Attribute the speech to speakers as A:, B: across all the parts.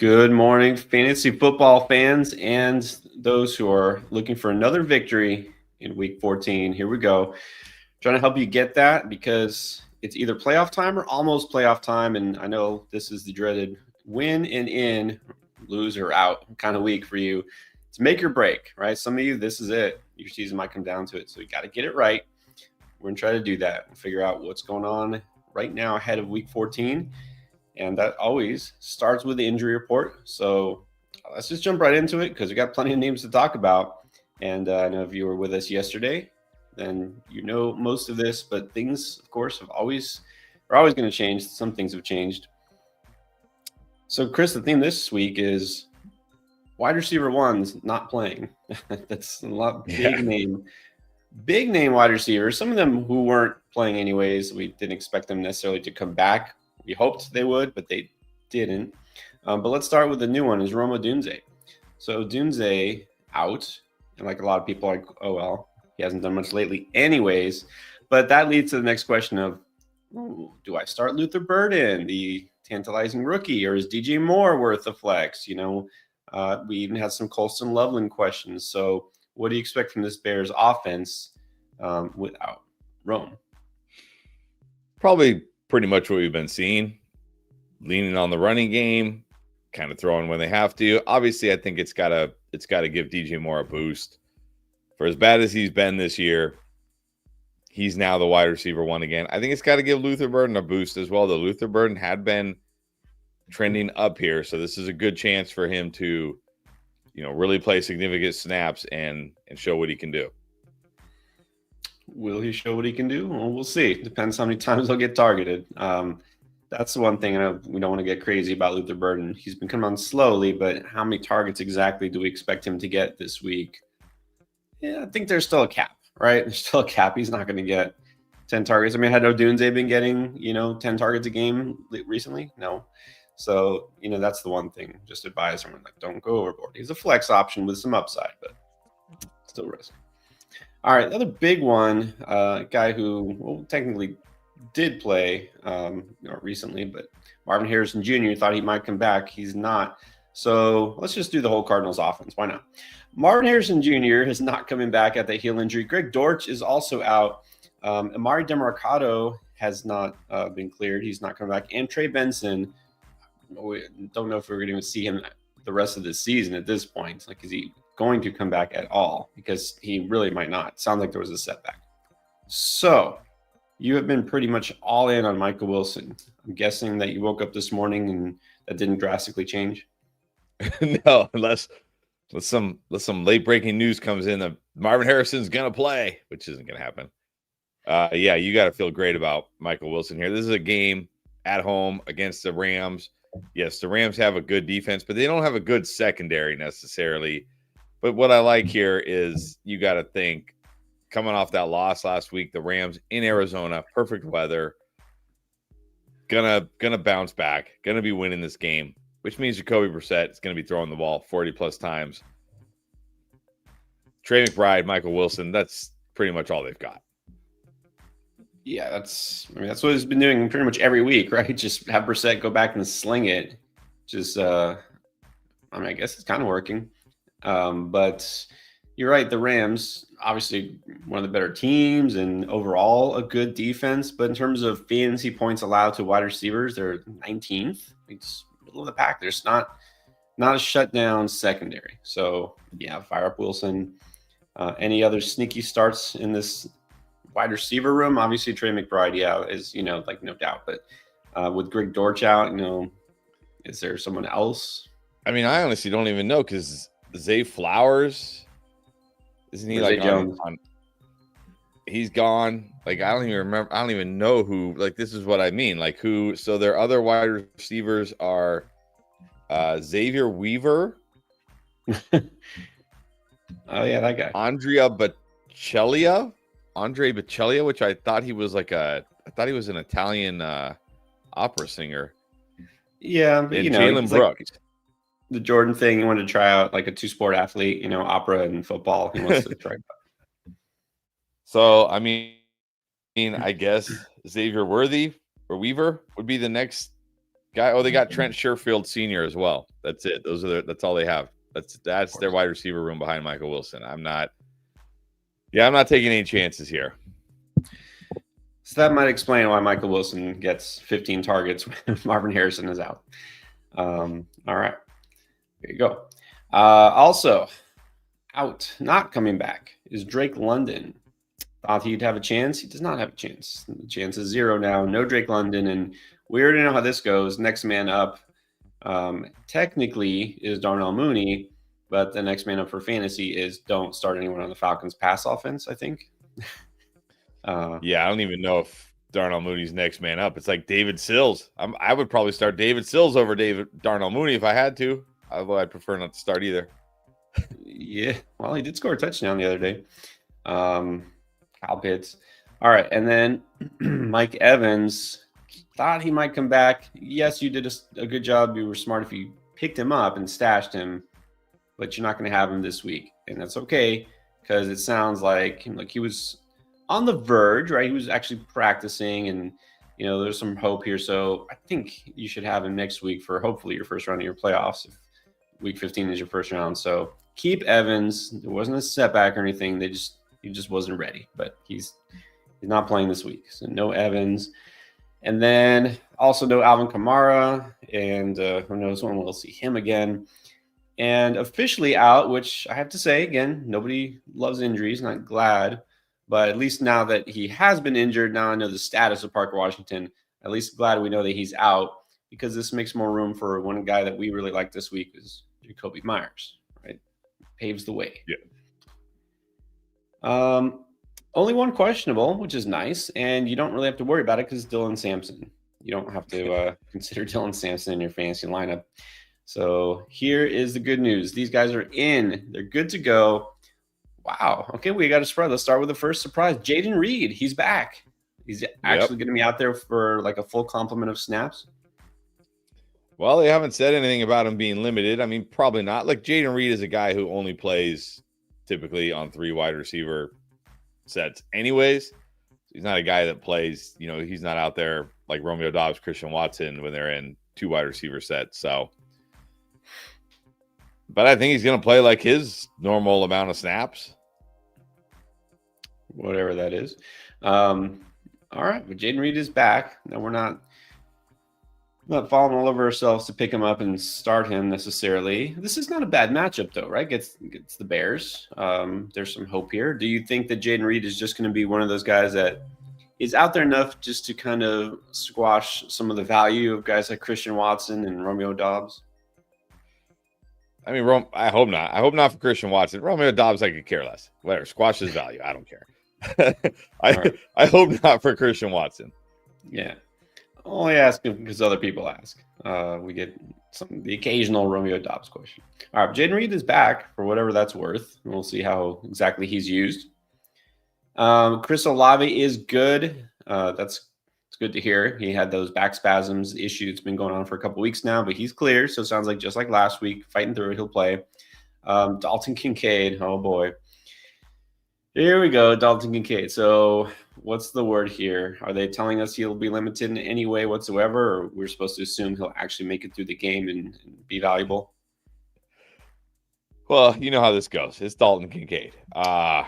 A: Good morning, fantasy football fans and those who are looking for another victory in week 14. Here we go. Trying to help you get that because it's either playoff time or almost playoff time. And I know this is the dreaded win and in, lose or out kind of week for you. It's make or break, right? Some of you, this is it. Your season might come down to it. So you got to get it right. We're going to try to do that and figure out what's going on right now ahead of week 14. And that always starts with the injury report. So let's just jump right into it because we got plenty of names to talk about. And I know if you were with us yesterday, then you know most of this. But things, of course, are always going to change. Some things have changed. So, Chris, the theme this week is wide receiver one's not playing. That's a lot big name wide receivers. Some of them who weren't playing anyways. We didn't expect them necessarily to come back. We hoped they would, but they didn't. But let's start with the new one is Rome Odunze. So Odunze out, and like a lot of people are like, oh, well, he hasn't done much lately anyways. But that leads to the next question of, do I start Luther Burden, the tantalizing rookie, or is DJ Moore worth a flex? We even had some Colston Loveland questions. So what do you expect from this Bears offense without Rome?
B: Probably pretty much what we've been seeing, leaning on the running game, kind of throwing when they have to. Obviously, I think it's got to give DJ Moore a boost. For as bad as he's been this year, he's now the wide receiver one again. I think it's got to give Luther Burden a boost as well. The Luther Burden had been trending up here, so this is a good chance for him to, really play significant snaps and show what he can do.
A: Will he show what he can do? Well, we'll see. Depends how many times he'll get targeted. That's the one thing we don't want to get crazy about Luther Burden. He's been coming on slowly, but how many targets exactly do we expect him to get this week? Yeah, I think there's still a cap, right? There's still a cap. He's not going to get 10 targets. I mean, had Odunze been getting, 10 targets a game recently? No. So, that's the one thing. Just advise everyone, don't go overboard. He's a flex option with some upside, but still risk. All right, another big one, guy who technically did play recently, but Marvin Harrison Jr. thought he might come back. He's not. So let's just do the whole Cardinals offense. Why not? Marvin Harrison Jr. is not coming back at the heel injury. Greg Dortch is also out. Amari Demercado has not been cleared. He's not coming back. And Trey Benson, we don't know if we're going to see him the rest of the season at this point. Is he going to come back at all? Because he really might not. Sounds like there was a setback. So you have been pretty much all in on Michael Wilson. I'm guessing that you woke up this morning and that didn't drastically change.
B: No, unless some late breaking news comes in that Marvin Harrison's gonna play, which isn't gonna happen. Yeah, you got to feel great about Michael Wilson here. This is a game at home against the Rams. Yes, the Rams have a good defense, but they don't have a good secondary necessarily. But what I like here is you got to think, coming off that loss last week, the Rams in Arizona, perfect weather, gonna bounce back, gonna be winning this game, which means Jacoby Brissett is gonna be throwing the ball 40+ times. Trey McBride, Michael Wilson, that's pretty much all they've got.
A: Yeah, that's what he's been doing pretty much every week, right? Just have Brissett go back and sling it. I guess it's kind of working. But you're right. The Rams, obviously one of the better teams and overall a good defense. But in terms of fantasy points allowed to wide receivers, they're 19th. It's middle of the pack. There's not a shutdown secondary. So yeah, fire up Wilson. Any other sneaky starts in this wide receiver room? Obviously Trey McBride, is no doubt. But with Greg Dortch out, is there someone else?
B: I mean, I honestly don't even know because Zay Flowers, isn't he
A: Zay Jones?
B: He's gone. I don't even remember. I don't even know who. This is what I mean. Who? So their other wide receivers are Xavier Weaver.
A: Oh yeah, that guy.
B: Andre Bocellia, which I thought he was I thought he was an Italian opera singer.
A: Yeah, but
B: and Jalen Brooks.
A: The Jordan thing, he wanted to try out a two-sport athlete, opera and football. He wants to try.
B: So, I mean, I guess Xavier Worthy or Weaver would be the next They got Trent Sherfield Sr. as well. That's it. That's all they have. That's their wide receiver room behind Michael Wilson. I'm not taking any chances here.
A: So that might explain why Michael Wilson gets 15 targets when Marvin Harrison is out. All right. There you go. Also, out, not coming back, is Drake London. Thought he'd have a chance. He does not have a chance. The chance is 0 now. No Drake London. And we already know how this goes. Next man up technically is Darnell Mooney, but the next man up for fantasy is don't start anyone on the Falcons pass offense, I think.
B: Yeah, I don't even know if Darnell Mooney's next man up. It's like David Sills. I would probably start David Sills over Darnell Mooney if I had to, although I'd prefer not to start either.
A: Yeah, well, he did score a touchdown the other day. Kyle Pitts. All right, and then Mike Evans, thought he might come back. Yes, you did a good job. You were smart if you picked him up and stashed him, but you're not going to have him this week, and that's okay because it sounds like he was on the verge, right? He was actually practicing, and there's some hope here. So I think you should have him next week for hopefully your first round of your playoffs. If week 15 is your first round, so keep Evans. There wasn't a setback or anything. He just wasn't ready, but he's not playing this week, so no Evans. And then also no Alvin Kamara, and who knows when we'll see him again. And officially out, which I have to say, again, nobody loves injuries, not glad. But at least now that he has been injured, now I know the status of Parker Washington. At least glad we know that he's out, because this makes more room for one guy that we really like this week is Jacoby Myers, right? Paves the way.
B: Yeah.
A: Only one questionable, which is nice, and you don't really have to worry about it because Dylan Sampson. You don't have to consider Dylan Sampson in your fantasy lineup. So here is the good news. These guys are in. They're good to go. Wow. Okay, we got a spread. Let's start with the first surprise. Jayden Reed, he's back. He's actually going to be out there for like a full complement of snaps.
B: Well, they haven't said anything about him being limited. I mean, probably not. Like, Jayden Reed is a guy who only plays typically on 3 wide receiver sets anyways. He's not a guy that plays, he's not out there like Romeo Doubs, Christian Watson when they're in 2 wide receiver sets. So, but I think he's going to play like his normal amount of snaps.
A: Whatever that is. All right, but Jayden Reed is back. Now we're not falling all over ourselves to pick him up and start him necessarily. This is not a bad matchup, though, right? Gets the Bears. There's some hope here. Do you think that Jayden Reed is just going to be one of those guys that is out there enough just to kind of squash some of the value of guys like Christian Watson and Romeo Doubs?
B: I mean, I hope not. I hope not for Christian Watson. Romeo Doubs, I could care less. Whatever, squash his value. I don't care. I hope not for Christian Watson.
A: Yeah. Only asking because other people ask. We get the occasional Romeo Doubs question. All right, Jayden Reed is back for whatever that's worth. We'll see how exactly he's used. Chris Olave is good. It's good to hear. He had those back spasms issue. It's been going on for a couple weeks now, but he's clear. So it sounds like just like last week, fighting through it, he'll play. Dalton Kincaid. Oh boy. Here we go, Dalton Kincaid. So what's the word here? Are they telling us he'll be limited in any way whatsoever, or we're supposed to assume he'll actually make it through the game and be valuable?
B: Well, you know how this goes. It's Dalton Kincaid. But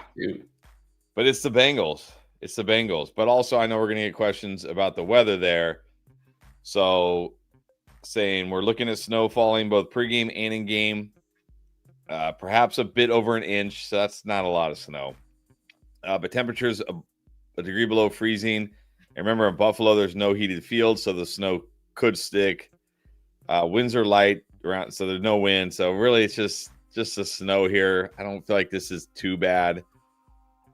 B: it's the Bengals. It's the Bengals. But also I know we're going to get questions about the weather there. So saying we're looking at snow falling both pregame and in game. Perhaps a bit over an inch. So that's not a lot of snow. But temperatures a degree below freezing. And remember, in Buffalo, there's no heated field, so the snow could stick. Winds are light around, so there's no wind. So really, it's just the snow here. I don't feel like this is too bad.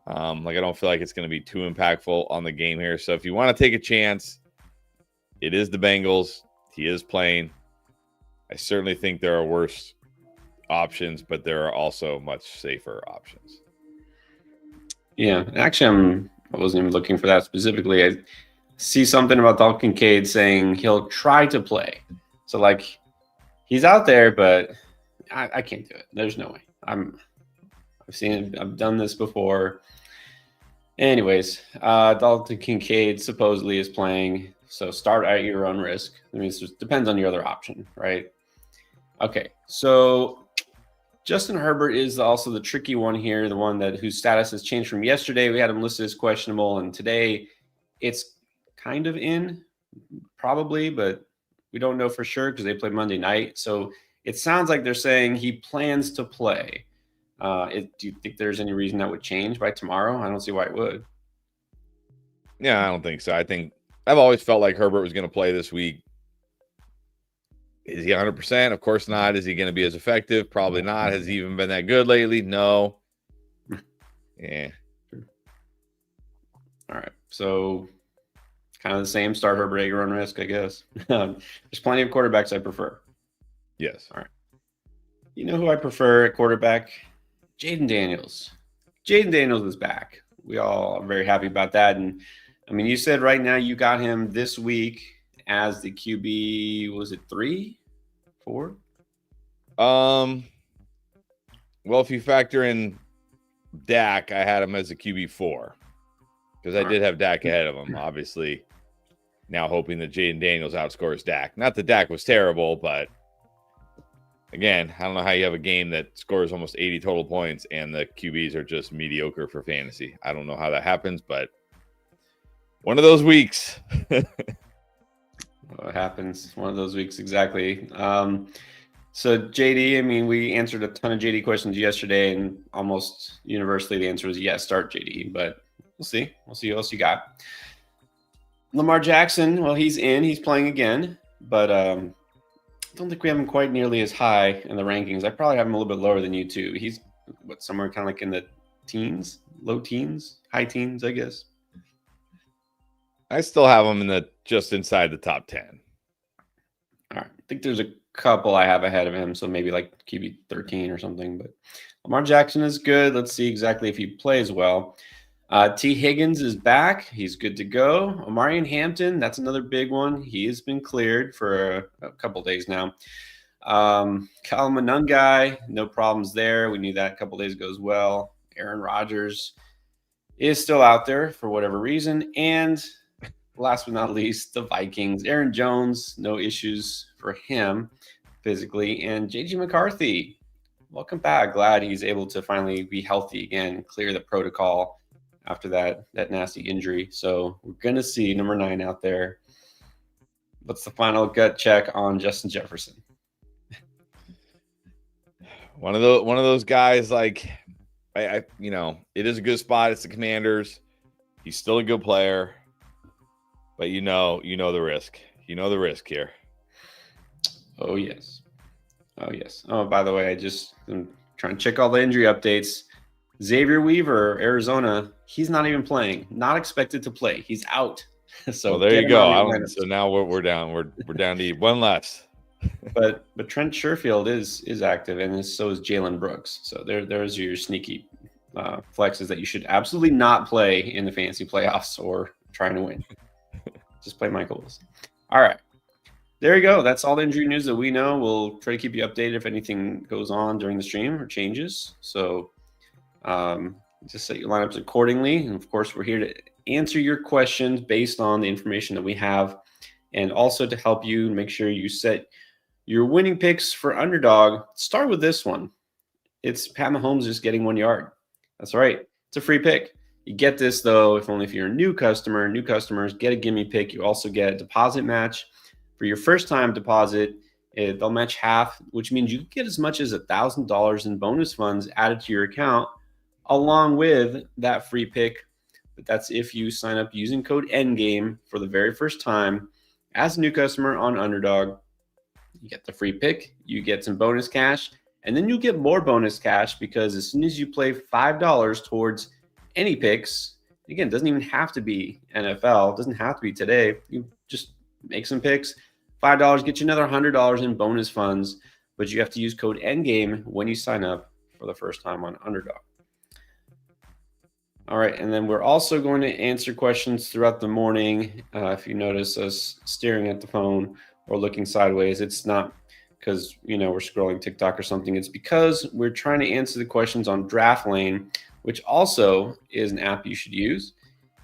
B: I don't feel like it's going to be too impactful on the game here. So if you want to take a chance, it is the Bengals. He is playing. I certainly think there are worse options, but there are also much safer options.
A: Yeah, actually, I wasn't even looking for that specifically. I see something about Dalton Kincaid saying he'll try to play. So, he's out there, but I can't do it. There's no way. I've seen it. I've done this before. Anyways, Dalton Kincaid supposedly is playing So start at your own risk. I mean, it just depends on your other option, right? Okay, so Justin Herbert is also the tricky one here, the one whose status has changed from yesterday. We had him listed as questionable, and today it's kind of in, probably, but we don't know for sure because they play Monday night. So it sounds like they're saying he plans to play. Do you think there's any reason that would change by tomorrow? I don't see why it would.
B: Yeah, I don't think so. I think I've always felt like Herbert was going to play this week. Is he 100%? Of course not. Is he going to be as effective? Probably not. Has he even been that good lately? No. Yeah.
A: All right. So kind of the same. Start Herbert at your own risk, I guess. There's plenty of quarterbacks I prefer.
B: Yes.
A: All right. You know who I prefer at quarterback? Jayden Daniels. Jayden Daniels is back. We all are very happy about that. And I mean, you said right now you got him this week as the QB. Was it 3, 4?
B: Well, if you factor in Dak, I had him as a QB4 because I did have Dak ahead of him. Obviously, now hoping that Jayden Daniels outscores Dak. Not that Dak was terrible, but again, I don't know how you have a game that scores almost 80 total points and the QBs are just mediocre for fantasy. I don't know how that happens, but one of those weeks.
A: What happens? One of those weeks, exactly. So JD, I mean, we answered a ton of JD questions yesterday, and almost universally the answer was yes, start JD. But we'll see. We'll see what else you got. Lamar Jackson, well, he's in. He's playing again, but I don't think we have him quite nearly as high in the rankings. I probably have him a little bit lower than you too. He's somewhere kind of like in the teens, low teens, high teens, I guess.
B: I still have him in the just inside the top 10.
A: All right. I think there's a couple I have ahead of him, so maybe like QB 13 or something. But Lamar Jackson is good. Let's see exactly if he plays well. T. Higgins is back. He's good to go. Omarion Hampton, that's another big one. He has been cleared for a couple days now. Kyle Manungai, no problems there. We knew that a couple days ago as well. Aaron Rodgers is still out there for whatever reason. And last but not least, the Vikings. Aaron Jones, no issues for him physically. And J.J. McCarthy, welcome back. Glad he's able to finally be healthy again, clear the protocol after that nasty injury. So we're going to see number 9 out there. What's the final gut check on Justin Jefferson?
B: One of those guys, like, I it is a good spot. It's the Commanders. He's still a good player. But you know the risk. You know the risk here.
A: Oh, yes. Oh, by the way, I'm trying to check all the injury updates. Xavier Weaver, Arizona, he's not even playing. Not expected to play. He's out. So
B: well, there you go. So now we're down. We're down to one less.
A: But Trent Sherfield is active, and so is Jalen Brooks. So there's your sneaky flexes that you should absolutely not play in the fantasy playoffs or trying to win. Just play Michael Wilson. All right. There you go. That's all the injury news that we know. We'll try to keep you updated if anything goes on during the stream or changes. So just set your lineups accordingly. And, of course, we're here to answer your questions based on the information that we have and also to help you make sure you set your winning picks for Underdog. Start with this one. It's Pat Mahomes just getting 1 yard. That's right. It's a free pick. You get this, though, if only if you're a new customer. New customers get a gimme pick. You also get a deposit match. For your first-time deposit, they'll match half, which means you get as much as $1,000 in bonus funds added to your account along with that free pick. But that's if you sign up using code ENDGAME for the very first time as a new customer on Underdog. You get the free pick. You get some bonus cash. And then you'll get more bonus cash because as soon as you play $5 towards any picks, again, it doesn't even have to be NFL. It doesn't have to be today. You just make some picks. $5 get you another $100 in bonus funds, but you have to use code ENDGAME when you sign up for the first time on Underdog. All right, and then we're also going to answer questions throughout the morning. If you notice us staring at the phone or looking sideways, it's not because we're scrolling TikTok or something. It's because we're trying to answer the questions on DraftLane, which also is an app you should use.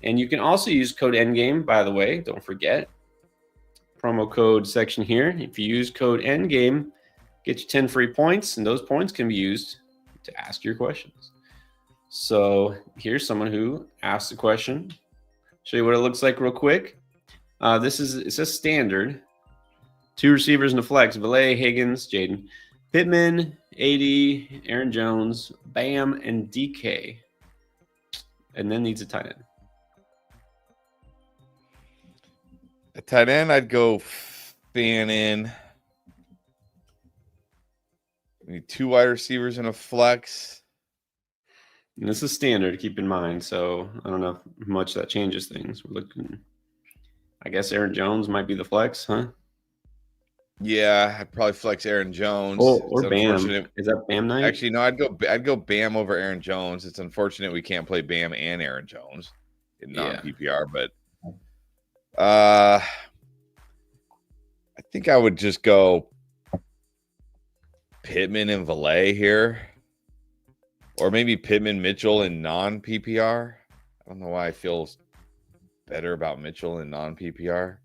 A: And you can also use code ENDGAME, by the way, don't forget. promo code section here. If you use code ENDGAME, get you 10 free points, and those points can be used to ask your questions. So here's someone who asked the question. Show you what it looks like real quick. It's a standard. 2 receivers in the flex: Valet, Higgins, Jayden, Pittman, AD, Aaron Jones, Bam, and DK. And then needs a tight end.
B: A tight end, I'd go Fannin. We need 2 wide receivers in a flex.
A: And this is standard, keep in mind. So I don't know how much that changes things. We're looking, I guess Aaron Jones might be the flex, huh?
B: Yeah, I'd probably flex Aaron Jones.
A: Or Bam. Is that Bam night?
B: Actually, no, I'd go Bam over Aaron Jones. It's unfortunate we can't play Bam and Aaron Jones in non-PPR, but I think I would just go Pittman and Valet here. Or maybe Pittman, Mitchell in non-PPR. I don't know why I feel better about Mitchell in non-PPR.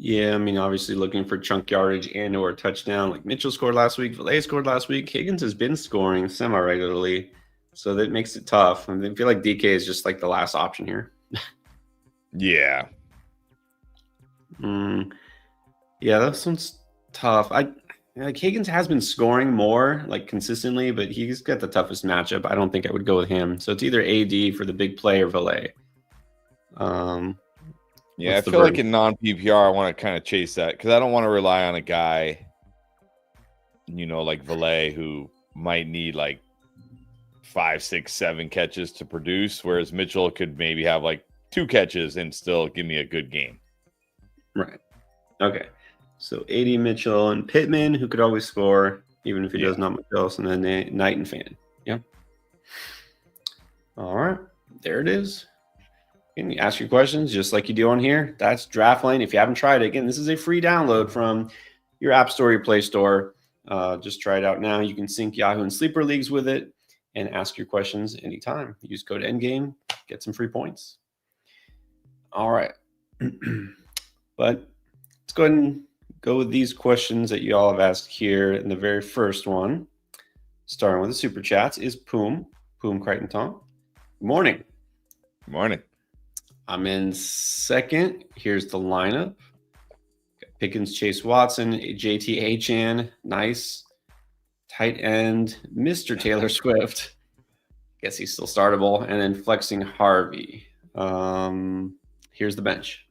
A: Yeah, I mean, obviously looking for chunk yardage and or a touchdown. Like Mitchell scored last week, Valet scored last week. Higgins has been scoring semi-regularly, so that makes it tough. I feel like DK is just like the last option here.
B: Yeah.
A: Yeah, this one's tough. Like Higgins has been scoring more like consistently, but he's got the toughest matchup. I don't think I would go with him. So it's either AD for the big play or Valet.
B: Yeah, I feel like in non-PPR, I want to kind of chase that because I don't want to rely on a guy, like Valet, who might need like 5, 6, 7 catches to produce, whereas Mitchell could maybe have like 2 catches and still give me a good game.
A: Right. Okay. So AD, Mitchell, and Pittman, who could always score, even if he does not much else, and then Knight and Fan. Yeah. All right. There it is. You ask your questions just like you do on here. That's DraftLane. If you haven't tried it, again, this is a free download from your App Store, your Play Store. Just try it out now. You can sync Yahoo and Sleeper Leagues with it and ask your questions anytime. Use code ENDGAME, get some free points. All right. But let's go ahead and go with these questions that you all have asked here. And the very first one, starting with the Super Chats, is Poom Crichton Tom. Good morning.
B: Good morning.
A: I'm in second. Here's the lineup. Got Pickens, Chase Watson, JT Achan, nice. Tight end, Mr. Taylor Swift. Guess he's still startable. And then flexing Harvey. Here's the bench.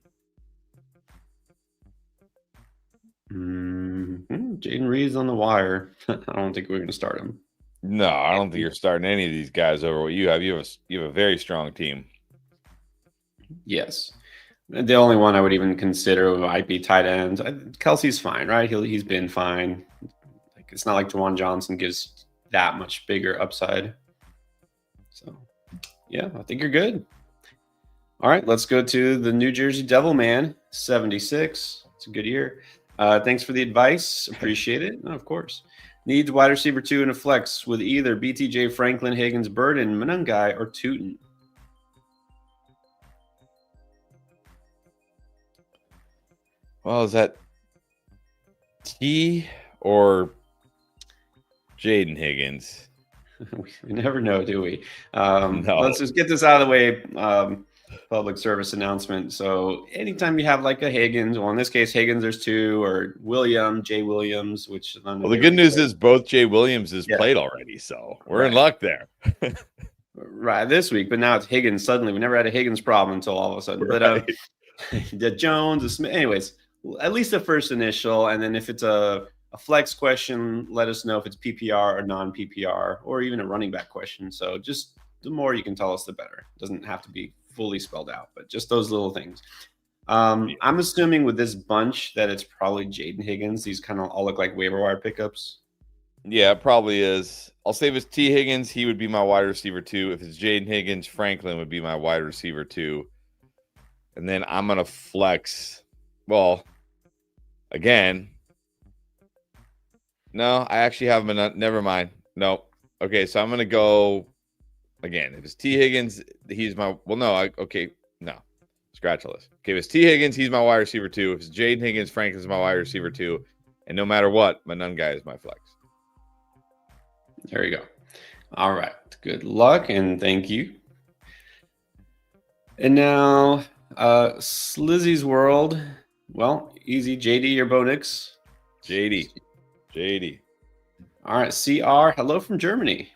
A: Jayden Reed's on the wire. I don't think we're going to start him.
B: No, I don't think you're starting any of these guys over what you have. You have a very strong team.
A: Yes. The only one I would even consider might be tight end. Kelsey's fine, right? He's been fine. Like it's not like Juwan Johnson gives that much bigger upside. So, yeah, I think you're good. All right, let's go to the New Jersey Devil Man, 76. It's a good year. Thanks for the advice. Appreciate it. Oh, of course. Needs wide receiver 2 in a flex with either BTJ, Franklin, Higgins, Burden, Monungai, or Tootin.
B: Well, is that T or Jayden Higgins?
A: We never know, do we?
B: No.
A: Let's just get this out of the way. Public service announcement. So anytime you have like a Higgins, well, in this case, Higgins, there's 2, or Jay Williams, which...
B: Well, the good news is both Jay Williams has played already, so we're in luck there.
A: Right, this week, but now it's Higgins suddenly. We never had a Higgins problem until all of a sudden. Right. But the Jones, the Smith, anyways, at least the first initial, and then if it's a flex question, let us know if it's PPR or non-PPR, or even a running back question. So just the more you can tell us, the better. It doesn't have to be fully spelled out, but just those little things. I'm assuming with this bunch that it's probably Jayden Higgins. These kind of all look like waiver wire pickups.
B: Yeah, it probably is. I'll say if it's T. Higgins, he would be my wide receiver 2. If it's Jayden Higgins, Franklin would be my wide receiver 2. And then I'm going to flex. Well, again. No, I actually have him in. Never mind. No. Okay, so I'm going to go. Again, if it's T. Higgins, he's my. Well, no. Okay. No. Scratch the list. Okay, if it's T. Higgins, he's my wide receiver 2. If it's Jayden Higgins, Franklin's my wide receiver 2. And no matter what, my none guy is my flex.
A: There you go. All right. Good luck and thank you. And now, Slizzy's World. Well, easy. JD or Bo Nix?
B: JD.
A: All right. CR, hello from Germany.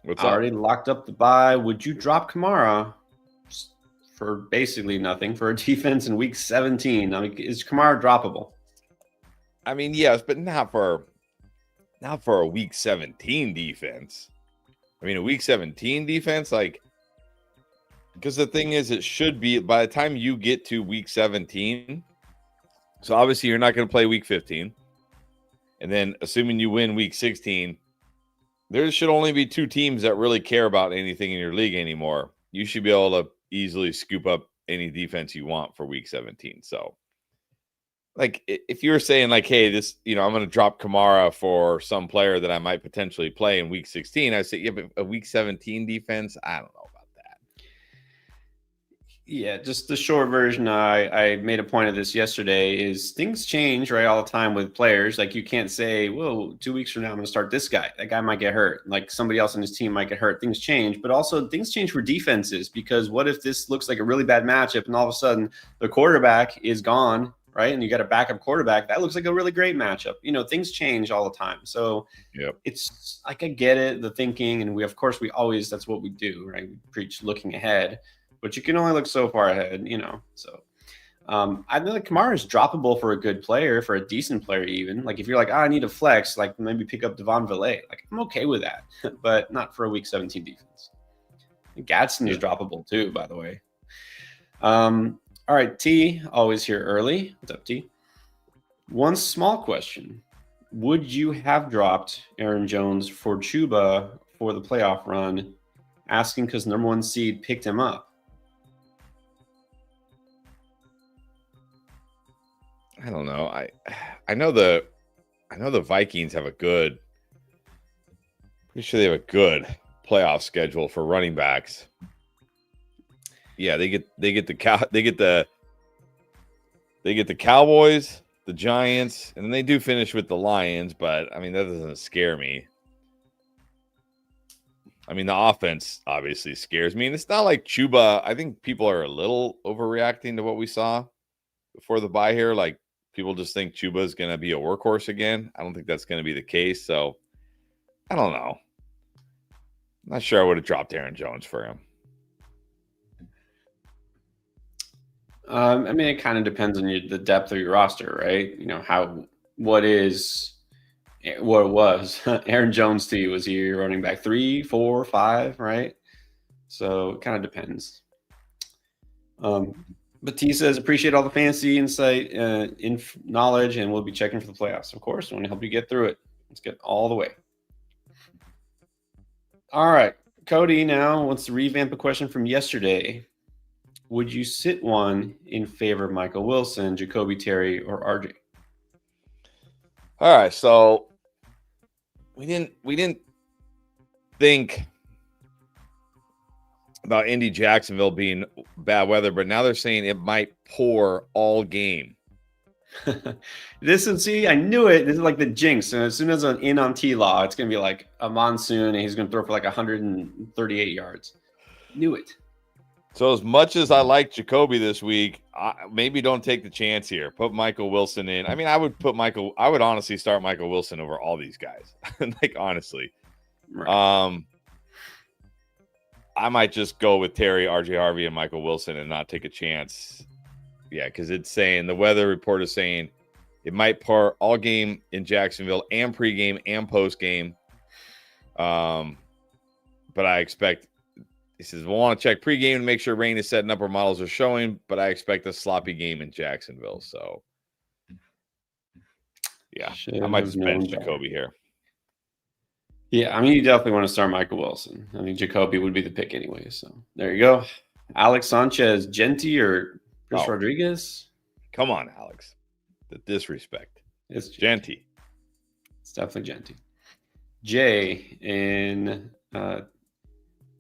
B: What's up?
A: Already locked up the buy. Would you drop Kamara for basically nothing for a defense in week 17? I mean, is Kamara droppable?
B: I mean, yes, but not for a week 17 defense. I mean, a week 17 defense, like, because the thing is, it should be by the time you get to week 17. So obviously, you're not going to play week 15. And then, assuming you win week 16, there should only be 2 teams that really care about anything in your league anymore. You should be able to easily scoop up any defense you want for week 17. So, like, if you were saying, like, hey, this, I'm going to drop Kamara for some player that I might potentially play in week 16, I'd say, yeah, but a week 17 defense, I don't know about that.
A: Yeah, just the short version. I made a point of this yesterday is things change, right, all the time with players. Like, you can't say, whoa, 2 weeks from now, I'm going to start this guy. That guy might get hurt. Like, somebody else on his team might get hurt. Things change. But also, things change for defenses because what if this looks like a really bad matchup and all of a sudden the quarterback is gone, right? And you got a backup quarterback. That looks like a really great matchup. Things change all the time. So It's like, I get it, the thinking. And we always, that's what we do, right? We preach looking ahead. But you can only look so far ahead, So I know that Kamara is droppable for a good player, for a decent player even. Like if you're like, I need a flex, like maybe pick up Devon Villay. Like I'm okay with that, but not for a week 17 defense. And Gadsden is droppable too, by the way. All right, T, always here early. What's up, T? One small question. Would you have dropped Aaron Jones for Chuba for the playoff run? Asking because number 1 seed picked him up.
B: I don't know. I know the Vikings have pretty sure they have a good playoff schedule for running backs. Yeah, they get the Cowboys, the Giants, and then they do finish with the Lions, but I mean that doesn't scare me. I mean the offense obviously scares me, and it's not like Chuba. I think people are a little overreacting to what we saw before the bye here. Like people just think Chuba is going to be a workhorse again. I don't think that's going to be the case. So I don't know. I'm not sure I would have dropped Aaron Jones for him.
A: I mean, it kind of depends on the depth of your roster, right? What it was. Aaron Jones to you, was he running back 3, 4, 5, right? So it kind of depends. But T says, appreciate all the fantasy insight, knowledge, and we'll be checking for the playoffs. Of course, we want to help you get through it. Let's get all the way. All right. Cody now wants to revamp a question from yesterday. Would you sit one in favor of Michael Wilson, Jacoby Terry, or RJ?
B: All right, so we didn't think about Indy Jacksonville being bad weather, but now they're saying it might pour all game.
A: I knew it. This is like the jinx. And as soon as I'm in on T-Law, it's going to be like a monsoon and he's going to throw for like 138 yards. Knew it.
B: So as much as I like Jacoby this week, maybe don't take the chance here. Put Michael Wilson in. I mean, I would honestly start Michael Wilson over all these guys. Like, honestly. Right. I might just go with Terry, RJ Harvey, and Michael Wilson and not take a chance. Yeah, because it's saying, the weather report is saying it might pour all game in Jacksonville and pregame and postgame. But I expect, he says, we'll want to check pregame to make sure rain is setting up or models are showing, but I expect a sloppy game in Jacksonville. So, yeah, I might just bench Jacoby here.
A: Yeah, I mean, you definitely want to start Michael Wilson. I mean, Jacoby would be the pick anyway. So there you go. Alex Sanchez, Genti, or Chris Rodriguez?
B: Come on, Alex. The disrespect.
A: It's
B: Genti.
A: It's definitely Genti. Jay in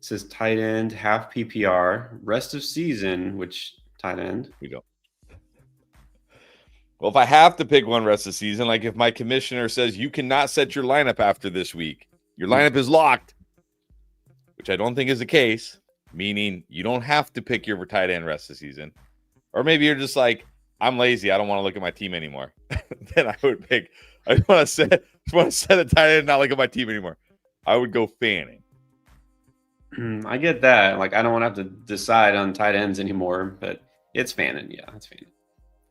A: says tight end, half PPR, rest of season, which tight end.
B: We don't. Well, if I have to pick one rest of the season, like if my commissioner says you cannot set your lineup after this week, your lineup is locked, which I don't think is the case, meaning you don't have to pick your tight end rest of the season. Or maybe you're just like, I'm lazy. I don't want to look at my team anymore. Then I would pick, I just want to set a tight end and not look at my team anymore. I would go Fanning.
A: I get that. Like, I don't want to have to decide on tight ends anymore, but it's Fanning. Yeah, it's Fanning.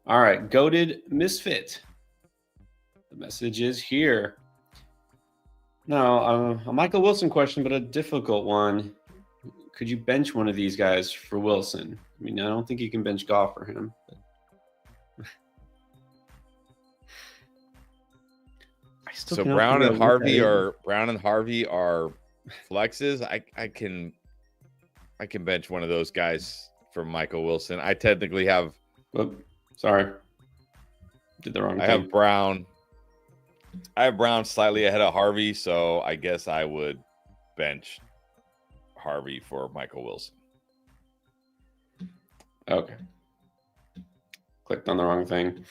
A: All right, goated misfit. The message is here. Now, a Michael Wilson question, but a difficult one. Could you bench one of these guys for Wilson? I mean, I don't think you can bench Goff for him.
B: So Brown and Harvey are flexes. I can bench one of those guys for Michael Wilson. I technically have.
A: Sorry, did the wrong thing.
B: I have Brown slightly ahead of Harvey, so I guess I would bench Harvey for Michael Wilson.
A: Okay. Clicked on the wrong thing.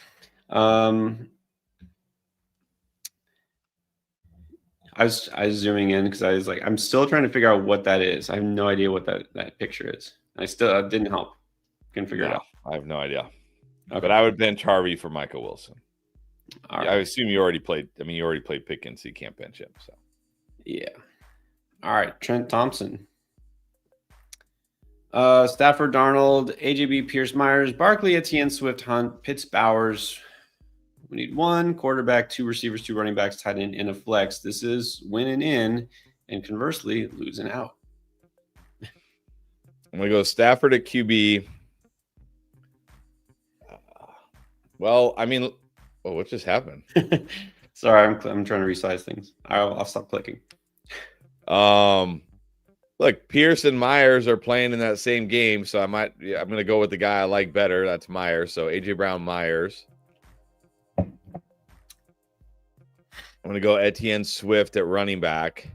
A: I was zooming in because I was like, I'm still trying to figure out what that is. I have no idea what that picture is. I still didn't help. Couldn't figure it out.
B: I have no idea.
A: Okay.
B: But I would bench Harvey for Michael Wilson.
A: All right.
B: I assume you already played. I mean, you already played Pickens, so you can't bench him. So
A: yeah. All right, Trent Thompson. Stafford, Darnold, AJB, Pierce, Myers, Barkley, Etienne, Swift, Hunt, Pitts, Bowers. We need one quarterback, two receivers, two running backs, tight end, and a flex. This is winning in, and conversely, losing out.
B: I'm going to go Stafford at QB. Well, I mean, what just happened?
A: Sorry, I'm trying to resize things. I'll stop clicking.
B: Look, Pierce and Myers are playing in that same game, so I'm going to go with the guy I like better. That's Myers. So AJ Brown, Myers. I'm going to go Etienne Swift at running back.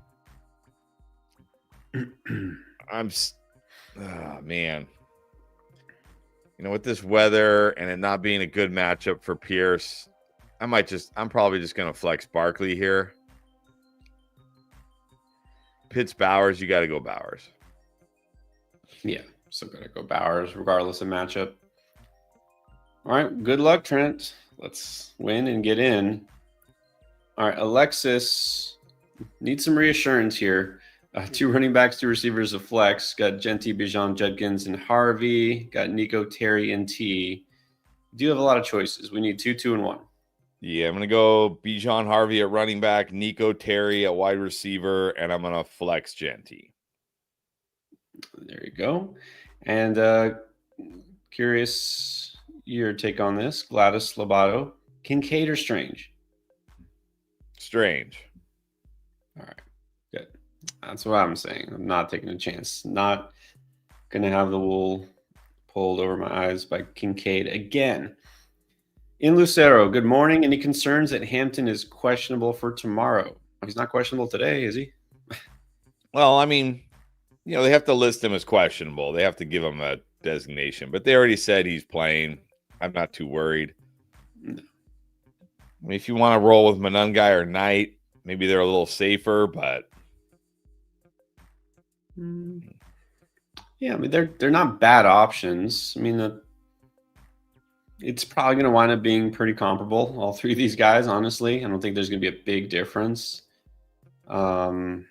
B: Man. You know, with this weather and it not being a good matchup for Pierce, I'm probably just going to flex Barkley here. Pitts, Bowers, you got to go Bowers.
A: Yeah, still got to go Bowers regardless of matchup. All right, good luck, Trent. Let's win and get in. All right, Alexis needs some reassurance here. Two running backs, two receivers, a flex. Got Genty, Bijan, Judkins, and Harvey. Got Nico, Terry, and T. Do have a lot of choices. We need 2, 2, and 1.
B: Yeah, I'm going to go Bijan, Harvey at running back, Nico, Terry at wide receiver, and I'm going to flex Genty.
A: There you go. And curious your take on this. Gladys Lobato. Kincaid or Strange?
B: Strange.
A: All right, good. That's what I'm saying. I'm not taking a chance. Not going to have the wool pulled over my eyes by Kincaid again. In Lucero, good morning. Any concerns that Hampton is questionable for tomorrow? He's not questionable today, is he?
B: Well, I mean, you know, they have to list him as questionable. They have to give him a designation, but they already said he's playing. I'm not too worried.
A: No.
B: I mean, if you want to roll with Monungai or Knight, maybe they're a little safer, but
A: yeah, I mean they're not bad options. I mean, it's probably going to wind up being pretty comparable. All three of these guys, honestly, I don't think there's going to be a big difference. I mean,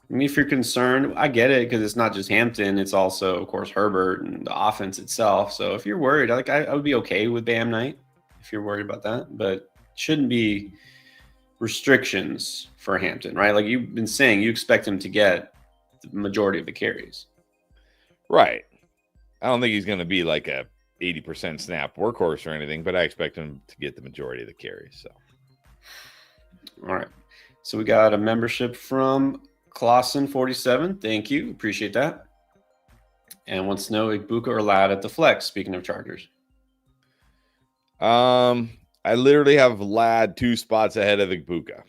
A: if you're concerned, I get it because it's not just Hampton; it's also, of course, Herbert and the offense itself. So if you're worried, I would be okay with Bam Knight if you're worried about that, but shouldn't be restrictions for Hampton, right? Like you've been saying, you expect him to get the majority of the carries.
B: Right. I don't think he's going to be like a 80% snap workhorse or anything, but I expect him to get the majority of the carries. So,
A: all right. So we got a membership from Clausen47. Thank you. Appreciate that. And wants to know Ibuka or Ladd at the flex, speaking of Chargers.
B: I literally have Ladd 2 spots ahead of Ibuka.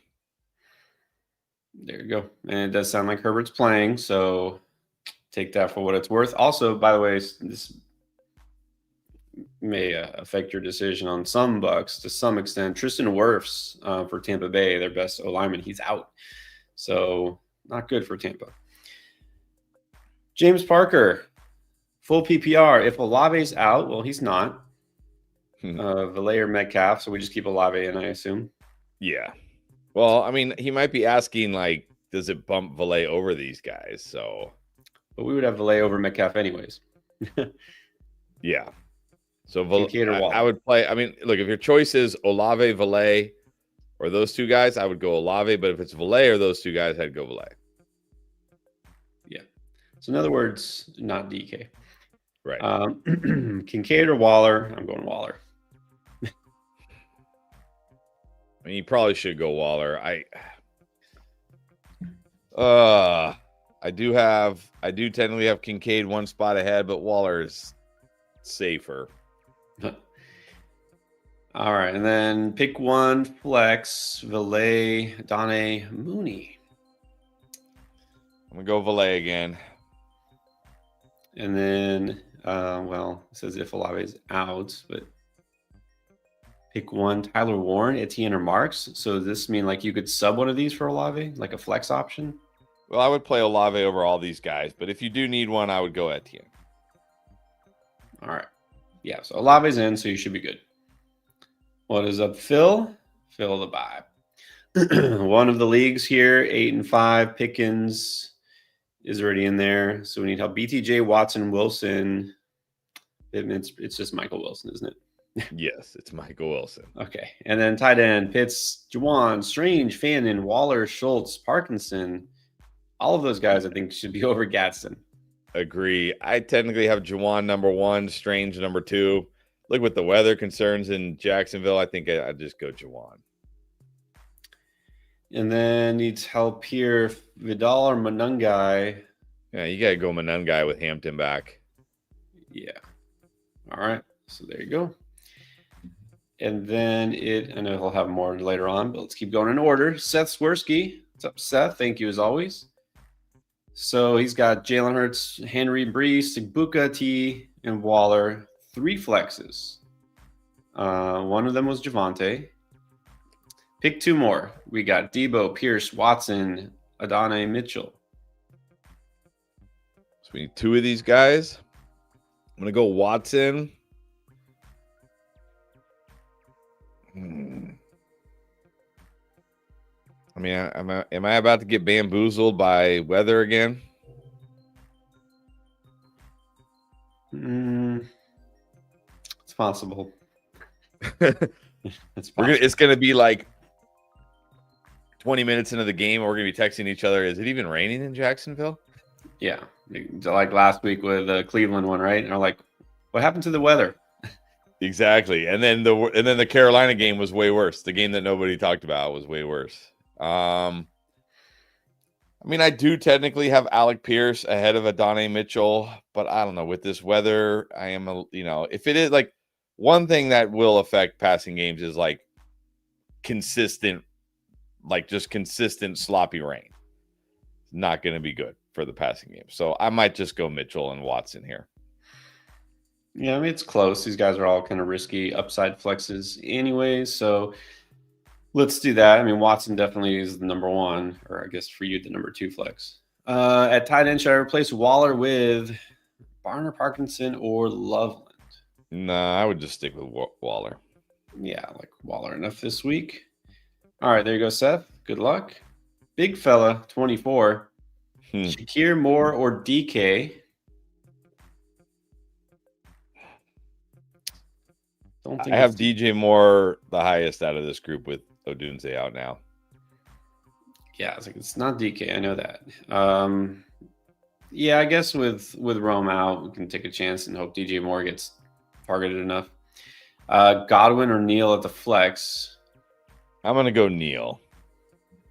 A: There you go. And it does sound like Herbert's playing, so take that for what it's worth. Also, by the way, this may affect your decision on some Bucks to some extent. Tristan Wirfs for Tampa Bay, their best O-lineman, he's out. So not good for Tampa. James Parker, full PPR. If Olave's out, well, he's not. Valet or Metcalf, so we just keep Olave in, I assume.
B: Yeah. Well, I mean, he might be asking, like, does it bump Valet over these guys? So,
A: but we would have Valet over Metcalf anyways.
B: Yeah. So I would play. I mean, look, if your choice is Olave, Valet, or those two guys, I would go Olave. But if it's Valet or those two guys, I'd go Valet.
A: Yeah. So in other words, not DK.
B: Right.
A: Kincaid or Waller? I'm going Waller.
B: I mean, you probably should go Waller. I do technically have Kincaid one spot ahead, but Waller is safer.
A: All right, and then pick one flex, Valet, Donnie, Mooney.
B: I'm gonna go Valet again.
A: And then, well, it says if Olave's out, but pick one, Tyler Warren, Etienne, or Marks. So does this mean like you could sub one of these for Olave, like a flex option?
B: Well, I would play Olave over all these guys, but if you do need one, I would go Etienne.
A: All right. Yeah, so Olave's in, so you should be good. What is up, Phil? Phil the vibe. One of the leagues here, 8-5. Pickens is already in there, so we need help. BTJ, Watson, Wilson. It's just Michael Wilson, isn't it?
B: Yes, it's Michael Wilson.
A: Okay, and then tight end, Pitts, Juwan, Strange, Fannin, Waller, Schultz, Parkinson. All of those guys, I think, should be over Gadsden.
B: Agree. I technically have Juwan number 1, Strange number 2. Look, with the weather concerns in Jacksonville, I think I'd just go Juwan.
A: And then needs help here, Vidal or Manungai.
B: Yeah, you got to go Manungai with Hampton back.
A: Yeah. All right. So there you go. And then I know he'll have more later on, but let's keep going in order. Seth Swirsky. What's up, Seth? Thank you as always. So he's got Jalen Hurts, Henry, Brees, Sigbuka, T, and Waller. 3 flexes. One of them was Javonte. Pick 2 more. We got Debo, Pierce, Watson, Adonai, Mitchell.
B: So we need 2 of these guys. I'm going to go Watson. I mean, am I about to get bamboozled by weather again?
A: It's possible.
B: It's going to be like 20 minutes into the game. We're going to be texting each other. Is it even raining in Jacksonville?
A: Yeah, like last week with the Cleveland one, right? And they're like, "What happened to the weather?"
B: Exactly. And then the Carolina game was way worse. The game that nobody talked about was way worse. I mean, I do technically have Alec Pierce ahead of Adonai Mitchell, but I don't know. With this weather, I am, if it is like one thing that will affect passing games is like consistent sloppy rain. It's not going to be good for the passing game. So I might just go Mitchell and Watson here.
A: Yeah, I mean, it's close. These guys are all kind of risky upside flexes anyway. So let's do that. I mean, Watson definitely is the number 1, or I guess for you, the number 2 flex. At tight end, should I replace Waller with Barner, Parkinson, or Loveland?
B: Nah, I would just stick with Waller.
A: Yeah, like Waller enough this week. All right, there you go, Seth. Good luck. Big fella, 24. Shakir, Moore, or DK?
B: I have DJ Moore the highest out of this group with Odunze out now.
A: Yeah, it's not DK. I know that. Yeah, I guess with Rome out, we can take a chance and hope DJ Moore gets targeted enough. Godwin or Neal at the flex?
B: I'm going to go Neal.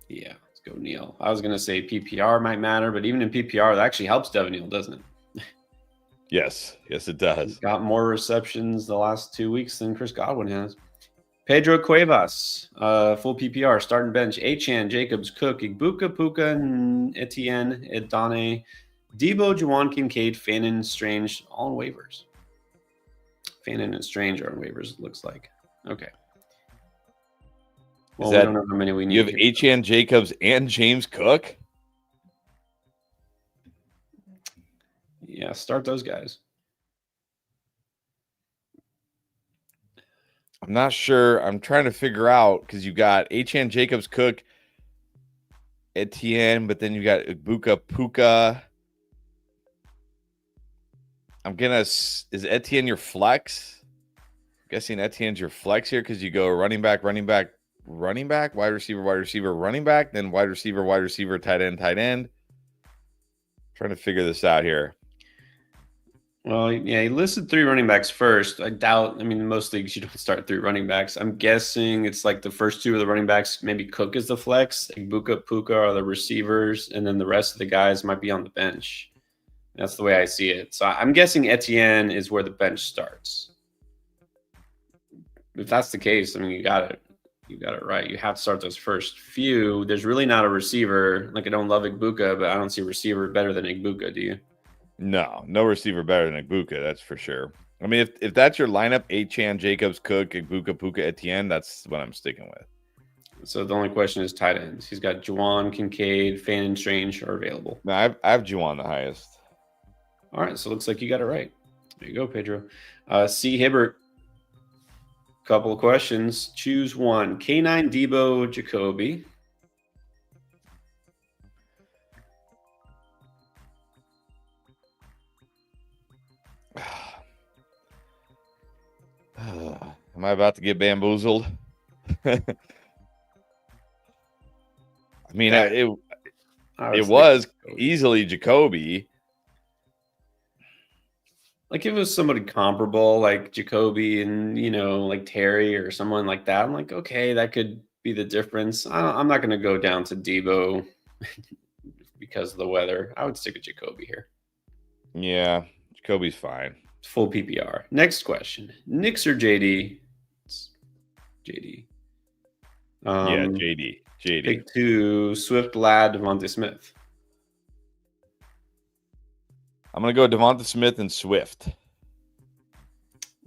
A: Yeah, let's go Neal. I was going to say PPR might matter, but even in PPR, that actually helps Devin Neal, doesn't it?
B: Yes, it does.
A: He's got more receptions the last 2 weeks than Chris Godwin has. Pedro Cuevas, full PPR, start and bench. Achan, Jacobs, Cook, Igbuka, Puka, Etienne, Edane, Debo, Juwan Kincaid, Fannin, Strange, all on waivers. Fannin and Strange are on waivers, it looks like. Okay. Well, we don't know how many we need.
B: You have H.N. Jacobs and James Cook?
A: Yeah, start those guys.
B: I'm not sure. I'm trying to figure out because you got H.N. Jacobs, Cook, Etienne, but then you got Ibuka, Puka. Is Etienne your flex? I'm guessing Etienne's your flex here because you go running back, wide receiver, running back, then wide receiver, tight end. Trying to figure this out here.
A: Well, yeah, he listed 3 running backs first. I doubt, in most leagues you don't start 3 running backs. I'm guessing it's like the first 2 of the running backs, maybe Cook is the flex, Ibuka, Puka are the receivers, and then the rest of the guys might be on the bench. That's the way I see it. So I'm guessing Etienne is where the bench starts. If that's the case, you got it. You got it right. You have to start those first few. There's really not a receiver. Like, I don't love Ibuka, but I don't see a receiver better than Ibuka, do you?
B: No receiver better than Ibuka, that's for sure. If that's your lineup, H.N. Jacobs, Cook, Ibuka, Puka, Etienne, that's what I'm sticking with.
A: So the only question is tight ends. He's got Juwan, Kincaid, Fannin, Strange are available.
B: No, I have Juwan the highest.
A: All right, so it looks like you got it right. There you go, Pedro. C. Hibbert, couple of questions. Choose one. K9, Debo, Jacoby.
B: Am I about to get bamboozled? It was easily Jacoby.
A: Like, if it was somebody comparable, like Jacoby and, like Terry or someone like that, I'm like, okay, that could be the difference. I'm not going to go down to Debo because of the weather. I would stick with Jacoby here.
B: Yeah, Jacoby's fine.
A: Full PPR. Next question. Knicks or JD? It's JD.
B: Yeah, JD.
A: Pick 2, Swift, Ladd, Devontae Smith.
B: I'm going to go Devonta Smith and Swift.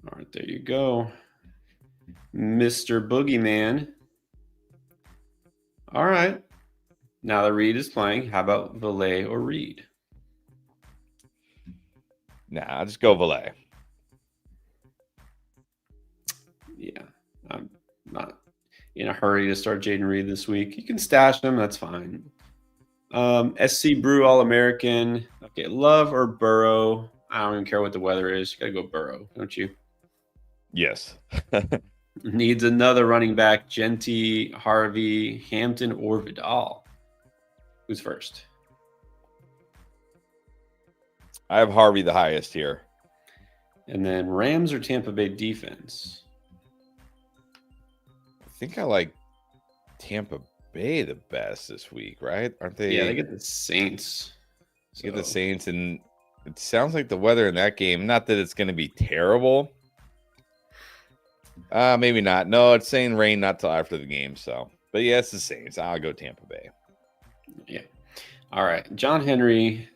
A: All right, there you go. Mr. Boogeyman. All right. Now that Reed is playing, how about Valet or Reed?
B: Nah, I'll just go Valet.
A: Yeah, I'm not in a hurry to start Jayden Reed this week. You can stash him. That's fine. SC Brew All-American. Okay, Love or Burrow? I don't even care what the weather is. You got to go Burrow, don't you?
B: Yes.
A: Needs another running back. Genty, Harvey, Hampton, or Vidal. Who's first?
B: I have Harvey the highest here.
A: And then Rams or Tampa Bay defense?
B: I think I like Tampa Bay the best this week, right? Aren't they?
A: Yeah, they get the Saints.
B: They get the Saints, and it sounds like the weather in that game, not that it's going to be terrible. Maybe not. No, it's saying rain not till after the game. So, but yeah, it's the Saints. I'll go Tampa Bay.
A: Yeah. All right. John Henry,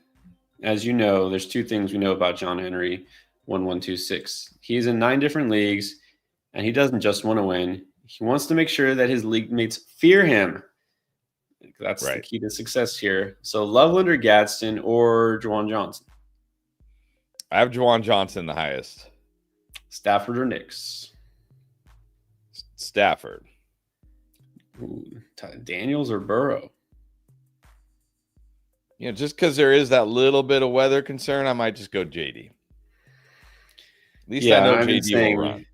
A: as you know, there's 2 things we know about John Henry. 1126. He's in 9 different leagues, and he doesn't just want to win. He wants to make sure that his league mates fear him. That's right. The key to success here. So Loveland or Gadsden or Juwan Johnson?
B: I have Juwan Johnson the highest.
A: Stafford or Knicks?
B: Stafford.
A: Ooh, Daniels or Burrow?
B: Just because there is that little bit of weather concern, I might just go JD. At least I know JD will run.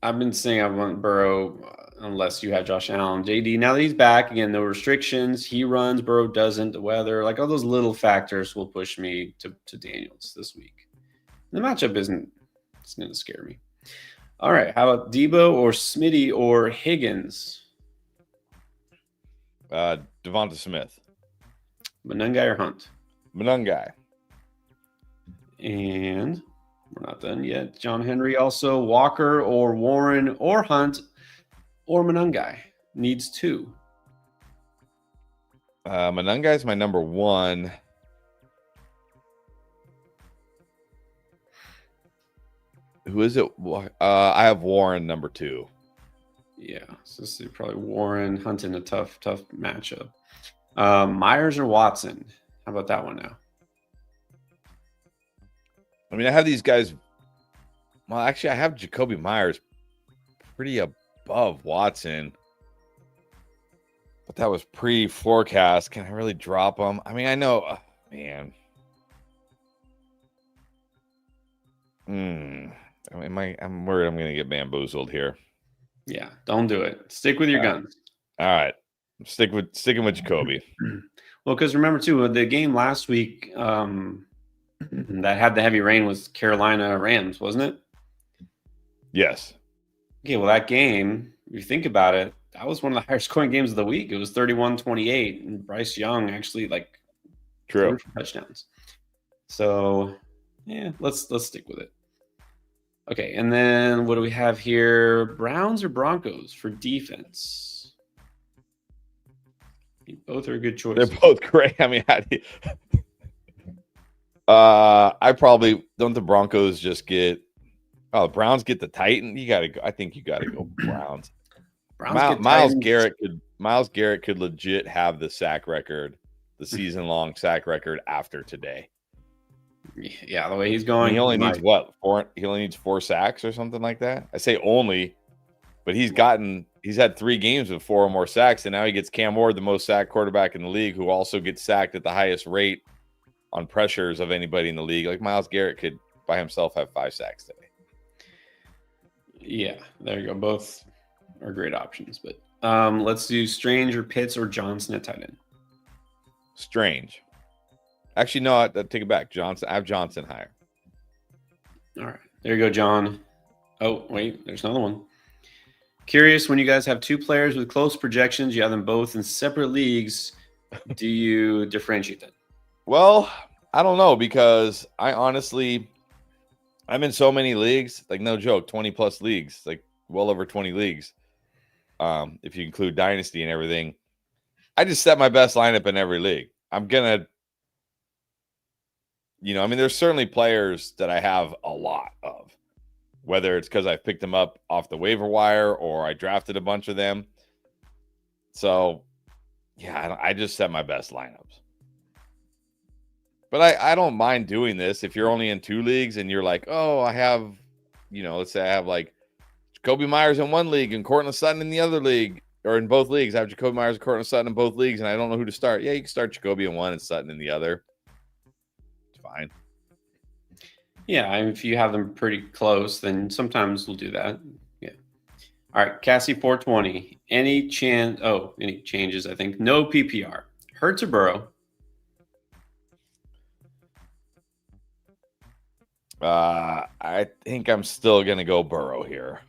A: I've been saying I want Burrow unless you have Josh Allen. JD, now that he's back, again, no restrictions. He runs, Burrow doesn't. The weather, like all those little factors will push me to Daniels this week. The matchup it's going to scare me. All right, how about Debo or Smitty or Higgins?
B: Devonta Smith.
A: Monungai or Hunt?
B: Monungai.
A: And we're not done yet. John Henry also. Walker or Warren or Hunt or Monungai. Needs 2.
B: Monungai is my number 1. Who is it? I have Warren number 2.
A: Yeah, so this is probably Warren hunting a tough matchup. Myers or Watson? How about that one now?
B: I mean, I have these guys. Well, actually, I have Jacoby Myers pretty above Watson, but that was pre-forecast. Can I really drop him? I mean, I know, man. I'm worried I'm going to get bamboozled here.
A: Yeah, don't do it. Stick with your guns.
B: All right, sticking with Jacoby.
A: Well, because remember too, the game last week that had the heavy rain was Carolina Rams, wasn't it?
B: Yes.
A: Okay, well, that game, if you think about it, that was one of the higher scoring games of the week. It was 31-28, and Bryce Young actually
B: True
A: touchdowns. So, yeah, let's stick with it. Okay, and then what do we have here? Browns or Broncos for defense? Both are good choices.
B: They're both great. I mean, how do you... I probably don't. The Broncos just get. Oh, the Browns get the Titan. You got to go. I think you got to go Browns. Miles Garrett could legit have the sack record, the season-long sack record after today.
A: Yeah, the way he's going,
B: he only needs what? 4. He only needs 4 sacks or something like that. I say only, but he's had 3 games with 4 or more sacks, and now he gets Cam Ward, the most sacked quarterback in the league, who also gets sacked at the highest rate on pressures of anybody in the league. Like Miles Garrett could by himself have 5 sacks today.
A: Yeah, there you go. Both are great options, but let's do Strange or Pitts or Johnson at tight end.
B: Strange. Actually, no, I take it back. Johnson. I have Johnson higher.
A: All right, there you go, John. Oh, wait, there's another one. Curious, when you guys have 2 players with close projections, you have them both in separate leagues. Do you differentiate them?
B: Well, I don't know, because I'm in so many leagues, like no joke, 20 plus leagues, like well over 20 leagues. If you include Dynasty and everything, I just set my best lineup in every league. I'm going to, I mean, there's certainly players that I have a lot of, whether it's because I picked them up off the waiver wire or I drafted a bunch of them. So, yeah, I just set my best lineups. But I don't mind doing this if you're only in 2 leagues and you're like, oh, I have, let's say I have like Jacoby Myers in one league and Courtland Sutton in the other league, or in both leagues. I have Jacoby Myers and Courtland Sutton in both leagues, and I don't know who to start. Yeah, you can start Jacoby in one and Sutton in the other. It's fine.
A: Yeah, if you have them pretty close, then sometimes we'll do that. Yeah. All right, Cassie 420. Any changes? I think no PPR. Hurts or Burrow?
B: I think I'm still gonna go Burrow here.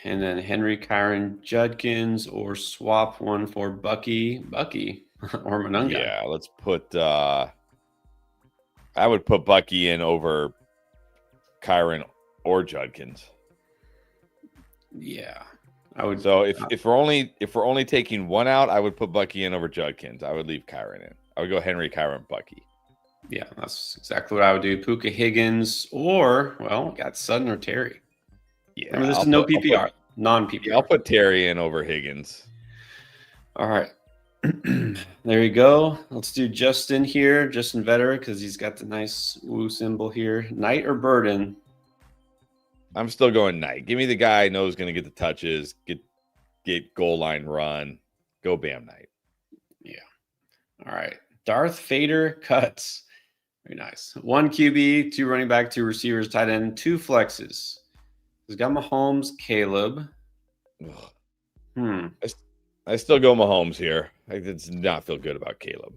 A: And then Henry, Kyron, Judkins, or swap one for Bucky, or Monunga.
B: Yeah, let's put. I would put Bucky in over Kyron or Judkins.
A: Yeah, I would.
B: So if we're only taking one out, I would put Bucky in over Judkins. I would leave Kyron in. I would go Henry, Kyron, Bucky.
A: Yeah, that's exactly what I would do. Puka Higgins, or got Sutton or Terry.
B: Yeah,
A: remember this is no PPR, non-PPR.
B: Yeah, I'll put Terry in over Higgins.
A: All right. There you go. Let's do Justin here, Justin Vetter, because he's got the nice woo symbol here. Knight or Burden?
B: I'm still going Knight. Give me the guy I know is going to get the touches, get goal line run. Go Bam Knight. Yeah.
A: All right. Darth Vader cuts. Very nice. 1 QB, 2 running back, 2 receivers, tight end, 2 flexes. He's got Mahomes, Caleb.
B: I still go Mahomes here. I did not feel good about Caleb.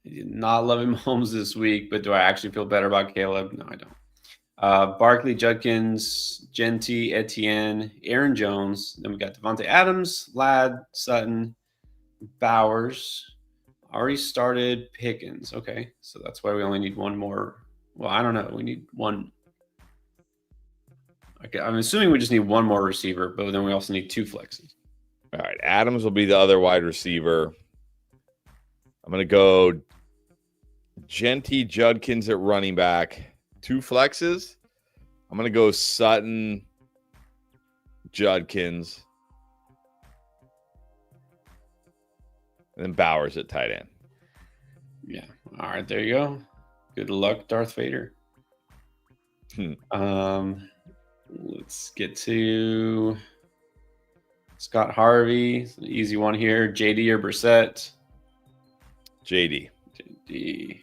A: I did not love Mahomes this week, but do I actually feel better about Caleb? No, I don't. Barkley, Judkins, Genty, Etienne, Aaron Jones. Then we got Devontae Adams, Ladd, Sutton, Bowers. Already started Pickens. Okay, so that's why we only need one more. Well, I don't know. We need one. Okay, I'm assuming we just need one more receiver, but then we also need 2 flexes.
B: All right, Adams will be the other wide receiver. I'm going to go Genty, Judkins at running back, 2 flexes. I'm going to go Sutton, Judkins, and then Bowers at tight end.
A: Yeah. All right, there you go. Good luck, Darth Vader. Let's get to Scott Harvey. It's an easy one here. JD or Brissett?
B: JD.
A: JD.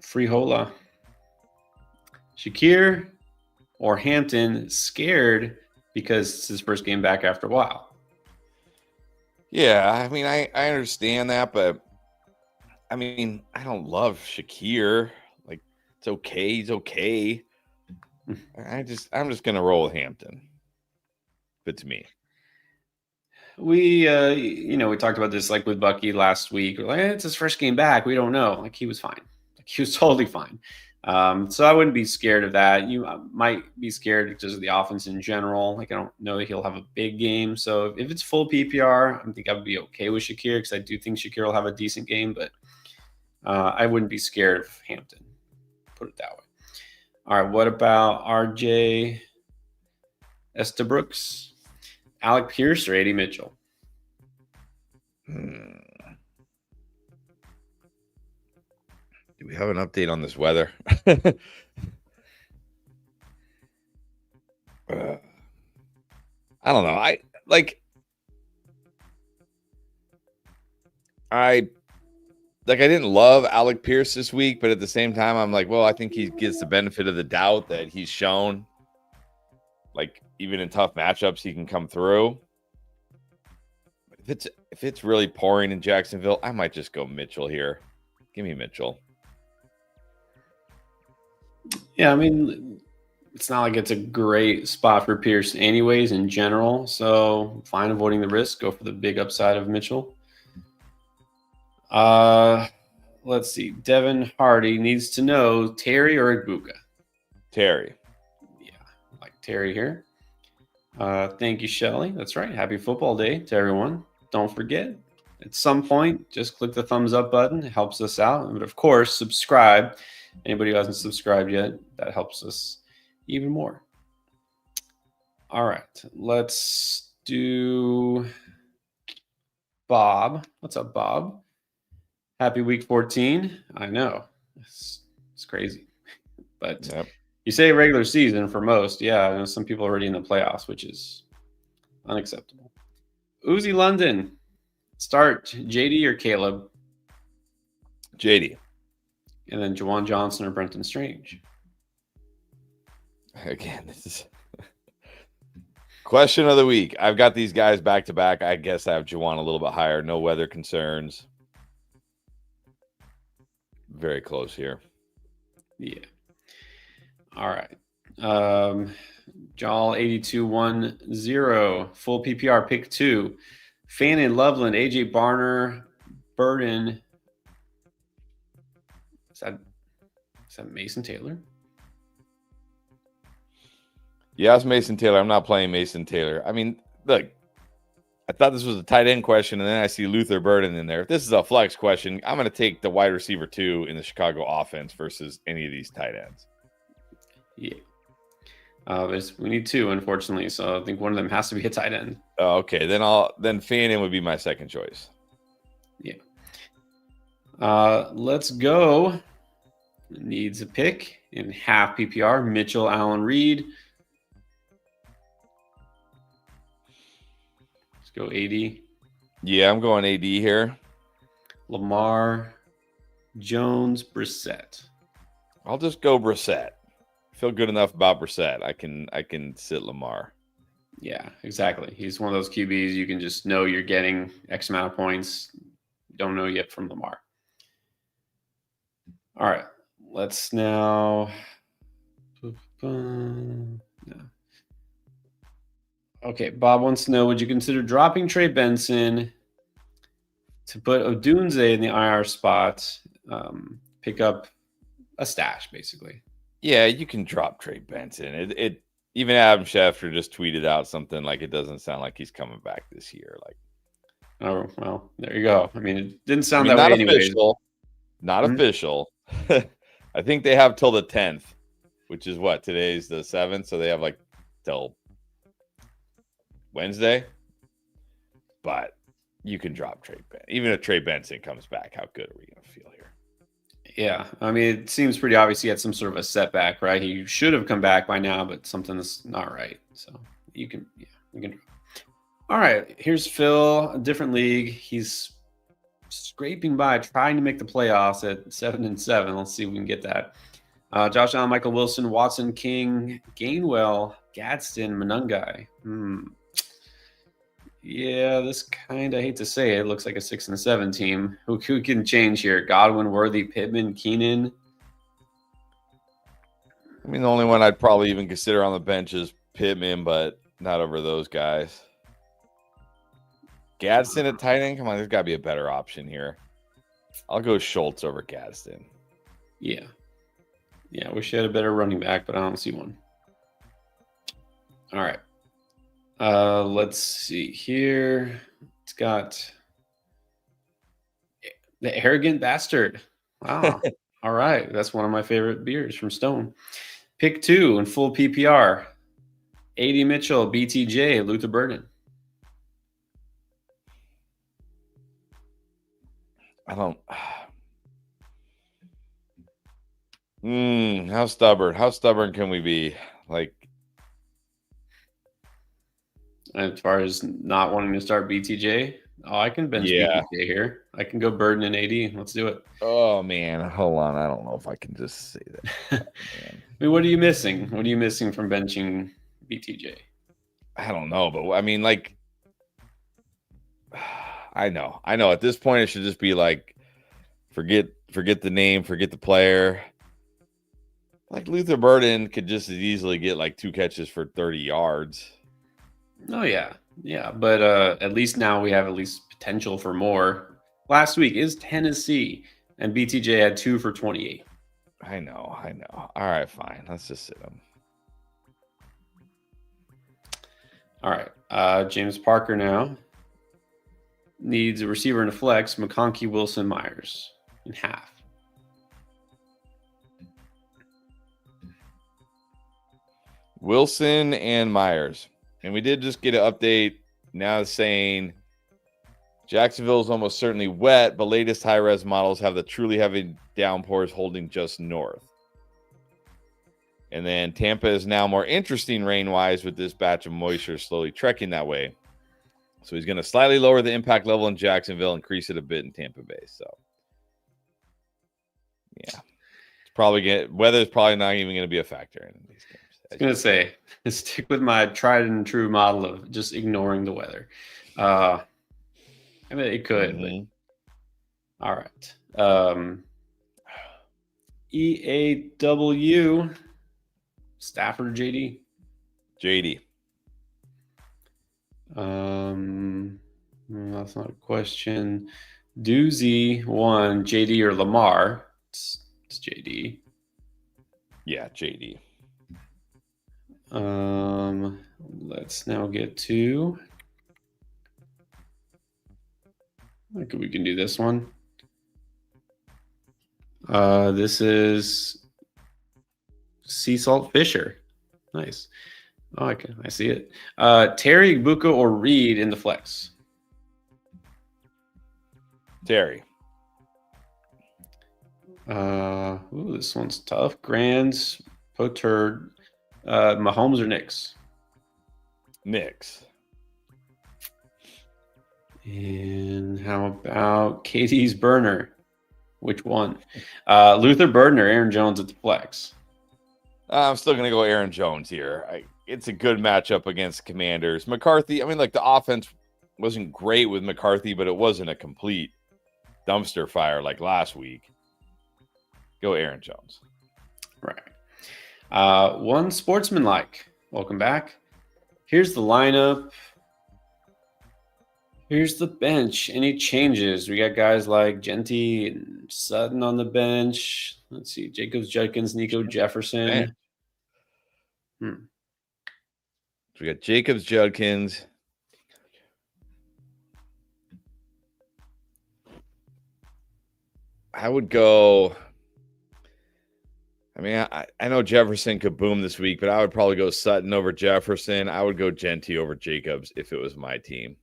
A: Freehola. Shakir or Hampton scared because it's his first game back after a while.
B: Yeah, I mean, I understand that, but I mean, I don't love Shakir. Like, it's okay. He's okay. I'm just gonna roll with Hampton. But to me,
A: we talked about this like with Bucky last week. We're like, it's his first game back. We don't know. Like, he was fine. Like, he was totally fine. So I wouldn't be scared of that. You might be scared because of the offense in general. Like, I don't know that he'll have a big game. So if it's full PPR, I think I would be okay with Shakir because I do think Shakir will have a decent game. But I wouldn't be scared of Hampton. Put it that way. All right, what about RJ Estabrooks? Alec Pierce or A.D. Mitchell?
B: Do we have an update on this weather? I don't know. I didn't love Alec Pierce this week, but at the same time, I'm like, well, I think he gets the benefit of the doubt that he's shown. Like, even in tough matchups, he can come through. If it's really pouring in Jacksonville, I might just go Mitchell here. Give me Mitchell.
A: Yeah, I mean, it's not like it's a great spot for Pierce anyways in general. So fine avoiding the risk. Go for the big upside of Mitchell. Let's see. Devin Hardy needs to know Terry or Ibuka.
B: Terry.
A: Yeah, I like Terry here. Thank you, Shelly. That's right. Happy football day to everyone. Don't forget, at some point, just click the thumbs up button. It helps us out. But of course, subscribe. Anybody who hasn't subscribed yet, that helps us even more. All right, let's do Bob. What's up, Bob? Happy week 14. I know. It's crazy. But
B: Yep.
A: You say regular season for most. Yeah, I know some people are already in the playoffs, which is unacceptable. Uzi London. Start JD or Caleb?
B: JD.
A: And then Juwan Johnson or Brenton Strange?
B: Again, this is question of the week. I've got these guys back to back. I guess I have Juwan a little bit higher. No weather concerns. Very close here.
A: Yeah. All right. Jal 8210 full PPR pick 2. Fannin, Loveland, AJ Barner, Burden. Is that Mason Taylor?
B: Yeah, it's Mason Taylor. I'm not playing Mason Taylor. I mean, look, I thought this was a tight end question, and then I see Luther Burden in there. If this is a flex question, I'm going to take the wide receiver 2 in the Chicago offense versus any of these tight ends.
A: Yeah. We need 2, unfortunately. So I think one of them has to be a tight end.
B: Okay, then Fannin would be my second choice.
A: Yeah. Let's go. Needs a pick in half PPR. Mitchell, Allen, Reed. Let's go AD.
B: Yeah, I'm going AD here.
A: Lamar, Jones, Brissett.
B: I'll just go Brissett. I feel good enough about Brissett. I can sit Lamar.
A: Yeah, exactly. He's one of those QBs you can just know you're getting X amount of points. Don't know yet from Lamar. All right, let's now. No. Okay, Bob wants to know, would you consider dropping Trey Benson to put Odunze in the IR spot, pick up a stash, basically?
B: Yeah, you can drop Trey Benson. It even Adam Schefter just tweeted out something like it doesn't sound like he's coming back this year. Like,
A: Oh, well, there you go. I mean, it didn't
B: I
A: sound
B: mean,
A: that way
B: not
A: anyways.
B: official. Not
A: Mhm.
B: official. I think they have till the 10th, which is what? Today's the 7th, so they have like till Wednesday. But you can drop Trey Benson. Even if Trey Benson comes back, how good are we going to feel here?
A: Yeah, I mean, it seems pretty obvious he had some sort of a setback, right? He should have come back by now, but something's not right. So you can. All right, here's Phil, a different league. He's scraping by, trying to make the playoffs at 7-7. Let's see if we can get that. Josh Allen, Michael Wilson, Watson, King, Gainwell, Gadsden, Monungai. Yeah, this kind of, hate to say it, looks like a 6-7 team. Who can change here? Godwin, Worthy, Pittman, Keenan.
B: I mean, the only one I'd probably even consider on the bench is Pittman, but not over those guys. Gadsden at tight end? Come on, there's got to be a better option here. I'll go Schultz over Gadsden.
A: Yeah. Yeah, I wish you had a better running back, but I don't see one. All right. Let's see here. It's got the Arrogant Bastard. Wow. All right. That's one of my favorite beers from Stone. Pick 2 in full PPR. A.D. Mitchell, BTJ, Luther Burden.
B: I don't. How stubborn? How stubborn can we be? Like,
A: As far as not wanting to start BTJ, I can bench
B: yeah.
A: BTJ here. I can go Burden and AD. Let's do it.
B: Oh man, hold on. I don't know if I can just say that.
A: I mean, what are you missing? What are you missing from benching BTJ?
B: I don't know, but I mean, like, I know. At this point, it should just be like, forget the name, forget the player. Like Luther Burden could just as easily get like 2 catches for 30 yards.
A: Oh yeah, but at least now we have at least potential for more. Last week is Tennessee, and BTJ had 2 for 28.
B: I know. All right, fine. Let's just sit him.
A: All right, James Parker now needs a receiver in a flex. McConkey, Wilson, Myers in half.
B: Wilson and Myers. And we did just get an update now saying Jacksonville is almost certainly wet, but latest high-res models have the truly heavy downpours holding just north. And then Tampa is now more interesting rain-wise with this batch of moisture slowly trekking that way. So he's going to slightly lower the impact level in Jacksonville, increase it a bit in Tampa Bay. So, yeah. Weather is probably not even going to be a factor in these games.
A: I was going to say, stick with my tried and true model of just ignoring the weather. I mean, it could, but all right. EAW, Stafford or JD?
B: JD.
A: That's not a question. Doozy one, JD or Lamar? It's JD.
B: Yeah, JD.
A: Let's now get to. I think we can do this one. This is Sea Salt Fisher. Nice. Oh, I see it. Terry, Buka, or Reed in the flex?
B: Terry.
A: This one's tough. Grands, Potter, Mahomes or Knicks?
B: Knicks.
A: And how about Katie's burner? Which one? Luther Burden or Aaron Jones at the flex?
B: I'm still going to go Aaron Jones here. It's a good matchup against Commanders. McCarthy, I mean, like the offense wasn't great with McCarthy, but it wasn't a complete dumpster fire like last week. Go Aaron Jones.
A: Right. One sportsmanlike. Welcome back. Here's the lineup. Here's the bench. Any changes? We got guys like Genty and Sutton on the bench. Let's see. Jacobs, Judkins, Nico Jefferson.
B: So we got Jacobs, Judkins. I would go. I mean, I know Jefferson could boom this week, but I would probably go Sutton over Jefferson. I would go Genty over Jacobs if it was my team.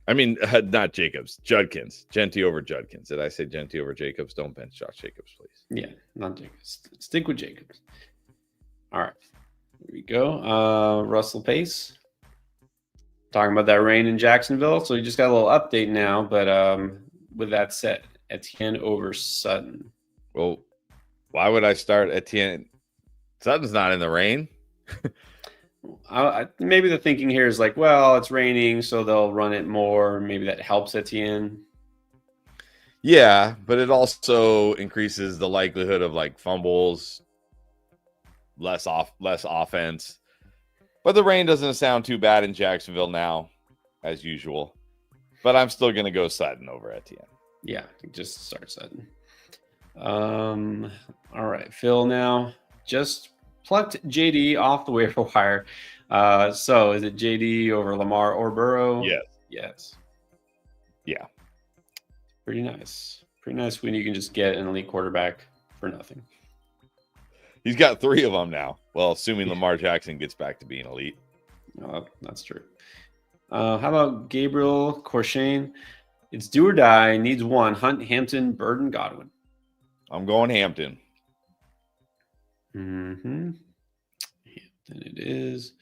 B: I mean, not Jacobs, Judkins. Genty over Judkins. Did I say Genty over Jacobs? Don't bench Josh Jacobs, please.
A: Yeah, not Jacobs. Stick with Jacobs. All right. Here we go. Russell Pace. Talking about that rain in Jacksonville. So you just got a little update now. But with that said, Etienne over Sutton.
B: Well, why would I start Etienne? Sutton's not in the rain.
A: Maybe the thinking here is like, well, it's raining, so they'll run it more. Maybe that helps Etienne.
B: Yeah, but it also increases the likelihood of like fumbles, less offense. But the rain doesn't sound too bad in Jacksonville now, as usual. But I'm still going to go Sutton over Etienne.
A: Yeah, just start Sutton. All right, Phil now just plucked JD off the waiver wire. So is it JD over Lamar or Burrow? Yes.
B: Yeah.
A: Pretty nice. Pretty nice when you can just get an elite quarterback for nothing.
B: He's got 3 of them now. Well, assuming Lamar Jackson gets back to being elite.
A: That's true. How about Gabriel Corshane? It's do or die. Needs one. Hunt, Hampton, Burden, Godwin.
B: I'm going Hampton.
A: Hampton it is.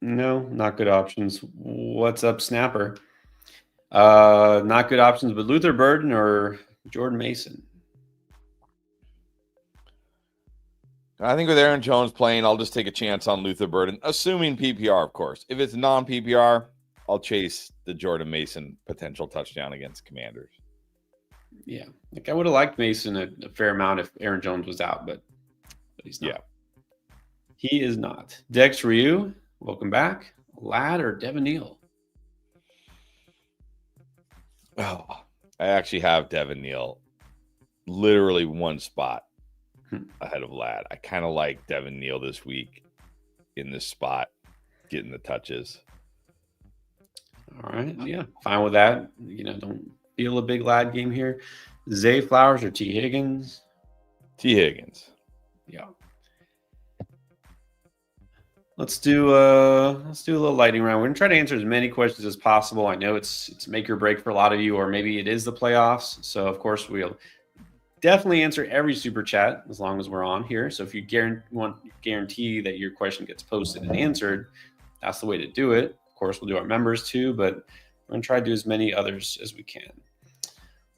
A: No, not good options. What's up, Snapper? Not good options, but Luther Burden or Jordan Mason?
B: I think with Aaron Jones playing, I'll just take a chance on Luther Burden, assuming PPR, of course. If it's non-PPR, I'll chase the Jordan Mason potential touchdown against Commanders.
A: Yeah, like I would have liked Mason a fair amount if Aaron Jones was out, but he's not.
B: Yeah.
A: He is not. Dex Ryu, welcome back. Ladd or Devin Neal?
B: Oh, I actually have Devin Neal literally one spot ahead of Ladd. I kind of like Devin Neal this week in this spot, getting the touches.
A: All right. Yeah, fine with that. Don't feel a big Ladd game here. Zay Flowers or T. Higgins?
B: T. Higgins.
A: Yeah. Let's do a little lightning round. We're gonna try to answer as many questions as possible. I know it's make or break for a lot of you, or maybe it is the playoffs. So of course we'll definitely answer every super chat as long as we're on here. So if you guarantee that your question gets posted and answered, that's the way to do it. Of course, we'll do our members too, but we're gonna try to do as many others as we can.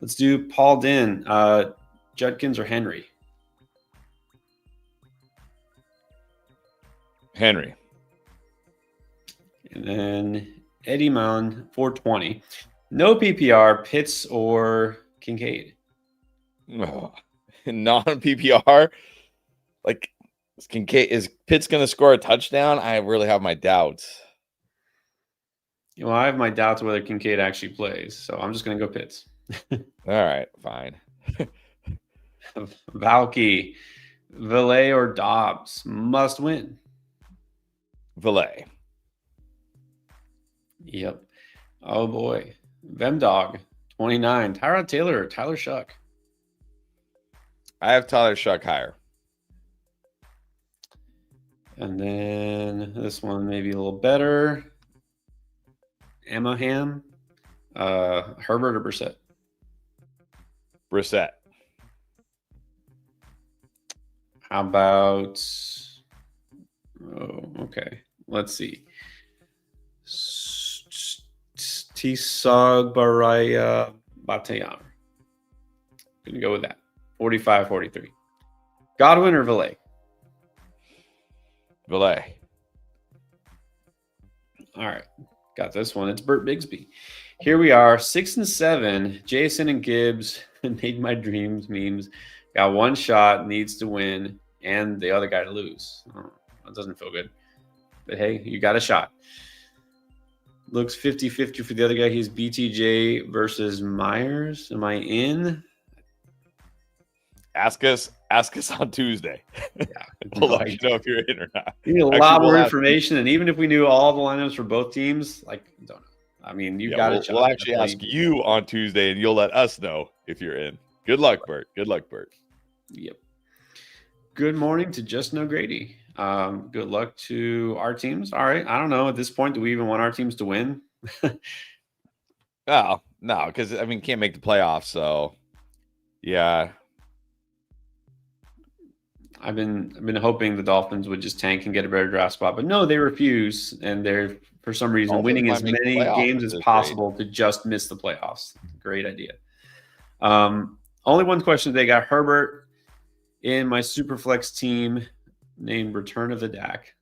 A: Let's do Paul Din, Judkins or Henry?
B: Henry.
A: And then Eddie Mound, 420. No PPR, Pitts or Kincaid?
B: Oh, non-PPR? Like, is Pitts going to score a touchdown? I really have my doubts.
A: Well, I have my doubts whether Kincaid actually plays, so I'm just going to go Pitts.
B: All right, fine.
A: Valky, Valet or Dobbs? Must win.
B: Valet.
A: Yep. Oh, boy. Vemdog, 29. Tyrod Taylor or Tyler Shuck?
B: I have Tyler Shuck higher.
A: And then this one maybe a little better. Amoham, Herbert or Brissett?
B: Brissett.
A: How about... Oh, okay. Let's see. Tisag Baraya Batayan. Gonna go with that. 45-43. Godwin or Valet?
B: Valet.
A: All right. Got this one. It's Burt Bigsby. Here we are, 6-7. Jason and Gibbs made my dreams memes. Got one shot, needs to win, and the other guy to lose. That doesn't feel good. But hey, you got a shot. Looks 50-50 for the other guy. He's BTJ versus Myers. Am I in?
B: Ask us on Tuesday.
A: Yeah,
B: We'll let you know if you're in or not.
A: We need a lot more information, and even if we knew all the lineups for both teams, like, don't know. I mean, you
B: Yeah,
A: got it.
B: we'll actually ask you on Tuesday, and you'll let us know if you're in. Good luck, Bert. Good luck, Bert.
A: Yep. Good morning to Just No Grady. Good luck to our teams. All right. I don't know at this point. Do we even want our teams to win?
B: Oh, no, because I mean, can't make the playoffs. So, yeah.
A: I've been hoping the Dolphins would just tank and get a better draft spot, but no, they refuse, and they're for some reason
B: Dolphins
A: winning
B: might
A: as
B: make the
A: many
B: playoffs
A: games
B: at
A: as
B: this
A: possible to just miss the playoffs. Great idea. Only one question today. Got Herbert in my Superflex team named Return of the Dak.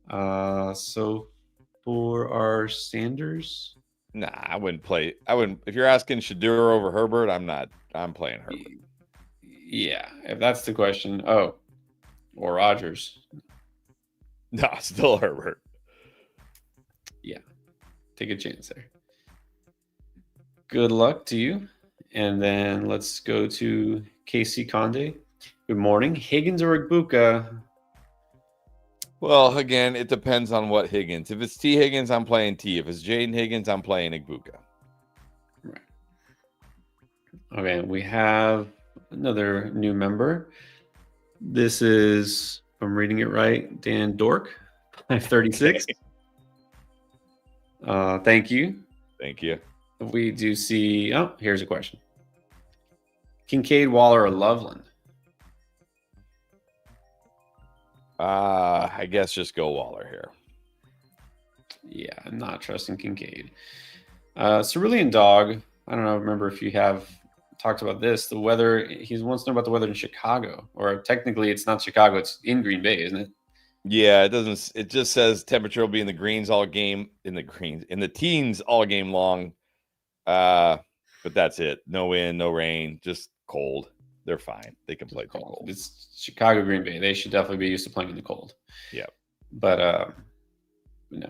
A: So for our Sanders,
B: Nah, I wouldn't play. I wouldn't. If you're asking Shadur over Herbert, I'm not. I'm playing Herbert.
A: Yeah, if that's the question. Oh, or Rodgers.
B: No, still Herbert.
A: Yeah, take a chance there. Good luck to you. And then let's go to Casey Conde. Good morning. Higgins or Igbuka?
B: Well, again, it depends on what Higgins. If it's T. Higgins, I'm playing T. If it's Jayden Higgins, I'm playing Igbuka.
A: Right. Okay, we have another new member. This is, if I'm reading it right, Dan Dork, 536. Thank you.
B: Thank you.
A: We do see, oh, here's a question. Kincaid, Waller, or Loveland?
B: I guess just go Waller here.
A: Yeah, I'm not trusting Kincaid. Cerulean Dog, I don't know, remember if you have talked about this. The weather, he wants to know about the weather in Chicago. Or technically, it's not Chicago, it's in Green Bay, isn't it?
B: Yeah, it doesn't. It just says temperature will be in the greens all game, in the teens all game long. But that's it. No wind, no rain, just cold. They're fine. They can play cold.
A: It's Chicago, Green Bay. They should definitely be used to playing in the cold.
B: Yeah.
A: But no.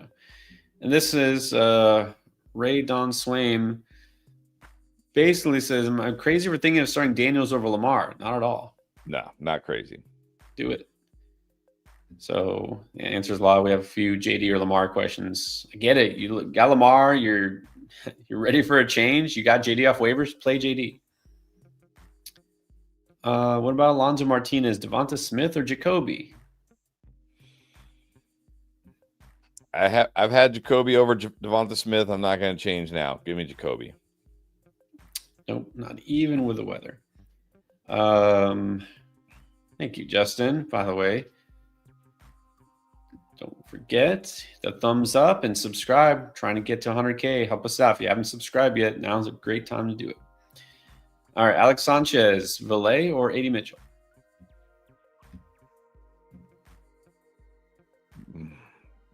A: And this is Ray Don Swaim basically says, I'm crazy for thinking of starting Daniels over Lamar. Not at all.
B: No, not crazy.
A: Do it. So the answer is a lot. We have a few JD or Lamar questions. I get it. You got Lamar. You're ready for a change. You got JD off waivers. Play JD. What about Alonzo Martinez, Devonta Smith, or Jacoby?
B: I've had Jacoby over Devonta Smith. I'm not going to change now. Give me Jacoby.
A: Nope, not even with the weather. Thank you, Justin, by the way. Don't forget the thumbs up and subscribe. Trying to get to 100K. Help us out. If you haven't subscribed yet, now's a great time to do it. All right, Alex Sanchez, Valet or A.D. Mitchell?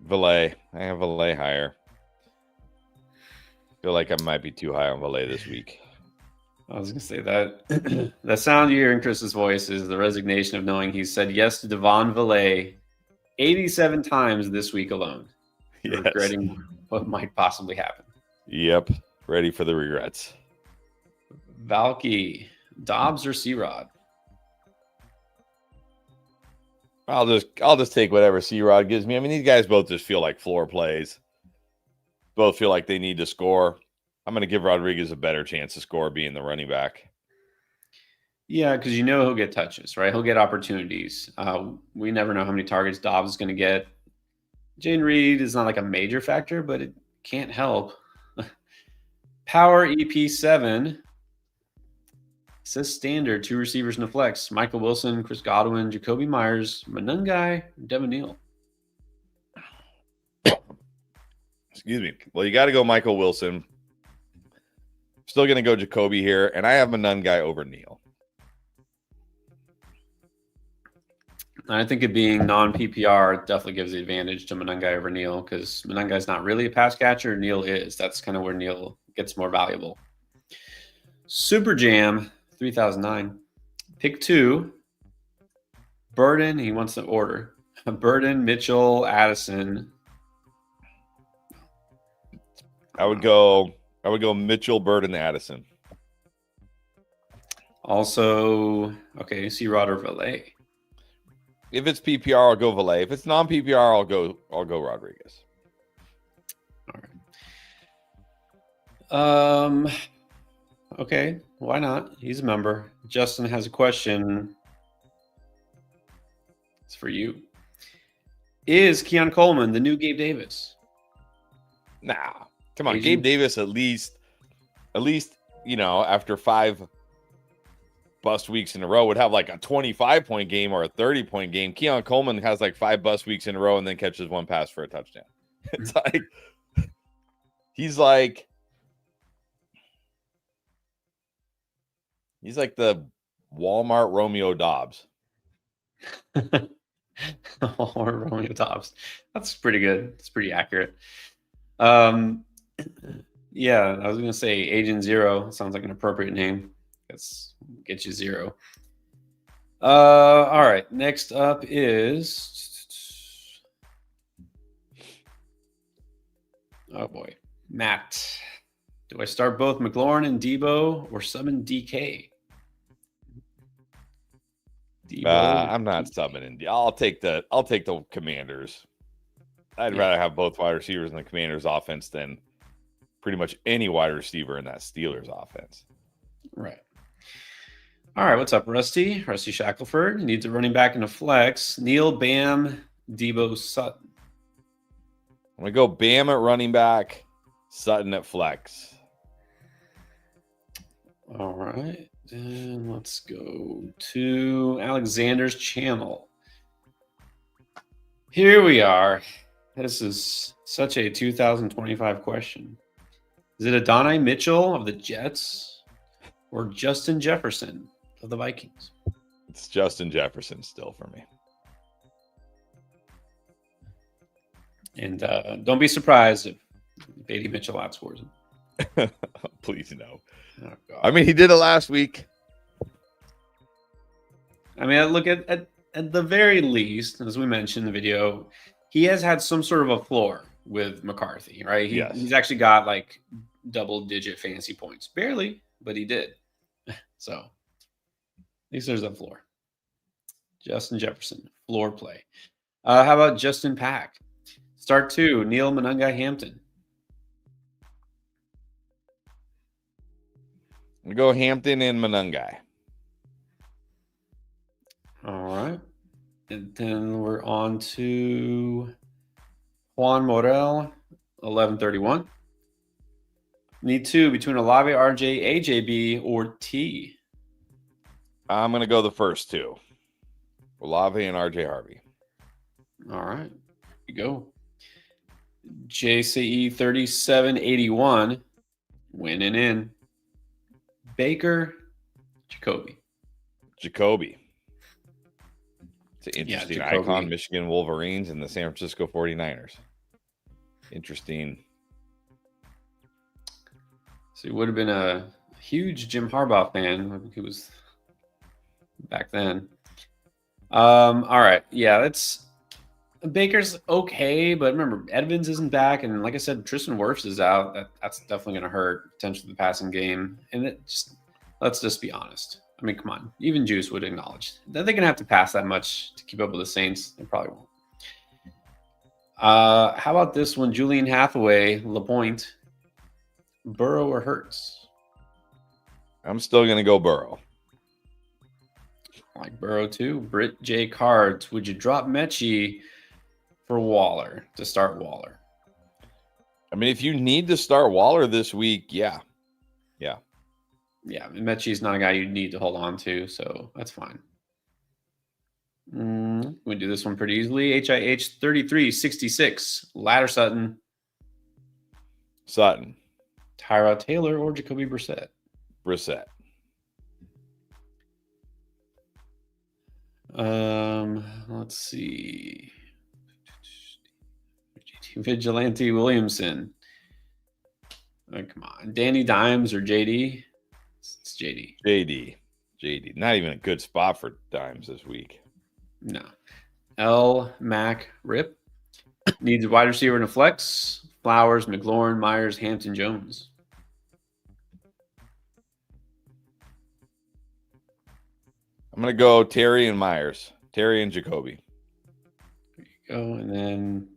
B: Valet. I have Valet higher. Feel like I might be too high on Valet this week.
A: I was going to say that. The sound you hear in Chris's voice is the resignation of knowing he said yes to Devon Valet 87 times this week alone.
B: Yes.
A: Regretting what might possibly happen.
B: Yep. Ready for the regrets.
A: Valky, Dobbs or C-Rod?
B: I'll just take whatever C-Rod gives me. I mean, these guys both just feel like floor plays. Both feel like they need to score. I'm going to give Rodriguez a better chance to score being the running back.
A: Yeah, because you know he'll get touches, right? He'll get opportunities. We never know how many targets Dobbs is going to get. Jane Reed is not like a major factor, but it can't help. Power EP7 says standard, 2 receivers in the flex. Michael Wilson, Chris Godwin, Jacoby Myers, Manungai, Devin Neal.
B: Excuse me. Well, you got to go Michael Wilson. Still going to go Jacoby here, and I have Manungai over Neal.
A: I think it being non-PPR definitely gives the advantage to Manungai over Neal because Manungai's not really a pass catcher. Neal is. That's kind of where Neal gets more valuable. Super Jam 3009. Pick 2. Burden. He wants the order. Burden, Mitchell, Addison.
B: I would go Mitchell, Burden, Addison.
A: Also, okay, C-Rod or Valet.
B: If it's PPR, I'll go Valet. If it's non-PPR, I'll go Rodriguez.
A: All right. Okay, why not? He's a member. Justin has a question. It's for you. Is Keon Coleman the new Gabe Davis?
B: Nah, come on,
A: Agent?
B: Gabe Davis. At least, after 5 bust weeks in a row, would have like a 25-point game or a 30-point game. Keon Coleman has like 5 bust weeks in a row and then catches 1 pass for a touchdown. It's like he's like the Walmart Romeo Dobbs.
A: Or Romeo Dobbs. That's pretty good. It's pretty accurate. Yeah, I was gonna say Agent Zero. Sounds like an appropriate name. That's get you 0. All right. Next up is boy, Matt. Do I start both McLaurin and Debo or summon DK?
B: I'm not subbing. I'll take the Commanders. I'd rather have both wide receivers in the Commanders offense than pretty much any wide receiver in that Steelers offense.
A: Right. All right. What's up, Rusty? Rusty Shackelford needs a running back in a flex. Neil, Bam, Debo, Sutton.
B: I'm going to go Bam at running back, Sutton at flex.
A: All right. And let's go to Alexander's channel. Here we are. This is such a 2025 question. Is it Adonai Mitchell of the Jets or Justin Jefferson of the Vikings?
B: It's Justin Jefferson still for me.
A: And don't be surprised if Beatty Mitchell outscores him.
B: Please no.
A: Oh, God.
B: I mean, he did it last week.
A: I mean, look at the very least, as we mentioned in the video, he has had some sort of a floor with McCarthy, right? He's actually got like double-digit fantasy points. Barely, but he did. So at least there's a floor. Justin Jefferson, floor play. How about Justin Pack? Start 2, Neil Monungai Hampton.
B: We go Hampton and Monungai.
A: All right. And then we're on to Juan Morel, 1131. Need 2 between Olave, RJ, AJB, or T.
B: I'm going to go the first 2. Olave and RJ Harvey.
A: All right. Here you go. JCE 3781. Winning in. Baker, Jacoby.
B: It's an interesting icon, Michigan Wolverines and the San Francisco 49ers. Interesting.
A: So he would have been a huge Jim Harbaugh fan. He was back then. All right. Yeah, that's Baker's okay, but remember, Edmonds isn't back. And like I said, Tristan Wirfs is out. That's definitely going to hurt potentially the passing game. And let's just be honest. I mean, come on. Even Juice would acknowledge that they're going to have to pass that much to keep up with the Saints. They probably won't. How about this one? Julian Hathaway, LaPointe, Burrow or Hurts?
B: I'm still going to go Burrow.
A: I like Burrow too. Britt J. Cards, would you drop Mechie for Waller to start Waller?
B: I mean, if you need to start Waller this week, yeah.
A: Yeah, Mechie's not a guy you need to hold on to, so that's fine. We do this one pretty easily. HIH 3366. Ladder Sutton. Tyrod Taylor or Jacoby Brissett?
B: Brissett.
A: Let's see. Vigilante Williamson. Oh, come on. Danny Dimes or JD? It's JD.
B: JD. Not even a good spot for Dimes this week.
A: No. L. Mac Rip. Needs a wide receiver in a flex. Flowers, McLaurin, Myers, Hampton, Jones.
B: I'm going to go Terry and Myers. Terry and Jacoby.
A: There you go. And then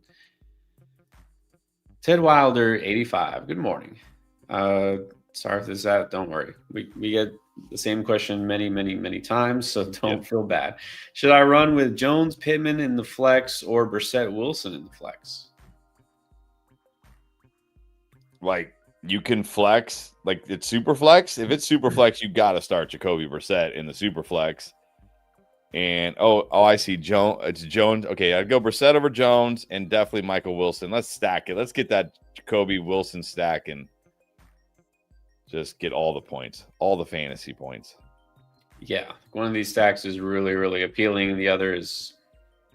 A: Ted Wilder, 85. Good morning. Sorry if this is out. Don't worry. We get the same question many times, so don't feel bad. Should I run with Jones, Pittman in the flex, or Brissett, Wilson in the flex?
B: Like, you can flex, like it's super flex. If it's super flex, you got to start Jacoby Brissett in the super flex. And I see Jones. It's Jones. Okay, I'd go Brissett over Jones and definitely Michael Wilson. Let's stack it. Let's get that Jacoby Wilson stack and just get all the points, all the fantasy points.
A: Yeah, one of these stacks is really appealing. The other is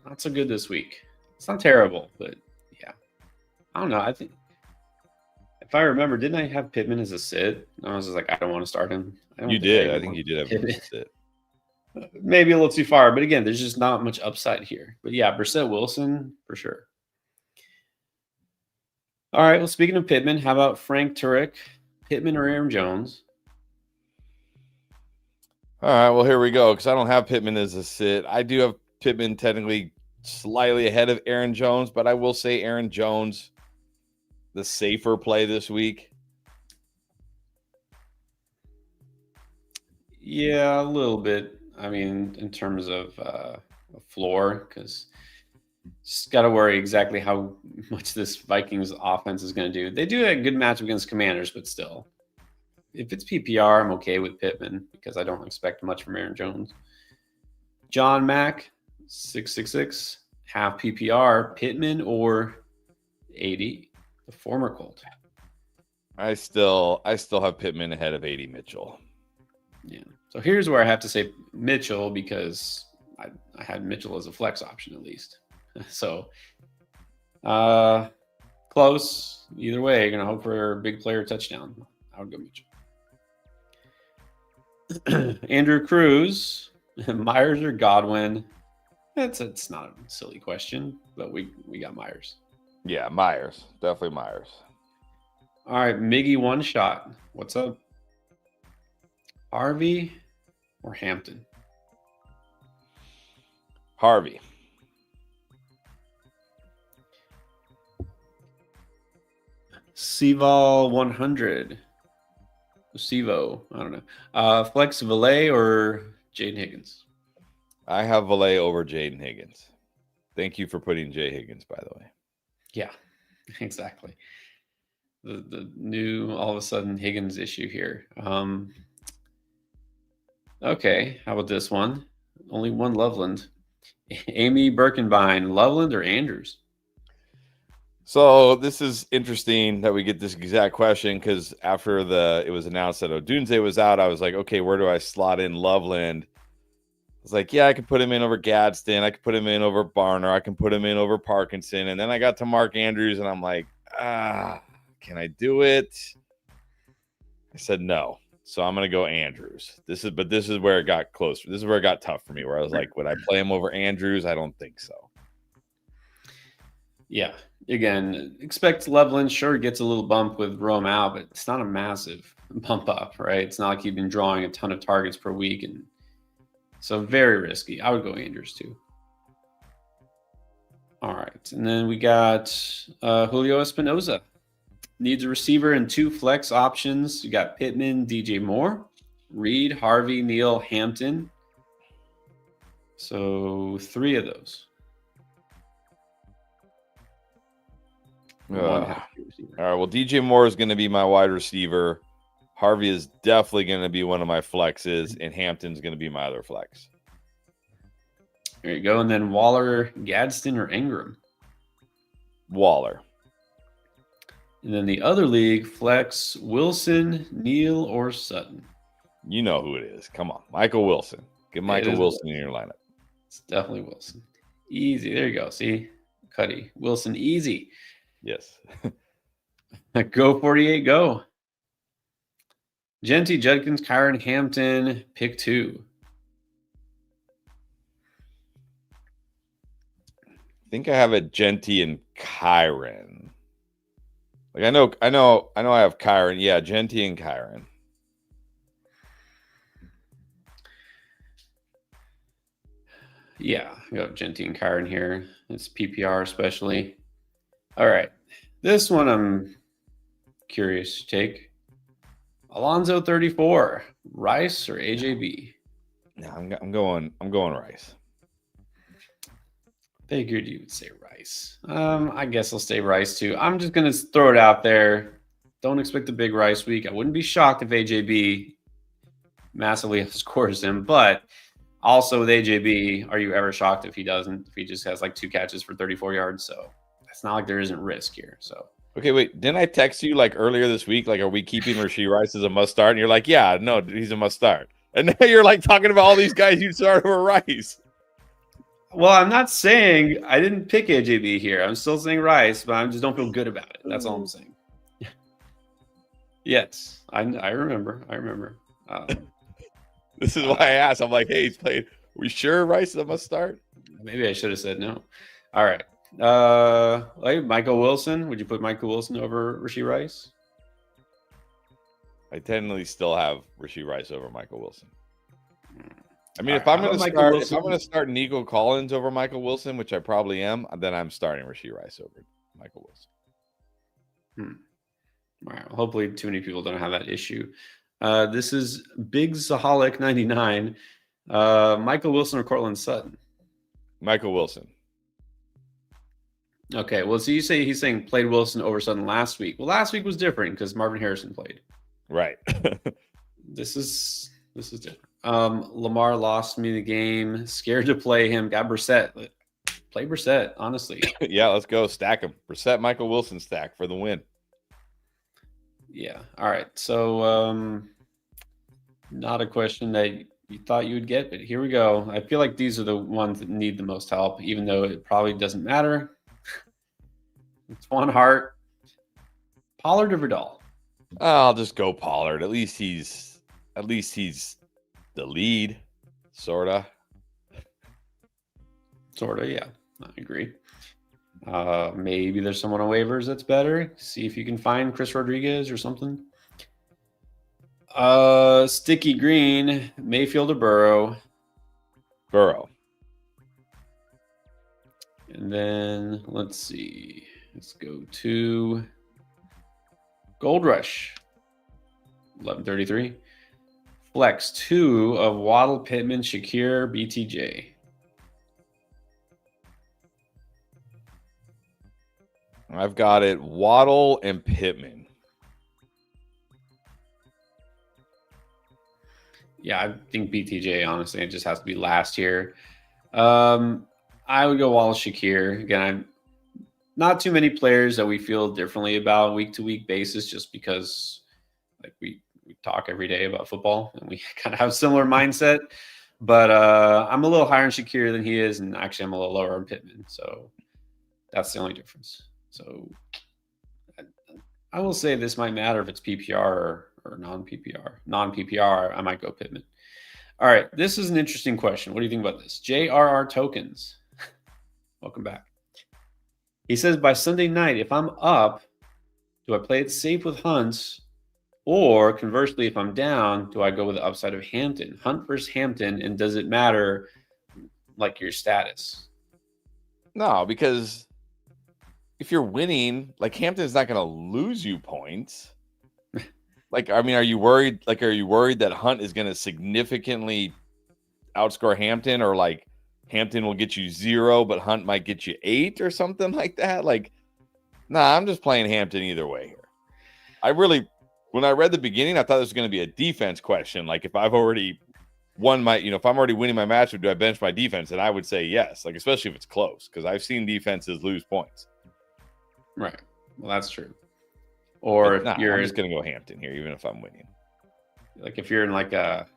A: not so good this week. It's not terrible, but yeah, I don't know. I think if I remember, didn't I have Pittman as a sit? I was just like, I don't want to start him.
B: You did. I think you did have Pittman as a sit.
A: Maybe a little too far, but again, there's just not much upside here. But yeah, Brissett, Wilson for sure. All right. Well, speaking of Pittman, how about Frank Turek, Pittman or Aaron Jones?
B: All right. Well, here we go. Because I don't have Pittman as a sit. I do have Pittman technically slightly ahead of Aaron Jones, but I will say Aaron Jones, the safer play this week.
A: Yeah, a little bit. I mean, in terms of a floor, because just got to worry exactly how much this Vikings offense is going to do. They do a good matchup against Commanders, but still, if it's PPR, I'm okay with Pittman because I don't expect much from Aaron Jones. John Mack, 666, half PPR, Pittman or 80, the former Colt.
B: I still have Pittman ahead of 80 Mitchell.
A: Yeah. So here's where I have to say Mitchell because I had Mitchell as a flex option at least. So close. Either way, you're going to hope for a big player touchdown. I would go Mitchell. Andrew Cruz, Myers or Godwin? It's not a silly question, but we got Myers.
B: Yeah, Myers. Definitely Myers.
A: All right, Miggy one shot. What's up? Harvey or Hampton?
B: Harvey.
A: Seval 100. Sevo, I don't know. Flex Valet or Jayden Higgins?
B: I have Valet over Jayden Higgins. Thank you for putting Jay Higgins, by the way.
A: Yeah, exactly. The new all of a sudden Higgins issue here. Okay, how about this one? Only one Loveland. Amy Birkenbein, Loveland or Andrews?
B: So this is interesting that we get this exact question because after it was announced that Odunze was out, I was like, okay, where do I slot in Loveland? I was like, yeah, I could put him in over Gadsden. I could put him in over Barner. I can put him in over Parkinson. And then I got to Mark Andrews, and I'm like, can I do it? I said no. So I'm going to go Andrews. This is where it got closer. This is where it got tough for me, where I was like, would I play him over Andrews? I don't think so.
A: Yeah. Again, expect Loveland sure gets a little bump with Rome out, but it's not a massive bump up, right? It's not like you've been drawing a ton of targets per week. And so very risky. I would go Andrews too. All right. And then we got Julio Espinoza. Needs a receiver and two flex options. You got Pittman, DJ Moore, Reed, Harvey, Neal, Hampton. So 3 of those.
B: All right. Well, DJ Moore is going to be my wide receiver. Harvey is definitely going to be one of my flexes, and Hampton's going to be my other flex.
A: There you go. And then Waller, Gadsden, or Ingram?
B: Waller.
A: And then the other league, flex, Wilson, Neal, or Sutton.
B: You know who it is. Come on. Michael Wilson. Get Michael Wilson in your lineup.
A: It's definitely Wilson. Easy. There you go. See? Cuddy. Wilson, easy.
B: Yes.
A: Go 48, go. Genty, Judkins, Kyron, Hampton, pick 2.
B: I think I have a Genty and Kyron. Like I know I have Kyron. Yeah, Genty and Kyron.
A: Yeah, I got Genty and Kyron here. It's PPR especially. All right. This one I'm curious to take. Alonzo 34, Rice or AJB?
B: No, I'm going Rice.
A: Figured you would say Rice. I guess I'll say Rice too. I'm just gonna throw it out there. Don't expect a big Rice week. I wouldn't be shocked if AJB massively scores him, but also with AJB, are you ever shocked if he doesn't? If he just has like 2 catches for 34 yards? So it's not like there isn't risk here. So
B: okay, wait. Didn't I text you like earlier this week? Like, are we keeping Rashee Rice as a must start? And you're like, yeah, no, he's a must start. And now you're like talking about all these guys you start over Rice.
A: well, I'm not saying I didn't pick AJB here. I'm still saying Rice, but I just don't feel good about it. That's all I'm saying. Yes, I remember. I remember.
B: This is why I asked. I'm like, hey, he's played. We sure Rice is a must start?
A: Maybe I should have said no. All right. Like Michael Wilson. Would you put Michael Wilson over Rashee Rice?
B: I technically still have Rashee Rice over Michael Wilson. I mean,
A: All
B: if
A: right,
B: I'm
A: how
B: going to
A: about Michael
B: start,
A: Wilson?
B: if I'm going to start Nico Collins over Michael Wilson, which I probably am, then I'm starting Rashee Rice over Michael Wilson.
A: All right. Well, hopefully, too many people don't have that issue. This is Big Zaholic 99. Michael Wilson or Cortland Sutton?
B: Michael Wilson.
A: Okay. Well, so he's saying played Wilson over Sutton last week. Well, last week was different because Marvin Harrison played.
B: Right.
A: This is different. Lamar lost me the game. Scared to play him. Got Brissett. Play Brissett, honestly.
B: Yeah, let's go. Stack him. Brissett, Michael Wilson stack for the win.
A: Yeah. All right. So, not a question that you thought you would get, but here we go. I feel like these are the ones that need the most help, even though it probably doesn't matter. It's one heart. Pollard or Vidal?
B: I'll just go Pollard. At least he's the lead, sorta.
A: Sorta, yeah. I agree. Maybe there's someone on waivers that's better. See if you can find Chris Rodriguez or something. Sticky green, Mayfield or Burrow.
B: Burrow.
A: And then let's see. Let's go to Gold Rush. 1133. Flex 2 of Waddle, Pittman, Shakir, BTJ.
B: I've got it. Waddle and Pittman.
A: Yeah, I think BTJ, honestly, it just has to be last here. I would go Wallace Shakir. Again, I'm not too many players that we feel differently about week to week basis, just because like we talk every day about football and we kind of have similar mindset. But I'm a little higher on Shakir than he is, and actually I'm a little lower on Pittman. So that's the only difference. So I will say this might matter if it's PPR or non-PPR. Non-PPR, I might go Pittman. All right, this is an interesting question. What do you think about this? JRR Tokens. Welcome back. He says, by Sunday night, if I'm up, do I play it safe with Hunt? Or conversely, if I'm down, do I go with the upside of Hampton? Hunt versus Hampton, and does it matter like your status?
B: No, because if you're winning, like Hampton's not going to lose you points. Like, I mean, are you worried? Like, are you worried that Hunt is going to significantly outscore Hampton, or like Hampton will get you 0, but Hunt might get you 8 or something like that? Like, nah, I'm just playing Hampton either way here. When I read the beginning, I thought this was going to be a defense question. Like, if I've already won my, if I'm already winning my matchup, do I bench my defense? And I would say yes, like, especially if it's close, because I've seen defenses lose points.
A: Right. Well, that's true. Or if you're
B: I'm just going to go Hampton here, even if I'm winning.
A: Like, if you're in like a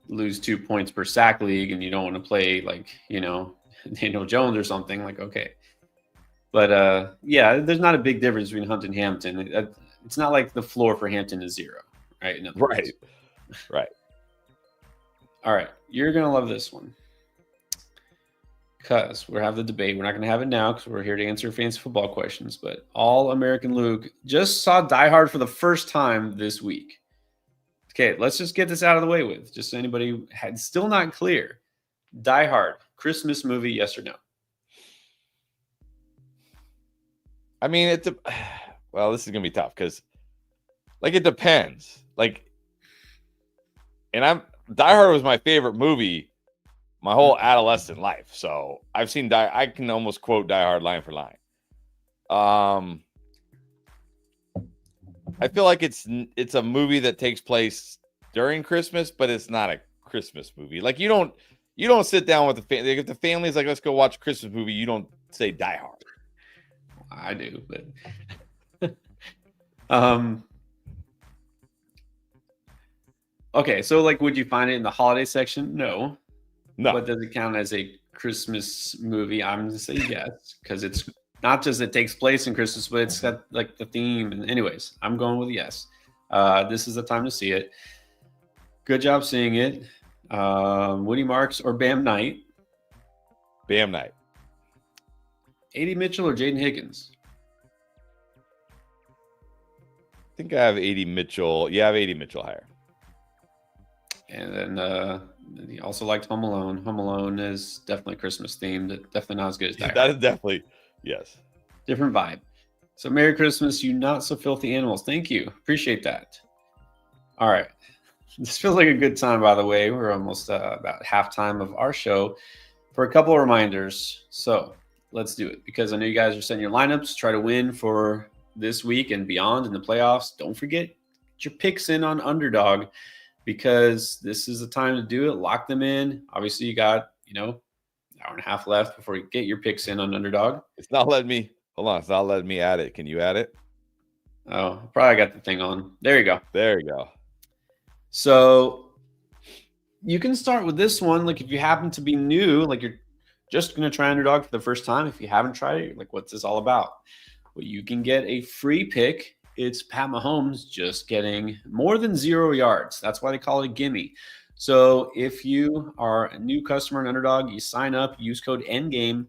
A: lose 2 points per sack league and you don't want to play like, Daniel Jones or something, like, okay. But yeah, there's not a big difference between Hunt and Hampton. It's not like the floor for Hampton is 0, right?
B: Right. Right.
A: All right. You're going to love this one. Because we'll have the debate. We're not going to have it now because we're here to answer fantasy football questions. But All-American Luke just saw Die Hard for the first time this week. Okay, let's just get this out of the way with, just so anybody had still not clear. Die Hard, Christmas movie, yes or no?
B: I mean, well, this is going to be tough because Like it depends. Like, and Die Hard was my favorite movie my whole adolescent life. So I've seen I can almost quote Die Hard line for line. I feel like it's a movie that takes place during Christmas, but it's not a Christmas movie. Like you don't sit down with the family. Like if the family's like, let's go watch a Christmas movie, you don't say Die Hard.
A: I do, but um okay, so like would you find it in the holiday section? No. But does it count as a Christmas movie? I'm gonna say yes, because it's not just it takes place in Christmas, but it's got like the theme. And anyways, I'm going with yes. This is the time to see it. Good job seeing it. Woody Marks or Bam Knight?
B: Bam Knight.
A: A.D. Mitchell or Jayden Higgins?
B: I think I have A.D. Mitchell. Yeah, I have A.D. Mitchell higher.
A: And then he also liked Home Alone. Home Alone is definitely Christmas themed. Definitely not as good as Die Hard.
B: That is definitely, yes.
A: Different vibe. So Merry Christmas, you not so filthy animals. Thank you. Appreciate that. All right. This feels like a good time, by the way. We're almost about halftime of our show for a couple of reminders. So let's do it because I know you guys are setting your lineups. Try to win for this week and beyond in the playoffs. Don't forget, get your picks in on Underdog, because this is the time to do it. Lock them in. Obviously, you got, hour and a half left before you get your picks in on Underdog.
B: It's not letting me. Hold on. It's not letting me add it. Can you add it?
A: Oh, probably got the thing on. There you go.
B: There you go.
A: So you can start with this one. Like if you happen to be new, like you're just going to try Underdog for the first time. If you haven't tried it, you're like, what's this all about? Well, you can get a free pick. It's Pat Mahomes just getting more than 0 yards. That's why they call it a gimme. So if you are a new customer in Underdog, you sign up, use code ENDGAME,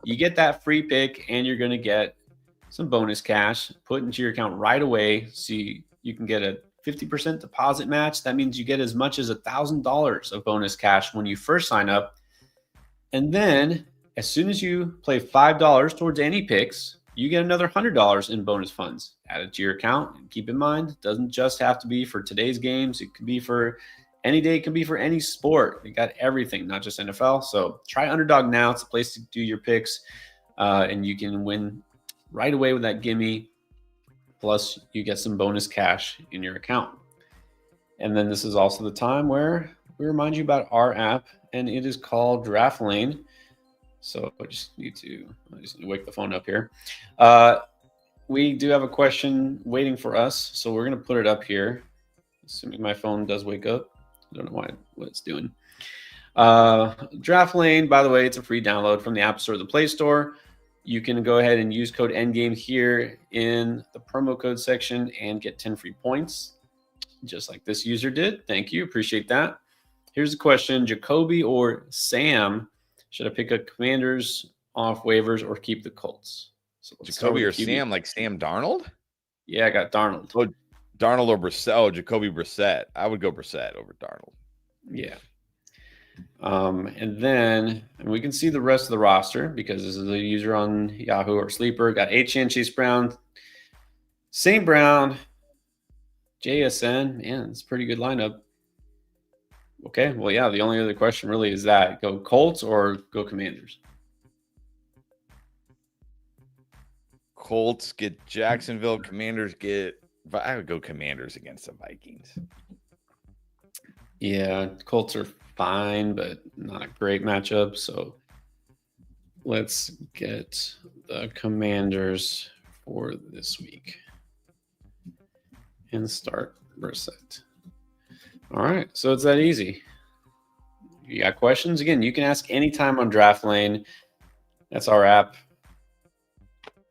A: you get that free pick, and you're going to get some bonus cash put into your account right away. So you can get a 50% deposit match. That means you get as much as $1,000 of bonus cash when you first sign up. And then as soon as you play $5 towards any picks, you get another $100 in bonus funds added to your account. And keep in mind, it doesn't just have to be for today's games. It could be for any day. It could be for any sport. You got everything, not just NFL. So try Underdog now. It's a place to do your picks, and you can win right away with that gimme. Plus, you get some bonus cash in your account. And then this is also the time where we remind you about our app, and it is called DraftLane. So I just need to wake the phone up here. We do have a question waiting for us, so we're going to put it up here, assuming my phone does wake up. I don't know what it's doing. DraftLane, by the way, it's a free download from the App Store or the Play Store. You can go ahead and use code ENDGAME here in the promo code section and get 10 free points, just like this user did. Thank you. Appreciate that. Here's the question. Jacoby or Sam, should I pick a Commanders off waivers or keep the Colts? So
B: Jacoby or Sam, like Sam Darnold?
A: Yeah, I got Darnold.
B: Oh, Darnold or Brissett? Oh, Jacoby Brissett. I would go Brissett over Darnold.
A: Yeah. And then we can see the rest of the roster because this is a user on Yahoo or Sleeper. Got Achane, Chase Brown, St. Brown, JSN. Man, it's a pretty good lineup. Okay, well, yeah, the only other question really is that go Colts or go Commanders?
B: Colts get Jacksonville. Commanders get. I would go Commanders against the Vikings.
A: Yeah, Colts are fine, but not a great matchup. So let's get the Commanders for this week and start Brissett. All right, so it's that easy. You got questions? Again, you can ask anytime on DraftLane. That's our app.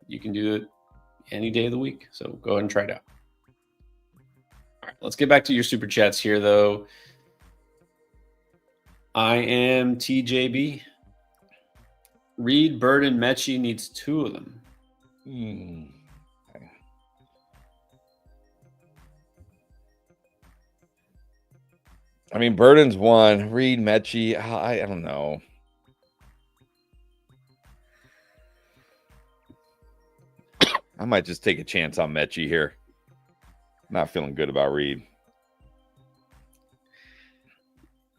A: You can do it any day of the week. So go ahead and try it out. All right, let's get back to your super chats here, though. I am TJB. Reed, Bird, and Mechie needs 2 of them.
B: I mean, Burden's 1. Reed, Mechie. I don't know. I might just take a chance on Mechie here. Not feeling good about Reed.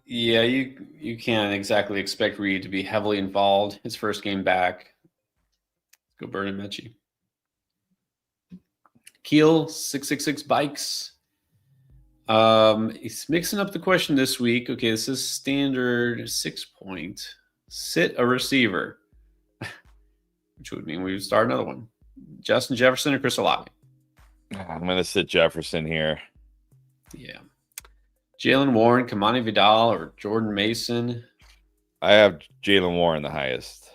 A: Yeah, you can't exactly expect Reed to be heavily involved. His first game back. Go Bird and Mechie. Keel 666 bikes. He's mixing up the question this week. Okay, this is standard 6-point. Sit a receiver, which would mean we would start another one. Justin Jefferson or Chris Olave?
B: I'm going to sit Jefferson here.
A: Yeah. Jalen Warren, Kamani Vidal, or Jordan Mason?
B: I have Jalen Warren the highest.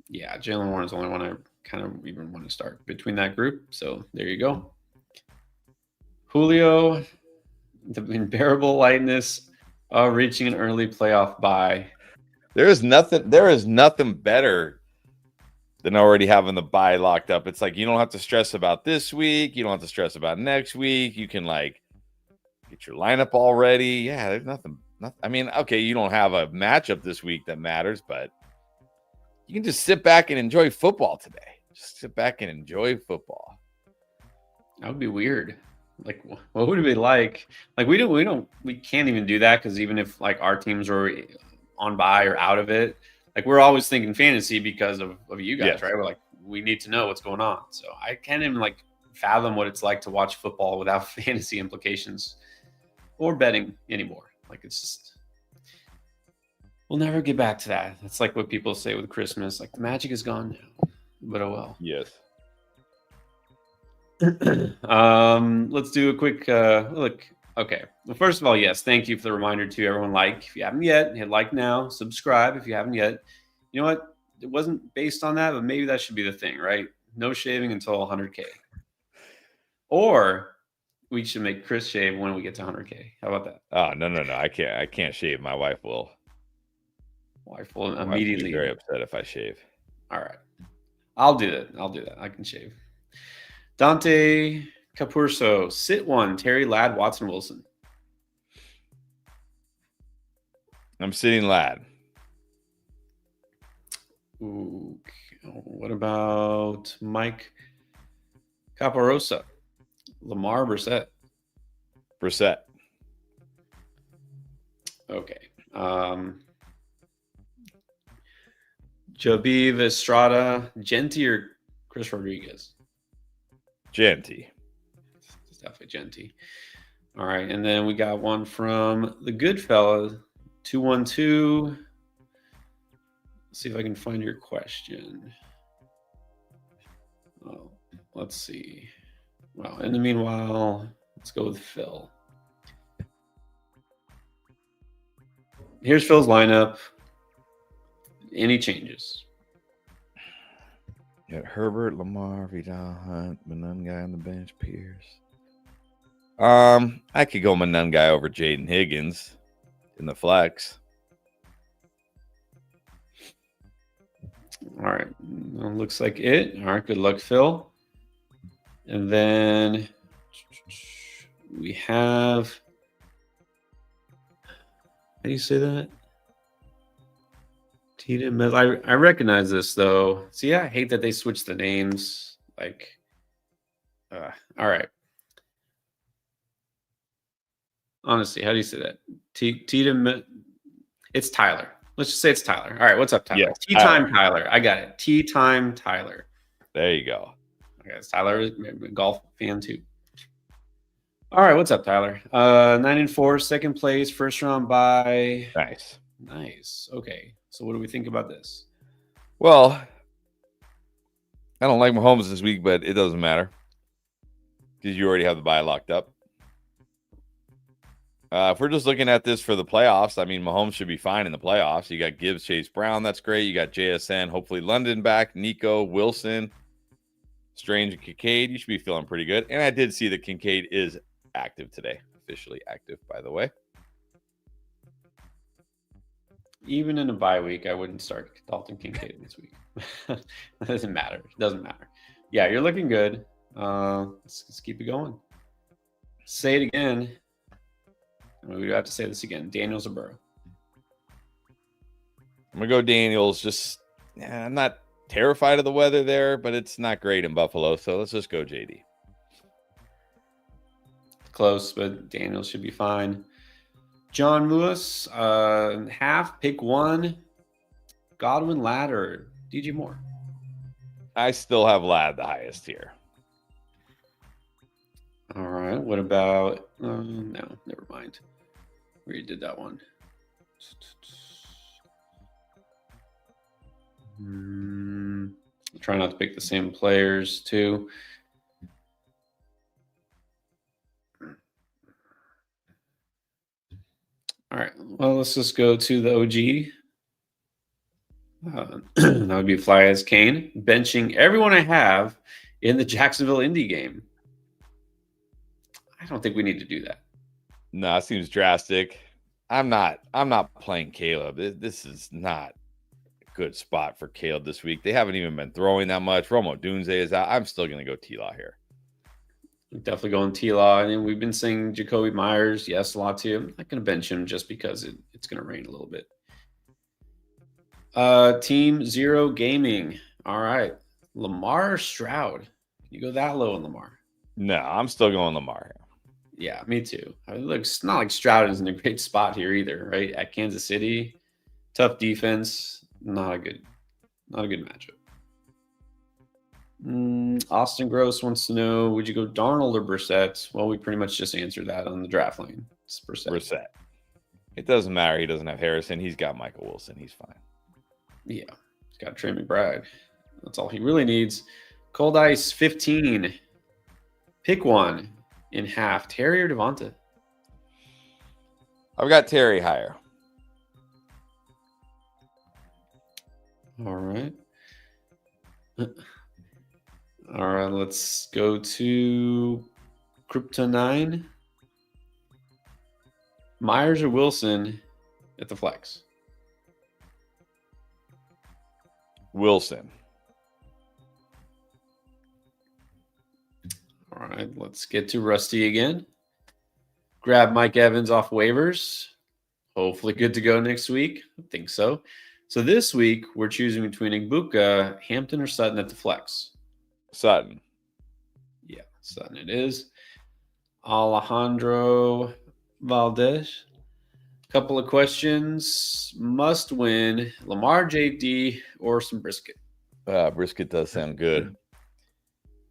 A: Yeah, Jalen Warren is the only one I kind of even want to start between that group. So there you go. Julio, the unbearable lightness of reaching an early playoff bye.
B: There is nothing better than already having the bye locked up. It's like you don't have to stress about this week. You don't have to stress about next week. You can like get your lineup already. Yeah, there's nothing. I mean, okay, you don't have a matchup this week that matters, but you can just sit back and enjoy football today. Just sit back and enjoy football.
A: That would be weird. Like, what would it be like? Like, we can't even do that because even if like our teams are on bye or out of it, like we're always thinking fantasy because of you guys,
B: Yes.
A: right? We're like, we need to know what's going on. So I can't even like fathom what it's like to watch football without fantasy implications or betting anymore. Like, it's just, we'll never get back to that. That's like what people say with Christmas. Like, the magic is gone now, but oh well.
B: Yes.
A: Let's do a quick look. Okay. Well, first of all, yes, thank you for the reminder to everyone. Like, if you haven't yet, hit like now. Subscribe if you haven't yet. You know what? It wasn't based on that, but maybe that should be the thing, right? No shaving until 100K. Or we should make Chris shave when we get to 100K. How about that?
B: Oh, no. I can't shave. My wife will.
A: Wife will
B: My wife will
A: immediately
B: be very upset if I shave.
A: All right. I'll do that. I can shave. Dante Capurso, sit one, Terry Ladd, Watson Wilson.
B: I'm sitting Ladd.
A: Ooh, what about Mike Caparosa? Lamar Brissett.
B: Brissett.
A: Okay. Jabib Estrada, Genti or Chris Rodriguez?
B: Genty.
A: It's definitely Genti. All right. And then we got one from the good fella, 212. Let's see if I can find your question. Oh, let's see. Well, in the meanwhile, let's go with Phil. Here's Phil's lineup. Any changes?
B: Got Herbert, Lamar, Vidal, Hunt, Manun guy on the bench, Pierce. I could go Manun guy over Jayden Higgins in the flex.
A: All right. Well, looks like it. All right. Good luck, Phil. And then we have. How do you say that? I recognize this though. See, I hate that they switched the names. Like, all right. Honestly, how do you say that? Tita. It's Tyler. Let's just say it's Tyler. All right, what's up, Tyler?
B: Yes,
A: Tea time, Tyler. I got it. Tea time, Tyler.
B: There you go.
A: Okay, it's Tyler, a golf fan too. All right, what's up, Tyler? 9-4, second place, first round bye. Nice. Okay, so what do we think about this?
B: Well, I don't like Mahomes this week, but it doesn't matter because you already have the bye locked up. If we're just looking at this for the playoffs, I mean, Mahomes should be fine in the playoffs. You got Gibbs, Chase Brown. That's great. You got JSN, hopefully London back, Nico, Wilson, Strange, and Kincaid. You should be feeling pretty good. And I did see that Kincaid is active today. Officially active, by the way.
A: Even in a bye week, I wouldn't start Dalton Kincaid this week. It doesn't matter. It doesn't matter. Yeah, you're looking good. Let's keep it going. Say it again. We do have to say this again. Daniels or Burrow?
B: I'm going to go Daniels. I'm not terrified of the weather there, but it's not great in Buffalo. So let's just go JD.
A: close, but Daniel should be fine. John Lewis, half, pick one. Godwin, Ladd, or DJ Moore?
B: I still have Ladd the highest here.
A: All right. What about? No, never mind. We already did that one. Try not to pick the same players too. All right. Well, let's just go to the OG. That would be Fly as Kane, benching everyone I have in the Jacksonville Indy game. I don't think we need to do that.
B: No, it seems drastic. I'm not playing Caleb. This is not a good spot for Caleb this week. They haven't even been throwing that much. Romo Dunze is out. I'm still going to go T-Law here.
A: Definitely going T-Law. And we've been saying Jacoby Myers, yes, a lot too. I'm not going to bench him just because it's going to rain a little bit. Team Zero Gaming. All right. Lamar Stroud. Can you go that low on Lamar?
B: No, I'm still going Lamar here.
A: Yeah, me too. It looks not like Stroud is in a great spot here either, right? At Kansas City, tough defense, not a good matchup. Austin Gross wants to know: would you go Darnold or Brissett? Well, we pretty much just answered that on the draft lane. It's
B: Brissett. It doesn't matter. He doesn't have Harrison. He's got Michael Wilson. He's fine.
A: Yeah, he's got Trey McBride. That's all he really needs. Cold Ice 15. Pick one in half. Terry or Devonta?
B: I've got Terry higher.
A: All right. All right, let's go to Kryptonine. Myers or Wilson at the flex?
B: Wilson.
A: All right, let's get to Rusty again. Grab Mike Evans off waivers. Hopefully good to go next week. I think so. So this week, we're choosing between Igbuka, Hampton, or Sutton at the flex.
B: Sutton.
A: Yeah, Sutton it is. Alejandro Valdez. Couple of questions. Must win. Lamar, JD, or some brisket?
B: Brisket does sound good.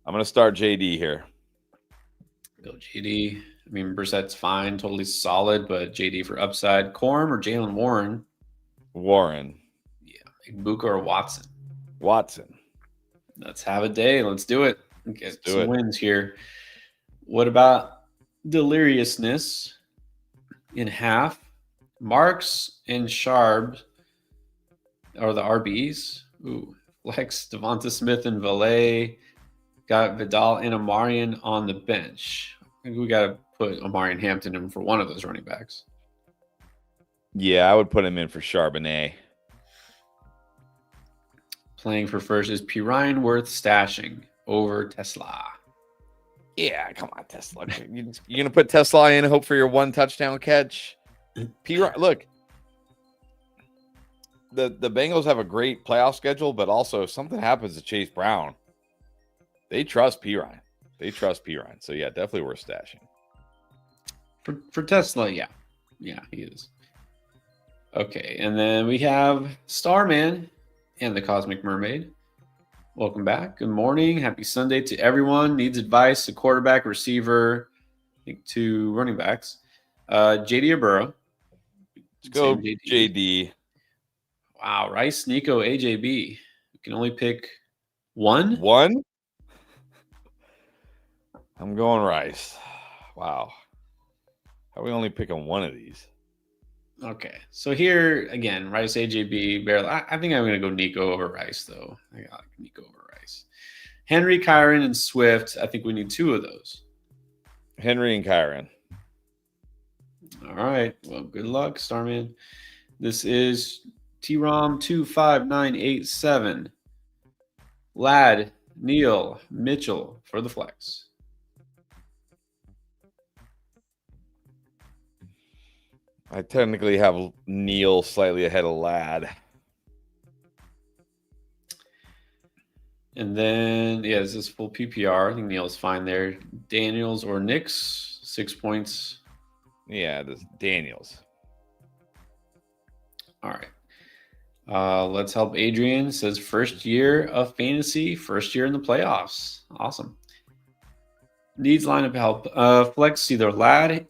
B: I'm going to start JD here.
A: Go JD. I mean, Brissett's fine, totally solid, but JD for upside. Corum or Jalen Warren?
B: Warren.
A: Yeah. Igbuka or Watson?
B: Watson.
A: Let's have a day. Let's do it. Get some wins here. What about Deliriousness in half? Marks and Sharp are the RBs. Ooh, Flex, Devonta Smith and Valet. Got Vidal and Amarian on the bench. I think we got to put Amarian Hampton in for one of those running backs.
B: Yeah, I would put him in for Charbonnet.
A: Playing for first is Pirine worth stashing over Tesla.
B: Yeah, come on, Tesla. You're going to put Tesla in, hope for your one touchdown catch? Look, the Bengals have a great playoff schedule, but also if something happens to Chase Brown, they trust Pirine. So, yeah, definitely worth stashing.
A: For Tesla, yeah. Yeah, he is. Okay, and then we have Starman and the Cosmic Mermaid. Welcome back. Good morning. Happy Sunday to everyone. Needs advice, a quarterback, receiver, I think 2 running backs. JD or Burrow?
B: Let's go JD.
A: Wow, Rice, Nico, AJB. You can only pick one?
B: One? I'm going Rice. Wow. How are we only picking one of these?
A: Okay. So here, again, Rice, AJB, barely. I think I'm going to go Nico over Rice, though. I got Nico over Rice. Henry, Kyron, and Swift. I think we need 2 of those.
B: Henry and Kyron.
A: All right. Well, good luck, Starman. This is TROM 25987. Ladd, Neal, Mitchell for the flex.
B: I technically have Neal slightly ahead of Ladd.
A: And then, yeah, this is full PPR. I think Neal's fine there. Daniels or Knicks, 6 points.
B: Yeah, this Daniels.
A: All right. Let's help Adrian. Says first year of fantasy, first year in the playoffs. Awesome. Needs lineup help. Flex either Ladd,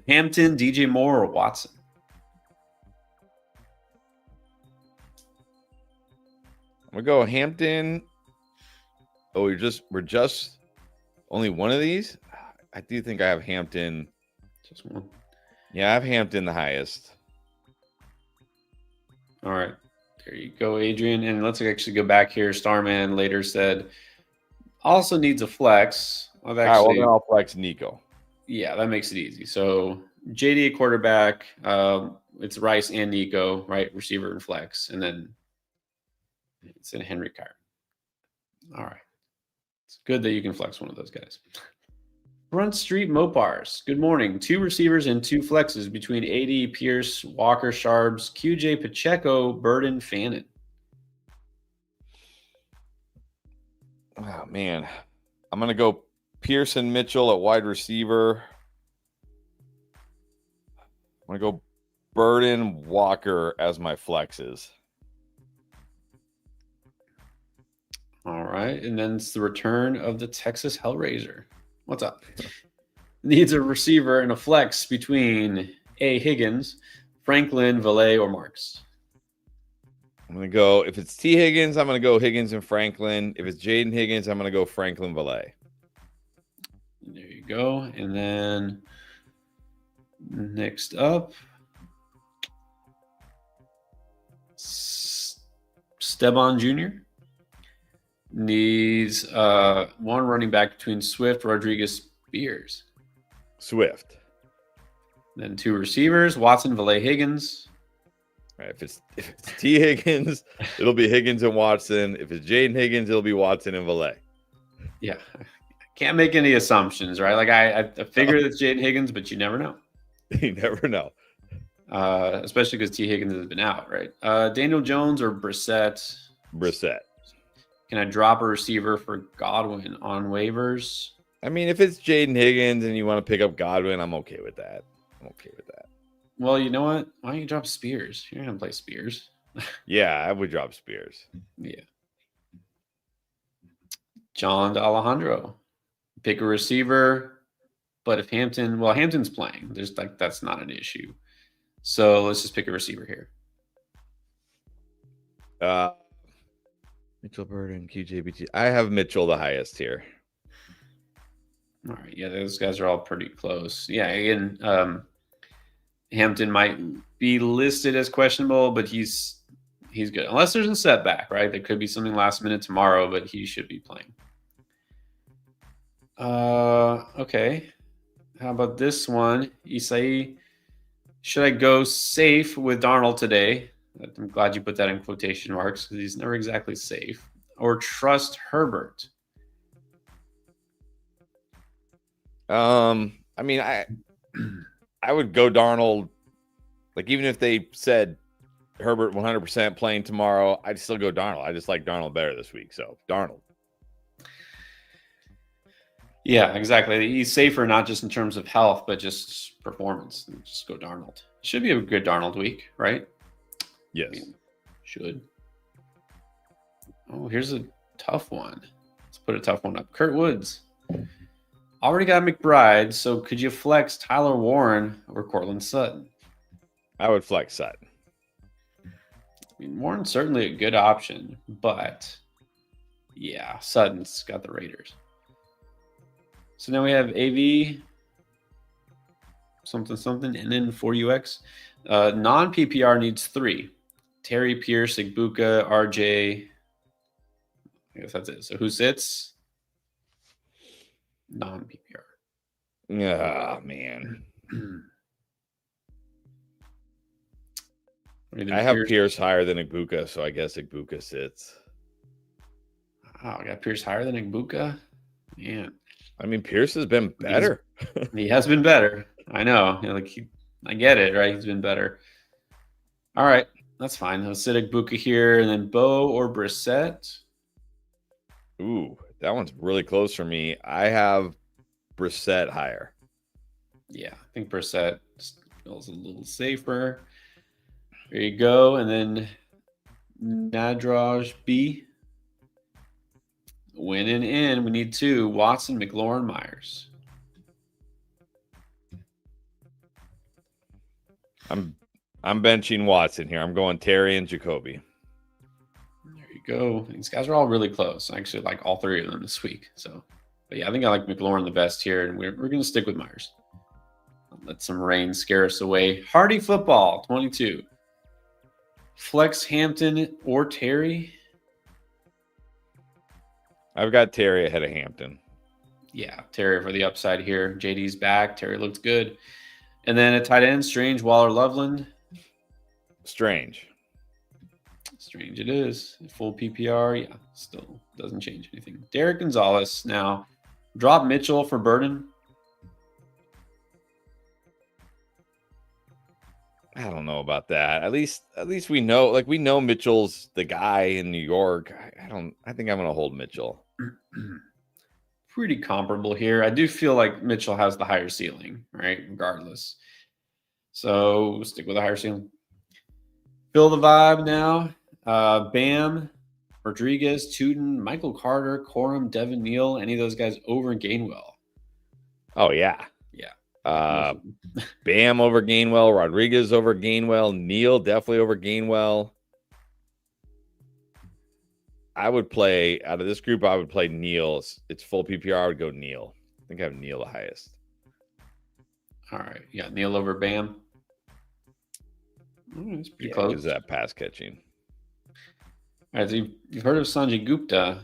A: Hampton, DJ Moore, or Watson.
B: I'm gonna go Hampton. Oh, we're just only one of these. I do think I have Hampton.
A: Just one.
B: Yeah, I have Hampton the highest.
A: All right. There you go, Adrian. And let's actually go back here. Starman later said also needs a flex.
B: All right, well, then I'll flex Nico.
A: Yeah, that makes it easy. So JD at quarterback. It's Rice and Nico, right? Receiver and flex. And then it's in Henry Kyrie. All right. It's good that you can flex one of those guys. Front Street Mopars. Good morning. 2 receivers and 2 flexes between AD, Pierce, Walker, Sharps, QJ, Pacheco, Burden, Fannin.
B: Oh, man. I'm going to go Pearson Mitchell at wide receiver. I'm going to go Burden Walker as my flexes.
A: All right. And then it's the return of the Texas Hellraiser. What's up? Needs a receiver and a flex between A. Higgins, Franklin, Valet, or Marks.
B: I'm going to go, if it's T. Higgins, I'm going to go Higgins and Franklin. If it's Jayden Higgins, I'm going to go Franklin Valet.
A: There you go. And then next up, Steban Jr. needs one running back between Swift, Rodriguez, Spears.
B: Swift.
A: Then 2 receivers, Watson, Valet, Higgins.
B: All right, if it's T. Higgins, it'll be Higgins and Watson. If it's Jayden Higgins, it'll be Watson and Valet.
A: Yeah. I can't make any assumptions, right? Like I figured it's Jayden Higgins, but you never know.
B: You never know.
A: Especially because T. Higgins has been out, right? Daniel Jones or Brissett?
B: Brissett.
A: Can I drop a receiver for Godwin on waivers?
B: I mean, if it's Jayden Higgins and you want to pick up Godwin, I'm okay with that.
A: Well, you know what? Why don't you drop Spears? You're going to play Spears.
B: Yeah, I would drop Spears.
A: Yeah. John to Alejandro. Pick a receiver. But if Hampton's playing. That's not an issue. So let's just pick a receiver here.
B: Mitchell Burden, QJBT. I have Mitchell the highest here.
A: All right. Yeah, those guys are all pretty close. Yeah, again, Hampton might be listed as questionable, but he's good. Unless there's a setback, right? There could be something last minute tomorrow, but he should be playing. Okay. How about this one? Isai, should I go safe with Darnold today? I'm glad you put that in quotation marks because he's never exactly safe. Or trust Herbert?
B: I mean, I would go Darnold. Like, even if they said Herbert 100% playing tomorrow, I'd still go Darnold. I just like Darnold better this week. So, Darnold.
A: Yeah, exactly. He's safer, not just in terms of health, but just performance. Just go Darnold. Should be a good Darnold week, right?
B: Yes.
A: I mean, should. Oh, here's a tough one. Let's put a tough one up. Kurt Woods. Already got McBride, so could you flex Tyler Warren or Cortland Sutton?
B: I would flex Sutton.
A: I mean, Warren's certainly a good option, but yeah, Sutton's got the Raiders. So now we have AV, something, and then 4UX. Non-PPR needs 3. Terry, Pierce, Igbuka, RJ. I guess that's it. So who sits? Non-PPR.
B: Oh, man. I have Pierce higher than Igbuka, so I guess Igbuka sits.
A: Wow, I got Pierce higher than Igbuka? Man.
B: I mean, Pierce has been better.
A: He has been better. I know. I get it, right? He's been better. All right. That's fine. Let's sit Igbuka here, and then Bo or Brissett.
B: Ooh, that one's really close for me. I have Brissett higher.
A: Yeah, I think Brissett feels a little safer. There you go. And then Nadraj B. Winning in. We need 2. Watson, McLaurin, Myers.
B: I'm benching Watson here. I'm going Terry and Jacoby.
A: There you go. These guys are all really close. I actually like all 3 of them this week. So, but yeah, I think I like McLaurin the best here, and we're going to stick with Myers. I'll let some rain scare us away. Hardy football, 22. Flex Hampton or Terry.
B: I've got Terry ahead of Hampton.
A: Yeah, Terry for the upside here. JD's back. Terry looked good. And then a tight end, Strange, Waller, Loveland.
B: Strange
A: it is. Full PPR. Yeah, still doesn't change anything. Derek Gonzalez. Now, drop Mitchell for Burden.
B: I don't know about that. At least we know, like, we know Mitchell's the guy in New York. I think I'm going to hold Mitchell.
A: Pretty comparable here. I do feel like Mitchell has the higher ceiling, right? Regardless. So we'll stick with the higher ceiling. Feel the vibe now. Bam, Rodriguez, Tootin, Michael Carter, Corum, Devin Neal, any of those guys over Gainwell?
B: Oh, yeah.
A: Yeah.
B: Bam over Gainwell, Rodriguez over Gainwell, Neal definitely over Gainwell. I would play, out of this group, I would play Neal. It's full PPR. I would go Neal. I think I have Neal the highest.
A: All right. Yeah, Neal over Bam. It's pretty close.
B: Because that pass catching.
A: All right, so you've heard of Sanjay Gupta,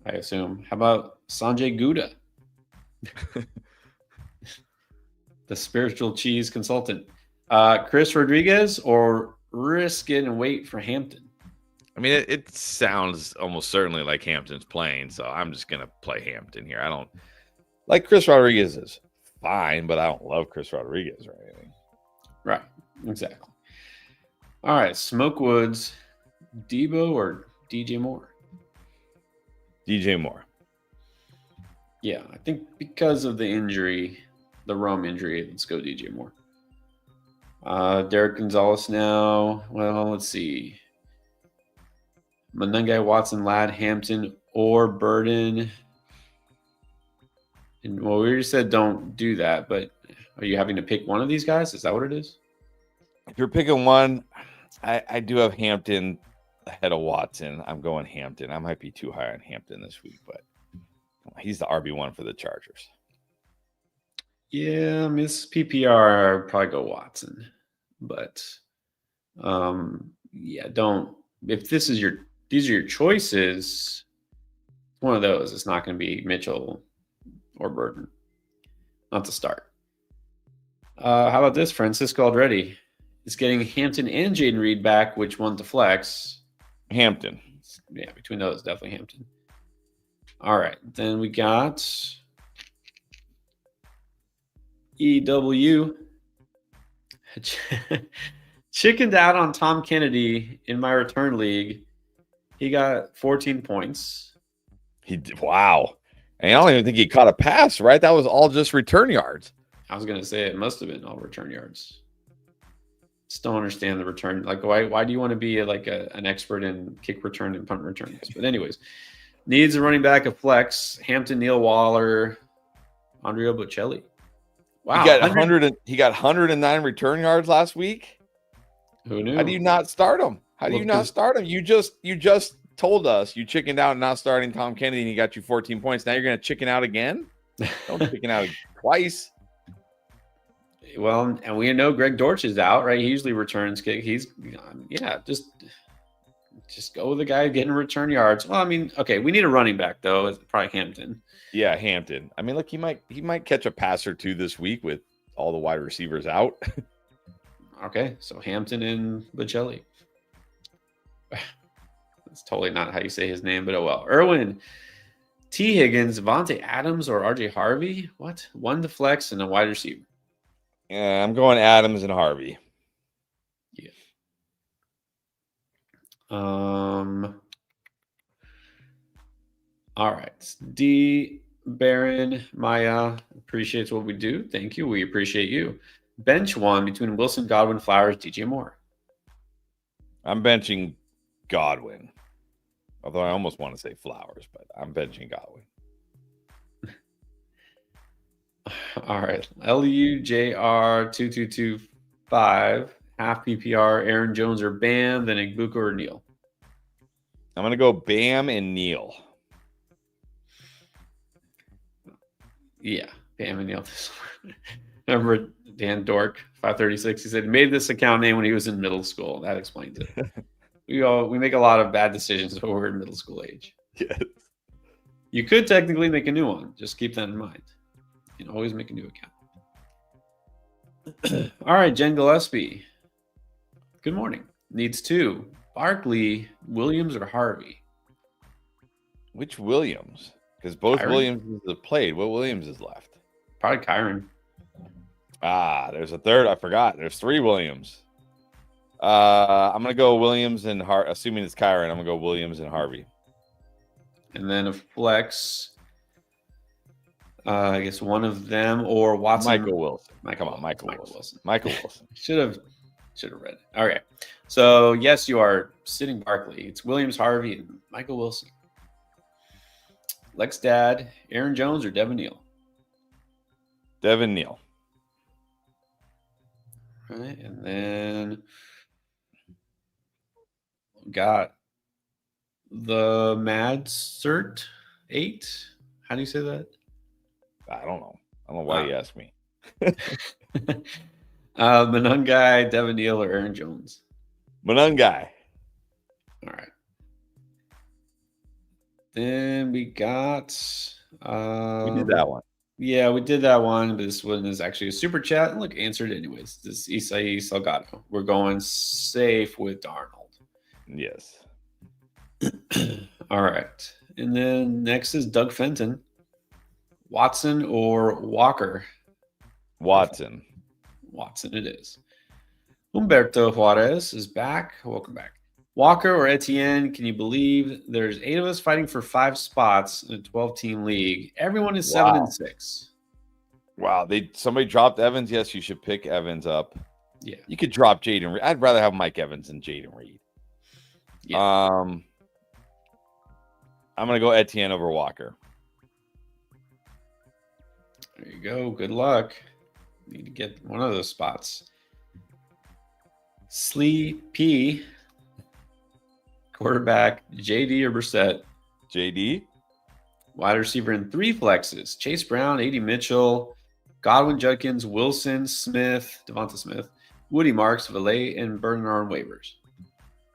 A: I assume. How about Sanjay Gouda? The spiritual cheese consultant. Chris Rodriguez or risk it and wait for Hampton?
B: I mean, it sounds almost certainly like Hampton's playing, so I'm just going to play Hampton here. I don't like Chris Rodriguez is fine, but I don't love Chris Rodriguez or anything.
A: Right, exactly. All right, Smoke Woods, Debo or DJ Moore?
B: DJ Moore.
A: Yeah, I think because of the injury, the Rome injury, let's go DJ Moore. Derek Gonzalez now. Well, let's see. Monungai, Watson, Ladd, Hampton, or Burden. And well, we already said don't do that, but are you having to pick one of these guys? Is that what it is?
B: If you're picking one, I do have Hampton ahead of Watson. I'm going Hampton. I might be too high on Hampton this week, but he's the RB1 for the Chargers.
A: Yeah, Miss PPR, I'd probably go Watson. But yeah, don't. If these are your choices, one of those. It's not going to be Mitchell or Burden. Not to start. How about this? Francisco Aldretti is getting Hampton and Jayden Reed back. Which one to flex?
B: Hampton.
A: Yeah, between those, definitely Hampton. All right. Then we got EW. Chickened out on Tom Kennedy in my return league. He got 14 points.
B: He did, wow. And I don't even think he caught a pass, right? That was all just return yards.
A: I was going to say it must have been all return yards. Just don't understand the return. Like, why do you want to be an expert in kick return and punt returns? But anyways, needs a running back, a flex. Hampton, Neal, Waller, Andrea Bocelli. Wow,
B: he got 109 return yards last week.
A: Who knew?
B: How do you not start him? You just told us you chickened out and not starting Tom Kennedy, and he got you 14 points. Now you're going to chicken out again? Don't chicken out twice.
A: Well, and we know Greg Dortch is out, right? He usually returns kick. He's just go with the guy getting return yards. Well, I mean, okay, we need a running back though. It's probably Hampton.
B: Yeah, Hampton. I mean, look, he might catch a pass or two this week with all the wide receivers out.
A: Okay, so Hampton and Bocelli. That's totally not how you say his name, but oh well. Irwin, T. Higgins, Vontae Adams, or RJ Harvey? What? One to flex and a wide receiver.
B: Yeah, I'm going Adams and Harvey.
A: Yeah. All right. Baron Maya appreciates what we do. Thank you. We appreciate you. Bench one between Wilson, Godwin, Flowers, DJ Moore.
B: I'm benching Godwin. Although I almost want to say Flowers, but I'm benching Godwin.
A: All right. LUJR2225, half PPR, Aaron Jones or Bam, then Igbuka or Neal.
B: I'm going to go Bam and Neal.
A: Yeah, Bam and Neal. Remember Dan Dork, 536, he said, made this account name when he was in middle school. That explains it. We make a lot of bad decisions when we're in middle school age.
B: Yes.
A: You could technically make a new one. Just keep that in mind. You can always make a new account. All right, Jen Gillespie. Good morning. Needs two. Barkley, Williams, or Harvey?
B: Which Williams? Because both
A: Kyron?
B: Williams have played. What Williams is left?
A: Probably Kyron.
B: There's a third. I forgot. There's three Williams. I'm going to go Williams and assuming it's Kyron, I'm going to go Williams and Harvey.
A: And then a flex. I guess one of them or Watson.
B: Michael Wilson.
A: Michael
B: Wilson.
A: Michael Wilson. Should have read it. All right. So yes, you are sitting Barkley. It's Williams, Harvey, and Michael Wilson. Lex Dad, Aaron Jones, or Devin Neal?
B: Devin Neal.
A: All right, and then got the Mad Cert 8. How do you say that?
B: I don't know. I don't know why you asked me.
A: Manungai, Devin Neal, or Aaron Jones?
B: Manungai.
A: All right. Then we got.
B: We did that one.
A: Yeah, we did that one. But this one is actually a super chat. And look, answered anyways. This is Isai Salgado. We're going safe with Darnold.
B: Yes.
A: All right. And then next is Doug Fenton. Watson or Walker?
B: Watson.
A: Watson it is. Humberto Juarez is back. Welcome back. Walker or Etienne, can you believe there's 8 of us fighting for 5 spots in a 12-team league? Everyone is 7 and 6.
B: Wow. Somebody dropped Evans. Yes, you should pick Evans up.
A: Yeah.
B: You could drop Jayden. I'd rather have Mike Evans than Jayden Reed.
A: Yeah.
B: I'm going to go Etienne over Walker.
A: There you go. Good luck. Need to get one of those spots. Sleepy. Quarterback, JD or Brissett?
B: JD.
A: Wide receiver in 3 flexes. Chase Brown, A.D. Mitchell, Godwin, Judkins, Wilson, Smith, Devonta Smith, Woody Marks, Valet, and Burden are on waivers.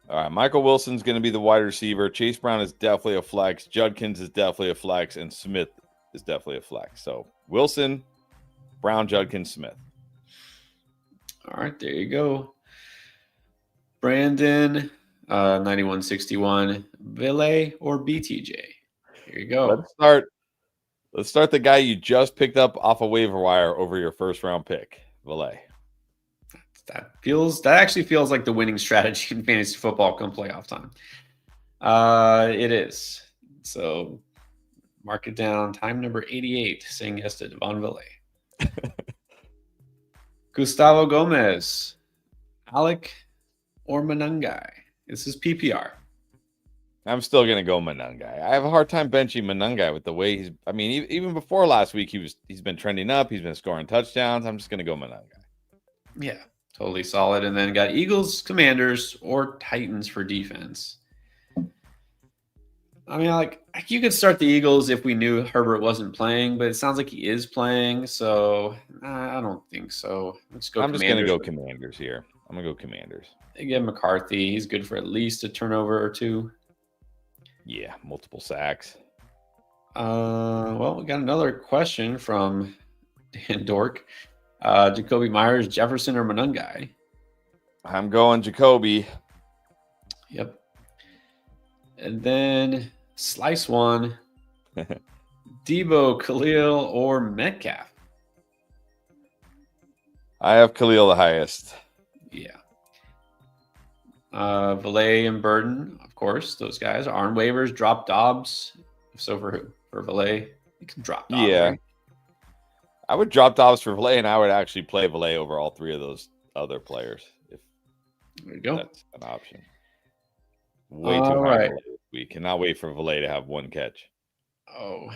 B: All right. Michael Wilson's going to be the wide receiver. Chase Brown is definitely a flex. Judkins is definitely a flex. And Smith is definitely a flex. So Wilson, Brown, Judkins, Smith.
A: All right. There you go. Brandon, 9161, Ville or BTJ? Here you go.
B: Let's start the guy you just picked up off a waiver wire over your first round pick, Ville.
A: That actually feels like the winning strategy in fantasy football come playoff time. It is. So mark it down. Time number 88, saying yes to Devon Ville. Gustavo Gomez, Alec or Manungai? This is PPR.
B: I'm still going to go Manungai. I have a hard time benching Manungai with the way he's. I mean, even before last week, he's been trending up. He's been scoring touchdowns. I'm just going to go Manungai.
A: Yeah, totally solid. And then got Eagles, Commanders, or Titans for defense. I mean, like you could start the Eagles if we knew Herbert wasn't playing, but it sounds like he is playing. So I don't think so. Let's go.
B: I'm just going to go Commanders here. I'm going to go Commanders.
A: They get McCarthy. He's good for at least a turnover or 2.
B: Yeah, multiple sacks.
A: Well, we got another question from Dan Dork. Jacoby Myers, Jefferson, or Manungai?
B: I'm going Jacoby.
A: Yep. And then slice one. Debo, Khalil, or Metcalf?
B: I have Khalil the highest.
A: Yeah. Valet and Burden, of course, those guys are on waivers. Drop Dobbs. So for who? For Valet, You can drop Dobbs,
B: Yeah.
A: right?
B: I would drop Dobbs for Valet, and I would actually play Valet over all three of those other players if
A: There you go.
B: that's an option. Way
A: All
B: too high
A: right.
B: Valet this week. Cannot wait for Valet to have one catch.
A: Oh,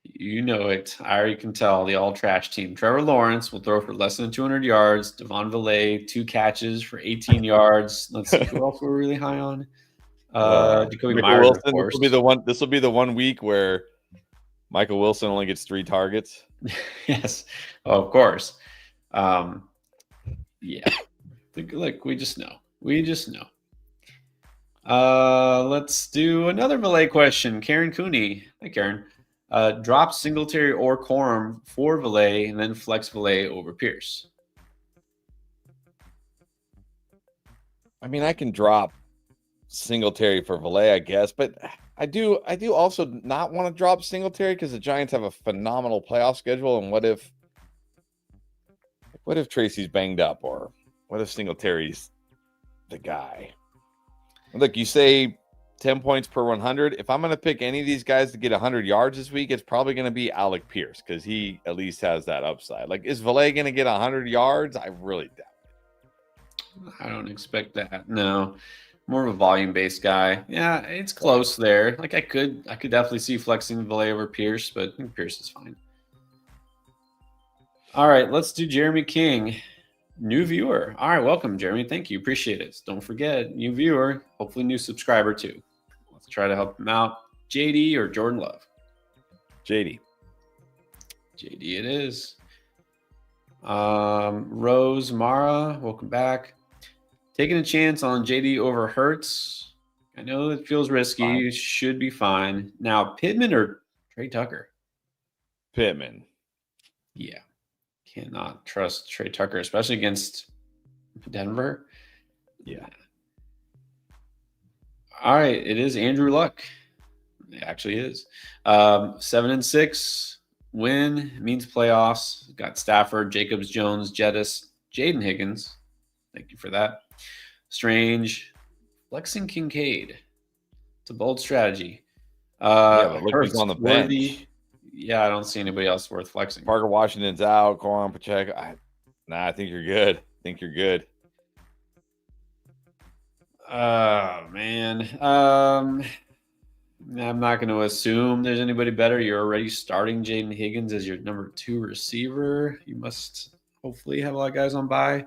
A: you know it. I already can tell the all trash team. Trevor Lawrence will throw for less than 200 yards. Devon Valet, 2 catches for 18 yards. Let's see who else we're really high on. Jacoby
B: Michael
A: Myers,
B: Wilson.
A: of course.
B: This will be the 1 week where Michael Wilson only gets 3 targets.
A: Yes, of course. Yeah. Look, we just know. We just know. Let's do another Valet question. Karen Cooney. Hi, Karen. Drop Singletary or Corum for Valet and then flex Valet over Pierce.
B: I mean, I can drop Singletary for Valet, I guess, but I do also not want to drop Singletary because the Giants have a phenomenal playoff schedule. And what if Tracy's banged up, or what if Singletary's the guy? Look, you say 10 points per 100. If I'm going to pick any of these guys to get 100 yards this week, it's probably going to be Alec Pierce because he at least has that upside. Like, is Valet going to get 100 yards? I really doubt it.
A: I don't expect that. No, more of a volume-based guy. Yeah, it's close there. Like I could definitely see flexing Valet over Pierce, but I think Pierce is fine. All right, let's do Jeremy King. New viewer. All right, welcome, Jeremy. Thank you. Appreciate it. Don't forget, new viewer, hopefully new subscriber too. Let's try to help him out. JD or Jordan Love?
B: JD.
A: JD it is. Rose Mara, welcome back. Taking a chance on JD over Hurts. I know it feels risky. Should be fine. Now, Pittman or Trey Tucker?
B: Pittman.
A: Yeah. Cannot trust Trey Tucker, especially against Denver.
B: Yeah.
A: All right. It is Andrew Luck. It actually is. 7-6 win means playoffs. Got Stafford, Jacobs, Jones, Jettis, Jayden Higgins. Thank you for that. Strange. Flexing Kincaid. It's a bold strategy.
B: But look who's on the
A: Worthy.
B: bench.
A: Yeah, I don't see anybody else worth flexing.
B: Parker Washington's out. Corum Pacheco. I think you're good.
A: Oh, man. I'm not going to assume there's anybody better. You're already starting Jayden Higgins as your number 2 receiver. You must hopefully have a lot of guys on bye.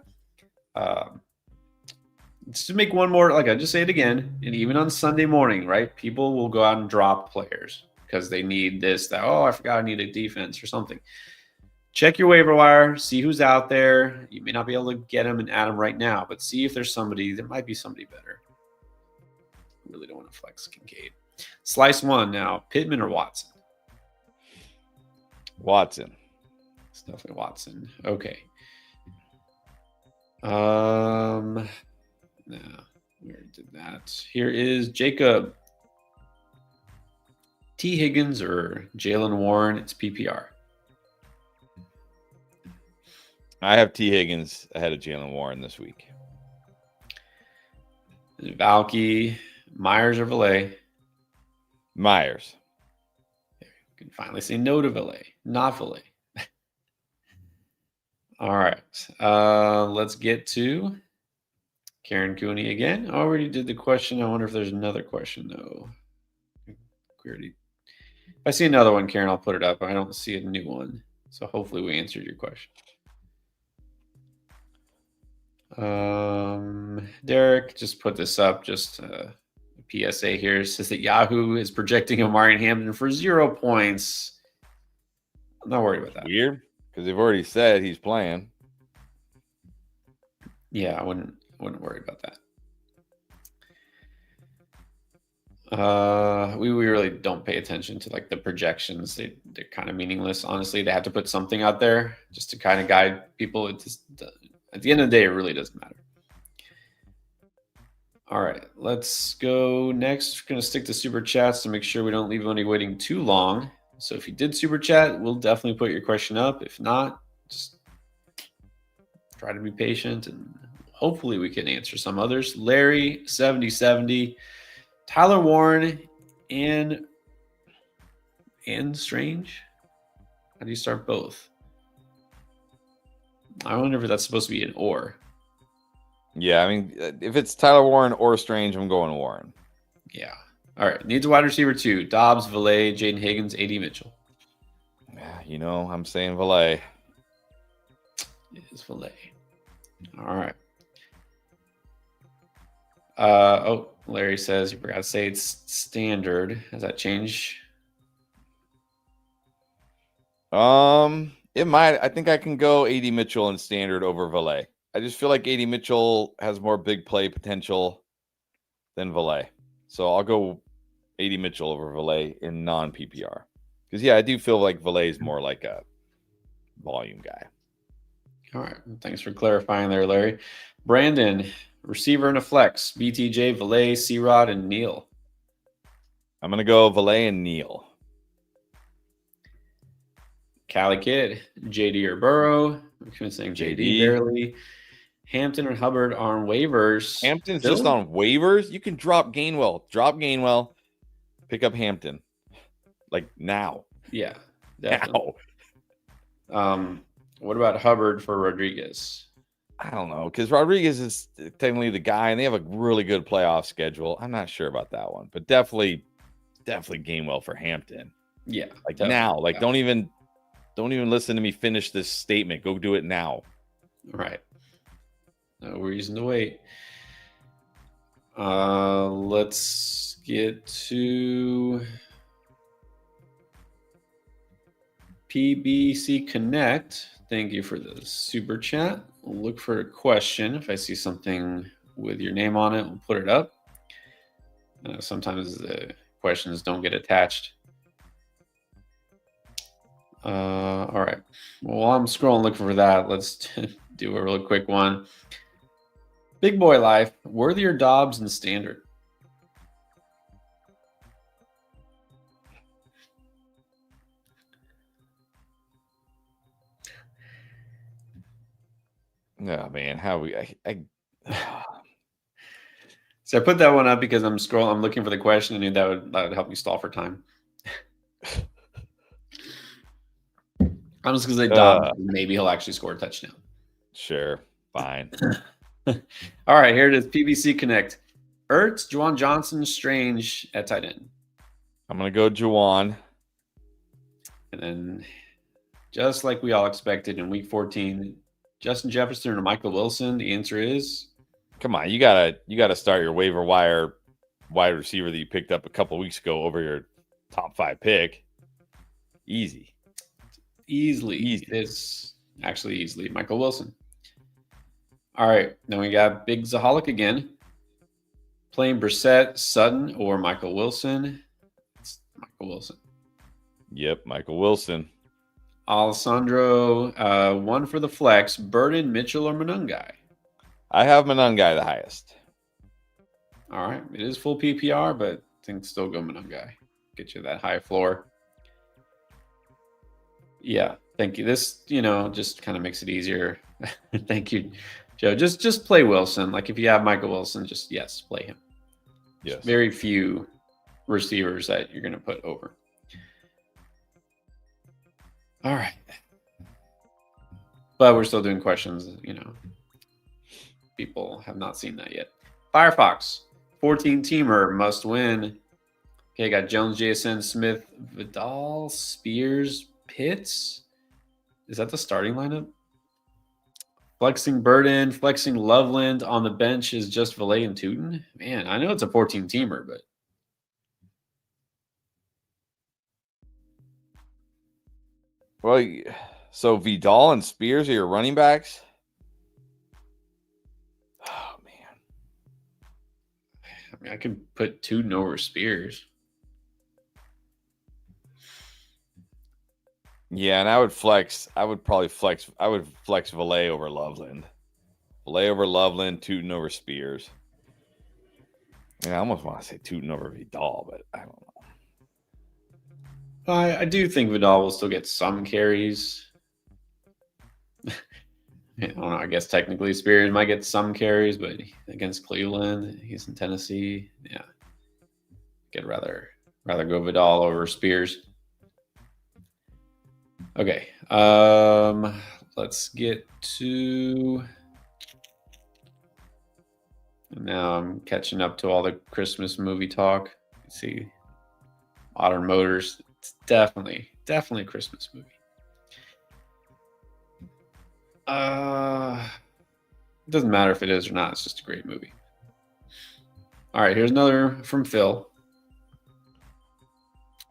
A: Just to make one more, like I just say it again, and even on Sunday morning, right? People will go out and drop players because they need this, that. Oh, I forgot I need a defense or something. Check your waiver wire, see who's out there. You may not be able to get them and add them right now, but see if there's somebody. There might be somebody better. I really don't want to flex Kincaid. Slice 1 now. Pittman or Watson?
B: Watson.
A: It's definitely Watson. Okay. No, we already did that. Here is Jacob. T. Higgins or Jalen Warren? It's PPR.
B: I have T. Higgins ahead of Jalen Warren this week.
A: Valky, Myers or Valet?
B: Myers.
A: You can finally say no to Valet, not Valet. All right. Let's get to Karen Cooney again. I already did the question. I wonder if there's another question, though. If I see another one, Karen, I'll put it up. I don't see a new one. So hopefully we answered your question. Derek just put this up. Just a PSA here. It says that Yahoo is projecting Omarion Hampton for 0 points. I'm not worried about that.
B: Weird, because they've already said he's playing.
A: Yeah, I wouldn't worry about that. We really don't pay attention to like the projections. They're kind of meaningless. Honestly, they have to put something out there just to kind of guide people. It just, at the end of the day, it really doesn't matter. All right, let's go next. We're going to stick to super chats to make sure we don't leave anybody waiting too long. So if you did super chat, we'll definitely put your question up. If not, just try to be patient and hopefully we can answer some others. Larry, 7070, Tyler Warren, and Strange. How do you start both? I wonder if that's supposed to be an or.
B: Yeah, I mean, if it's Tyler Warren or Strange, I'm going Warren.
A: Yeah. All right. Needs a wide receiver 2. Dobbs, Valet, Jayden Higgins, A.D. Mitchell.
B: Yeah, I'm saying Valet.
A: It is Valet. All right. Larry says you forgot to say it's standard. Has that changed?
B: It might. I think I can go A.D. Mitchell in standard over Valet. I just feel like A.D. Mitchell has more big play potential than Valet. So I'll go A.D. Mitchell over Valet in non-PPR. Because, yeah, I do feel like Valet is more like a volume guy.
A: All right. Thanks for clarifying there, Larry. Brandon, receiver and a flex. BTJ, Valet, C-Rod, and Neal.
B: I'm going to go Valet and Neal.
A: Cali Kid, JD or Burrow. I'm saying JD barely. Hampton and Hubbard on waivers.
B: Hampton's just on waivers. You can drop Gainwell. Pick up Hampton. Like now.
A: Yeah, definitely. Now. What about Hubbard for Rodriguez?
B: I don't know, because Rodriguez is technically the guy, and they have a really good playoff schedule. I'm not sure about that one, but definitely Gainwell for Hampton.
A: Yeah,
B: like now. Like don't even listen to me finish this statement. Go do it now.
A: Right. No reason to wait. Let's get to PBC Connect. Thank you for the super chat. We'll look for a question. If I see something with your name on it, we'll put it up. Sometimes the questions don't get attached. All right. Well, while I'm scrolling looking for that, let's do a really quick one. Big boy life. Worthy or Dobbs in standard?
B: No, man. How we
A: So I put that one up because I'm looking for the question. I knew that would help me stall for time. I'm just going to say Dobbs. Maybe he'll actually score a touchdown.
B: Sure. Fine.
A: All right. Here it is. PBC Connect. Ertz, Juwan Johnson, Strange at tight end.
B: I'm going to go Juwan.
A: And then just like we all expected in week 14, Justin Jefferson or Michael Wilson, the answer is...
B: Come on, you gotta start your waiver wire wide receiver that you picked up a couple weeks ago over your top 5 pick. Easy.
A: It's actually easily Michael Wilson. All right, then we got Big Zaholic again. Playing Brissett, Sutton, or Michael Wilson. It's Michael Wilson.
B: Yep, Michael Wilson.
A: Alessandro, one for the flex. Burden, Mitchell, or Monungai?
B: I have Monungai the highest.
A: All right. It is full PPR, but I think still go Monungai. Get you that high floor. Yeah. Thank you. This, just kind of makes it easier. Thank you, Joe. Just play Wilson. Like if you have Michael Wilson, just play him.
B: Yes.
A: Very few receivers that you're going to put over. All right. But we're still doing questions, People have not seen that yet. Firefox, 14-teamer, must win. Okay, got Jones, JSN, Smith, Vidal, Spears, Pitts. Is that the starting lineup? Flexing Burden, flexing Loveland. On the bench is just Valet and Tootin. Man, I know it's a 14-teamer, but...
B: Well, so Vidal and Spears are your running backs? Oh, man.
A: I mean, I could put Tootin over Spears.
B: Yeah, and I would flex Valet over Loveland. Valet over Loveland, Tootin over Spears. I almost want to say Tootin over Vidal, but I don't know.
A: I do think Vidal will still get some carries. I don't know. I guess technically Spears might get some carries, but against Cleveland, he's in Tennessee. Yeah, I'd rather go Vidal over Spears. Okay. Let's get to. Now I'm catching up to all the Christmas movie talk. Let's see, Modern Motors. It's definitely a Christmas movie. It doesn't matter if it is or not. It's just a great movie. All right, here's another from Phil.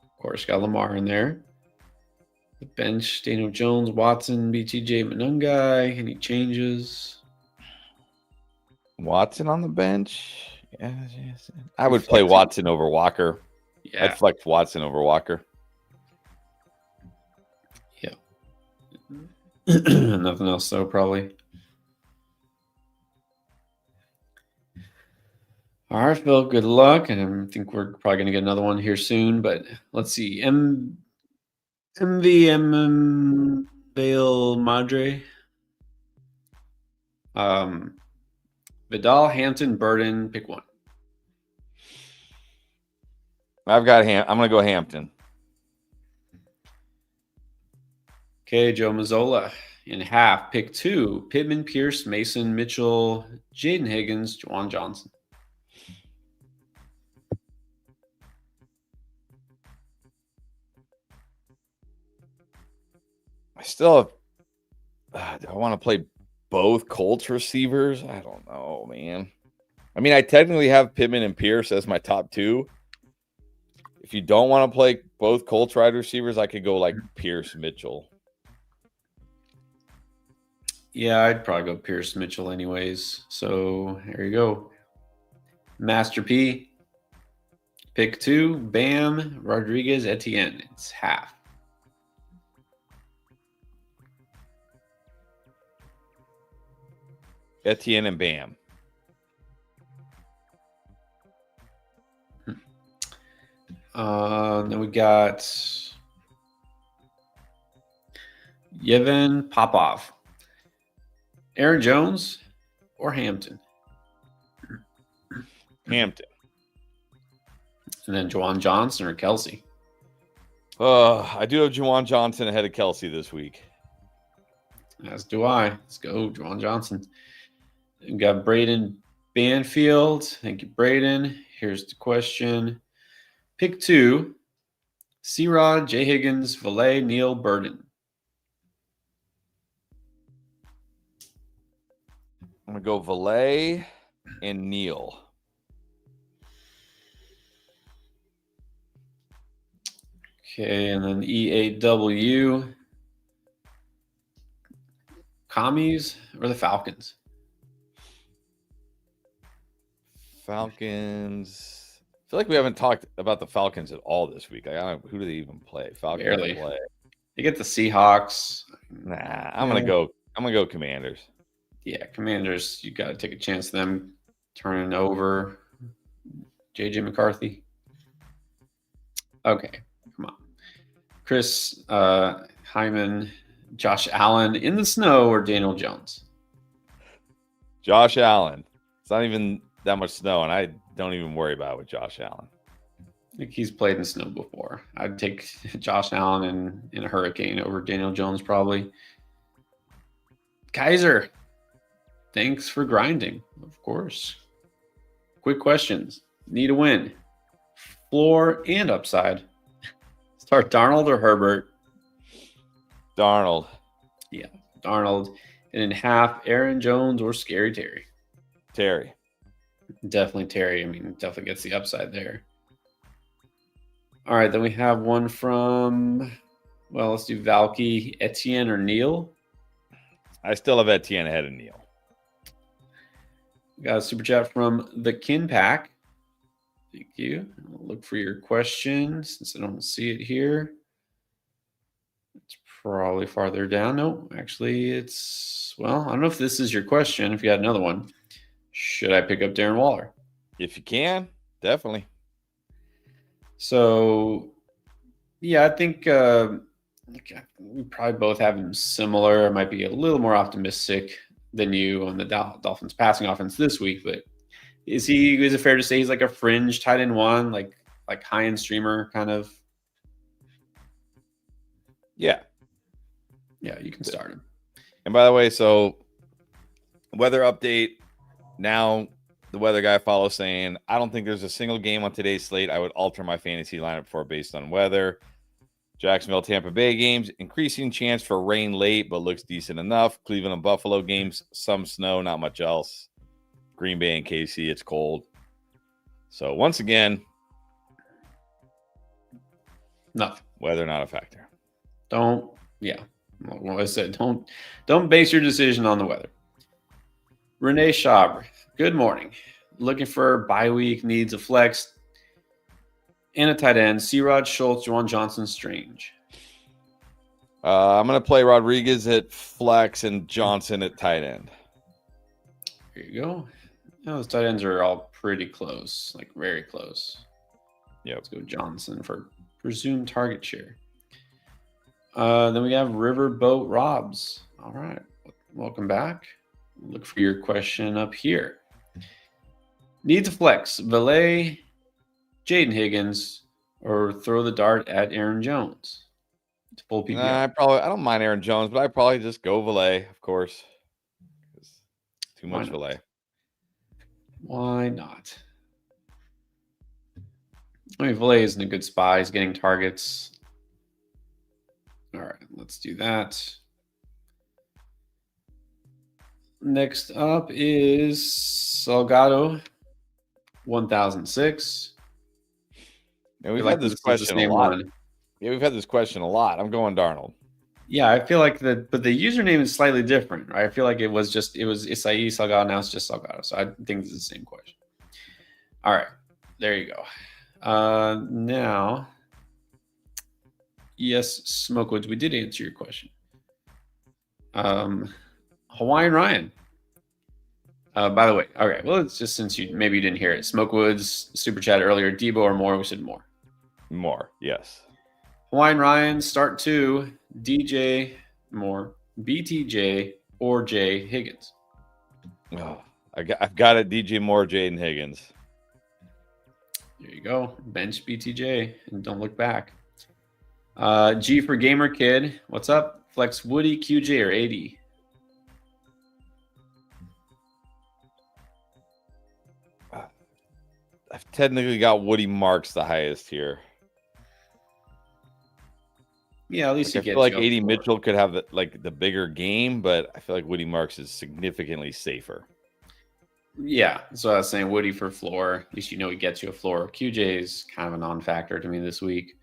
A: Of course, got Lamar in there. The bench, Daniel Jones, Watson, BTJ, Manungai. Any changes?
B: Watson on the bench. Yes. I would play Watson over Walker.
A: Yeah.
B: I'd flex Watson over Walker.
A: Yeah. Nothing else, though, probably. All right, Phil, good luck. And I think we're probably going to get another one here soon. But let's see. MVM Vale Madre. Vidal, Hampton, Burden, pick one.
B: I'm going to go Hampton.
A: Okay, Joe Mazzola in half. Pick two. Pittman, Pierce, Mason, Mitchell, Jayden Higgins, Juwan Johnson.
B: I still have, do I want to play both Colts receivers? I don't know, man. I mean, I technically have Pittman and Pierce as my top two. If you don't want to play both Colts wide receivers, I could go like Pierce, Mitchell.
A: Yeah, I'd probably go Pierce, Mitchell anyways. So here you go. Master P. Pick two. Bam, Rodriguez, Etienne. It's half.
B: Etienne and Bam.
A: Then we got Yevon Popov, Aaron Jones, or Hampton.
B: Hampton.
A: And then Juwan Johnson or Kelsey.
B: I do have Juwan Johnson ahead of Kelsey this week.
A: As do I. Let's go, Juwan Johnson. We got Braden Banfield. Thank you, Braden. Here's the question. Pick two. C-Rod, Jay Higgins, Valet, Neal, Burden.
B: I'm going to go Valet and Neal.
A: Okay, and then EAW. Commies or the Falcons?
B: Falcons. I feel like we haven't talked about the Falcons at all this week. Who do they even play? Falcons
A: Barely.
B: play.
A: They get the Seahawks.
B: Nah, I'm gonna go Commanders.
A: Yeah, Commanders. You got to take a chance of them turning over JJ McCarthy. Okay, come on, Chris Hyman, Josh Allen in the snow, or Daniel Jones?
B: Josh Allen. It's not even that much snow, and I don't even worry about it with Josh Allen.
A: I think he's played in snow before. I'd take Josh Allen in a hurricane over Daniel Jones probably. Kaiser, thanks for grinding, of course. Quick questions. Need a win. Floor and upside. Start Darnold or Herbert?
B: Darnold.
A: Yeah, Darnold. And in half, Aaron Jones or Scary Terry?
B: Terry.
A: Definitely Terry. I mean, definitely gets the upside there. All right, then we have one from, well, let's do Valky, Etienne, or Neal.
B: I still have Etienne ahead of Neal.
A: We got a super chat from the Kin Pack. Thank you. I'll look for your question since I don't see it here. It's probably farther down. No, actually, it's, well, I don't know if this is your question. If you had another one, should I pick up Darren Waller?
B: If you can, definitely.
A: So, yeah, I think we probably both have him similar. I might be a little more optimistic than you on the Dolphins passing offense this week, but is it fair to say he's like a fringe tight end one, like high end streamer kind of?
B: Yeah.
A: Yeah, you can start him.
B: And by the way, so weather update. Now the weather guy follows saying, I don't think there's a single game on today's slate I would alter my fantasy lineup for based on weather. Jacksonville, Tampa Bay games, increasing chance for rain late, but looks decent enough. Cleveland and Buffalo games, some snow, not much else. Green Bay and KC, it's cold. So once again,
A: nothing.
B: Weather not a factor.
A: Well, I said, don't base your decision on the weather. Renee Schaub, good morning. Looking for bye week, needs a flex and a tight end. C-Rod, Schultz, Juwan Johnson, Strange.
B: I'm going to play Rodriguez at flex and Johnson at tight end.
A: There you go. Those tight ends are all pretty close, like very close.
B: Yeah,
A: let's go Johnson for presumed target share. Then we have Riverboat Robs. All right, welcome back. Look for your question up here. Need to flex Valet, Jayden Higgins, or throw the dart at Aaron Jones. It's full PPR.
B: I don't mind Aaron Jones, but I probably just go Valet, of course. Too much Valet.
A: Why not? I mean, Valet is in a good spot. He's getting targets. All right, let's do that. Next up is Salgado, 1006.
B: Yeah, we've had this question a lot. Yeah, we've had this question a lot. I'm going Darnold.
A: Yeah, I feel like but the username is slightly different, right? I feel like it was Isai Salgado, now it's just Salgado. So I think it's the same question. All right, there you go. Now, yes, Smokewoods, we did answer your question. Hawaiian Ryan. By the way, okay, well, it's just since maybe you didn't hear it. Smokewoods super chat earlier. Debo or more? We said more.
B: More, yes.
A: Hawaiian Ryan, start 2, DJ, more, BTJ, or Jay Higgins.
B: Oh, I've got it, DJ Moore, Jayden Higgins.
A: There you go. Bench BTJ, and don't look back. G for Gamer Kid. What's up? Flex Woody, QJ, or AD?
B: I've technically got Woody Marks the highest here.
A: Yeah, at least
B: I feel like AD Mitchell could have the bigger game, but I feel like Woody Marks is significantly safer.
A: Yeah, so I was saying Woody for floor. At least you know he gets you a floor. QJ is kind of a non-factor to me this week.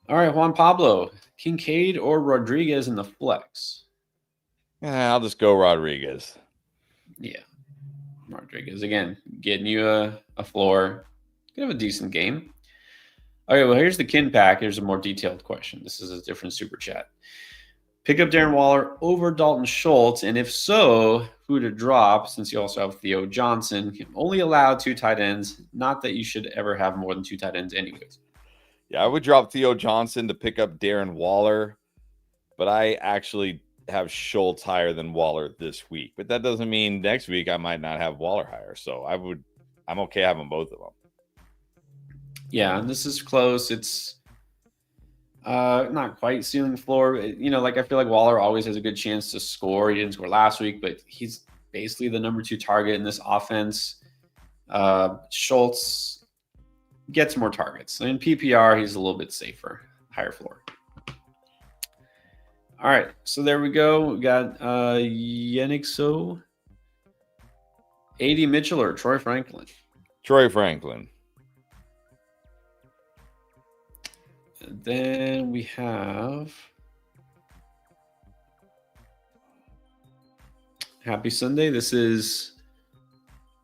A: All right, Juan Pablo, Kincaid or Rodriguez in the flex?
B: I'll just go Rodriguez.
A: Yeah, Rodriguez again, getting you a floor. Could have a decent game. Okay, well, here's the kin pack. Here's a more detailed question. This is a different super chat. Pick up Darren Waller over Dalton Schultz, and if so, who to drop since you also have Theo Johnson. Only allow 2 tight ends. Not that you should ever have more than 2 tight ends anyways.
B: Yeah, I would drop Theo Johnson to pick up Darren Waller, but I actually have Schultz higher than Waller this week. But that doesn't mean next week I might not have Waller higher. So I'm okay having both of them.
A: Yeah, and this is close. It's not quite ceiling floor. You know, like I feel like Waller always has a good chance to score. He didn't score last week, but he's basically the number 2 target in this offense. Schultz gets more targets. In PPR, he's a little bit safer, higher floor. All right, so there we go. We got Yenixo, AD Mitchell, or Troy Franklin?
B: Troy Franklin.
A: And then we have Happy Sunday. This is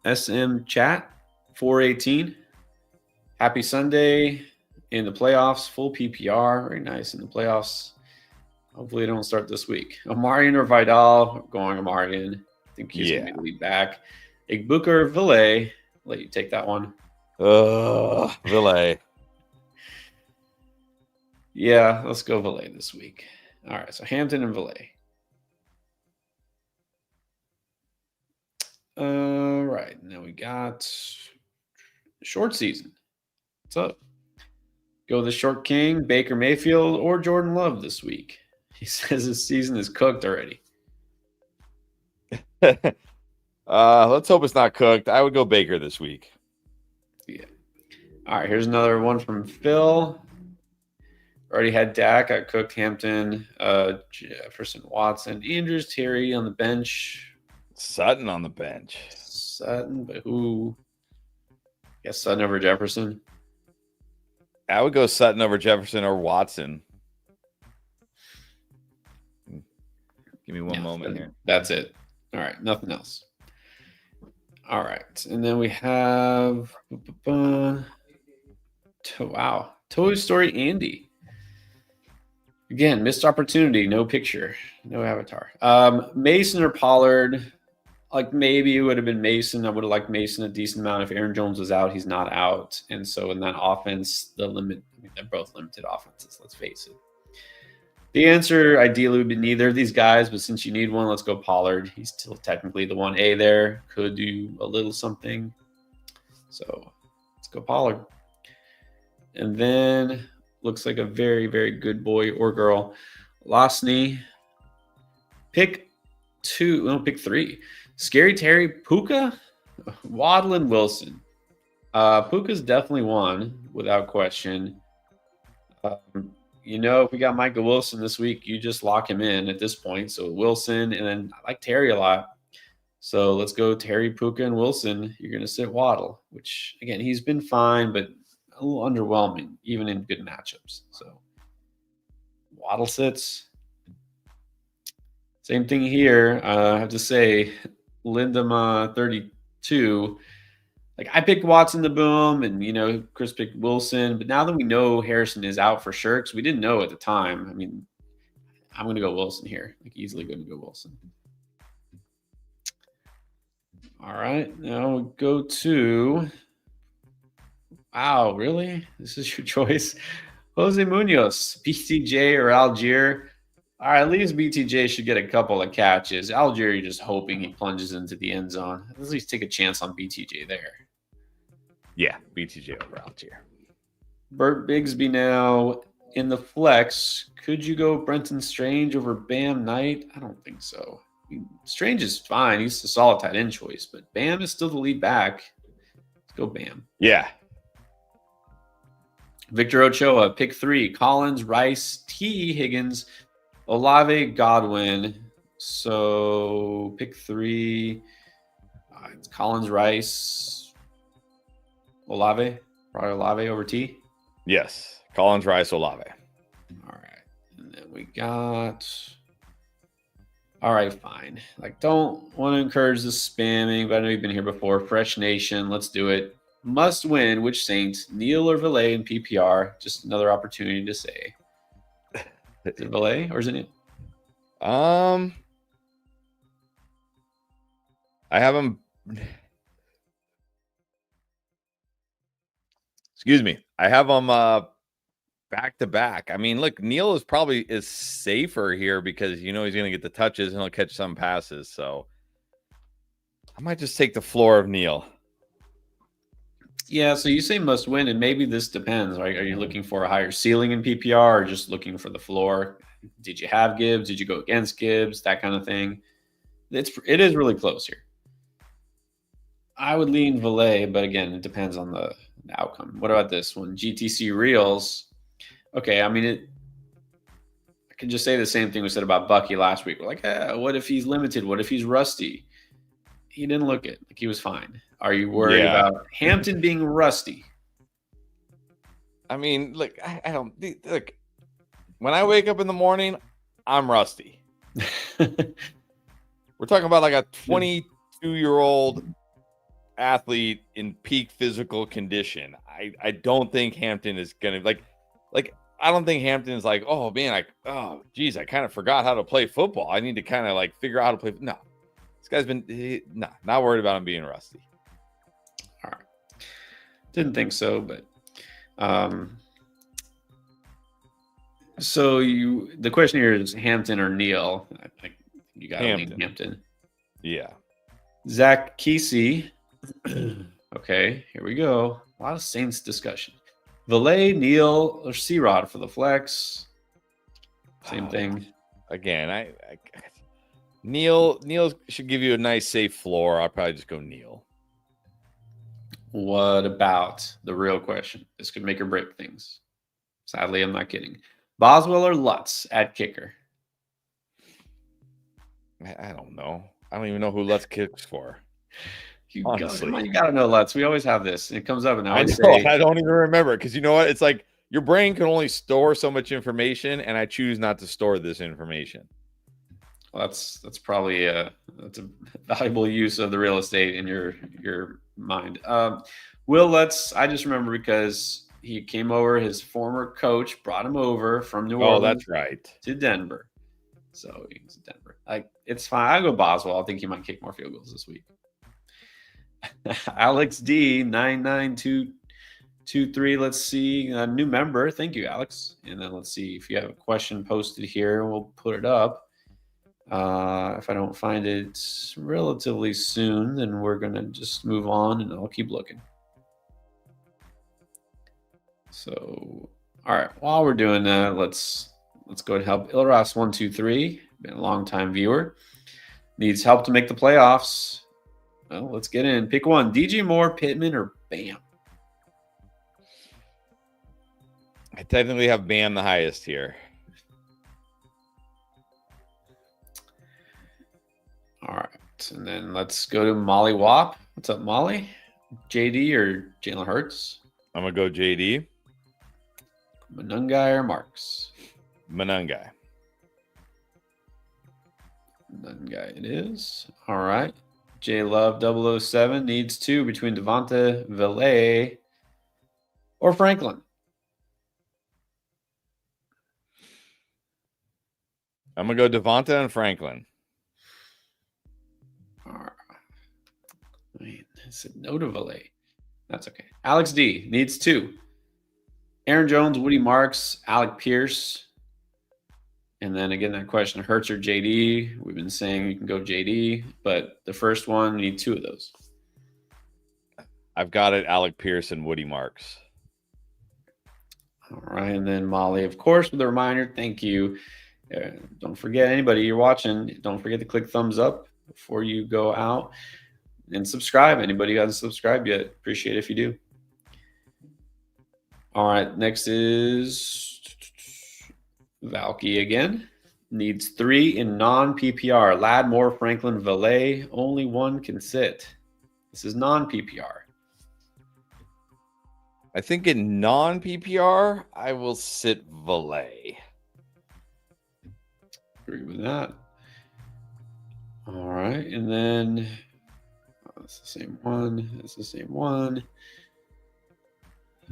A: SM Chat 418. Happy Sunday in the playoffs, full PPR. Very nice in the playoffs. Hopefully, they don't start this week. Omarion or Vidal? Going Omarion. I think he's going to be the lead back. Igbuka or Valet? Let you take that one.
B: Valet.
A: Yeah, let's go Valet this week. All right, so Hampton and Valet. All right, now we got short season. What's up? Go the short king, Baker Mayfield, or Jordan Love this week. He says his season is cooked already.
B: Let's hope it's not cooked. I would go Baker this week.
A: Yeah. All right, here's another one from Phil. Already had Dak. I cooked Hampton, Jefferson, Watson, Andrews, Terry on the bench.
B: Sutton on the bench.
A: Sutton, but who? Yes, Sutton over Jefferson.
B: I would go Sutton over Jefferson or Watson. Give me one moment here.
A: That's it. All right, nothing else. All right, and then we have Toy Story Andy. Again, missed opportunity. No picture, no avatar. Mason or Pollard? Like maybe it would have been Mason. I would have liked Mason a decent amount if Aaron Jones was out. He's not out, and so in that offense, they're both limited offenses. Let's face it. The answer ideally would be neither of these guys, but since you need one, let's go Pollard. He's still technically the 1A there. Could do a little something. So let's go Pollard. And then looks like a very, very good boy or girl. Lostney. Pick 3. Scary Terry, Puka, Waddle, and Wilson. Puka's definitely one without question. If we got Michael Wilson this week, you just lock him in at this point. So Wilson, and then I like Terry a lot. So let's go Terry, Puka, and Wilson. You're going to sit Waddle, which, again, he's been fine, but a little underwhelming, even in good matchups. So Waddle sits. Same thing here. I have to say, Lindum 32. Like I picked Watson to boom, and Chris picked Wilson. But now that we know Harrison is out for sure, because we didn't know at the time. I mean, I'm going to go Wilson here. Like easily going to go Wilson. All right, now we'll go to. Wow, really? This is your choice, Jose Munoz, BTJ or Algier. All right, at least BTJ should get a couple of catches. Algier, you're just hoping he plunges into the end zone. At least take a chance on BTJ there.
B: Yeah, BTJ over Algier.
A: Burt Bigsby now in the flex. Could you go Brenton Strange over Bam Knight? I don't think so. Strange is fine. He's a solid tight end choice, but Bam is still the lead back. Let's go Bam.
B: Yeah.
A: Victor Ochoa, pick 3. Collins, Rice, T. Higgins, Olave, Godwin. So pick 3. It's Collins, Rice, Olave. Probably Olave over T.
B: Yes. Collins, Rice, Olave.
A: All right. And then we got. All right, fine. Like, don't want to encourage the spamming, but I know you've been here before. Fresh Nation. Let's do it. Must win. Which Saints? Neal or Valet in PPR? Just another opportunity to say. Is it Valet or is it Neal?
B: I have him. Excuse me. I have him back to back. I mean, look, Neal is safer here because he's going to get the touches and he'll catch some passes. So I might just take the floor of Neal.
A: Yeah, so you say must win, and maybe this depends. Right? Are you looking for a higher ceiling in PPR or just looking for the floor? Did you have Gibbs? Did you go against Gibbs? That kind of thing. It is really close here. I would lean Valet, but again, it depends on the outcome. What about this one? GTC Reels. Okay, I mean, I could just say the same thing we said about Bucky last week. We're like, what if he's limited? What if he's rusty? He didn't look it. Like he was fine. Are you worried about Hampton being rusty?
B: I mean, look, I don't look. When I wake up in the morning, I'm rusty. We're talking about like a 22-year-old athlete in peak physical condition. I don't think Hampton is gonna like I don't think Hampton is like, oh man, geez, I kind of forgot how to play football. I need to kind of like figure out how to play. No, this guy's been not worried about him being rusty.
A: All right, didn't think so, but so the question here is Hampton or Neal. I think you got to lean Hampton.
B: Yeah,
A: Zach Kesey. Okay, here we go. A lot of Saints discussion. Valet, Neal, or C-Rod for the flex. Same thing.
B: again, Neil should give you a nice safe floor. I'll probably just go Neil.
A: What about the real question? This could make or break things. Sadly, I'm not kidding. Boswell or Lutz at kicker?
B: I don't know. I don't even know who Lutz kicks for. Honestly,
A: come on, you gotta know Lutz. We always have this. It comes up, and
B: I don't even remember because you know what? It's like your brain can only store so much information, and I choose not to store this information.
A: Well, that's probably that's a valuable use of the real estate in your mind. Will Lutz, I just remember because he came over. His former coach brought him over from New Orleans.
B: That's right.
A: To Denver. So he's in Denver. It's fine. I go Boswell. I think he might kick more field goals this week. Alex D 99223. Let's see. A new member. Thank you, Alex. And then let's see if you have a question posted here. We'll put it up. If I don't find it relatively soon, then we're gonna just move on, and I'll keep looking. So, all right. While we're doing that, let's go and help Ilras123. Been a long time viewer. Needs help to make the playoffs. Well, let's get in. Pick one: DJ Moore, Pittman, or Bam.
B: I technically have Bam the highest here.
A: All right, and then let's go to Molly Wop. What's up, Molly? JD or Jalen Hurts?
B: I'm gonna go JD.
A: Manungai or Marks?
B: Manungai.
A: Manungai it is. All right. J Love 007 needs two between Devonta Villay or Franklin.
B: I'm gonna go Devonta and Franklin.
A: All right. Wait, I said no to Villay. That's okay. Alex D needs two. Aaron Jones, Woody Marks, Alec Pierce. And then again, that question, Hurts or JD. We've been saying you can go JD, but the first one, we need two of those.
B: I've got it, Alec Pierce and Woody Marks.
A: All right, and then Molly, of course, with a reminder, thank you. Don't forget, anybody you're watching, don't forget to click thumbs up before you go out. And subscribe. Anybody who hasn't subscribed yet, appreciate it if you do. All right, next is Valky again. Needs three in non-PPR. Ladmore, Franklin, Villay. Only one can sit. This is non-PPR.
B: I think in non-PPR, I will sit Villay.
A: Agree with that. All right, and then that's the same one. That's the same one.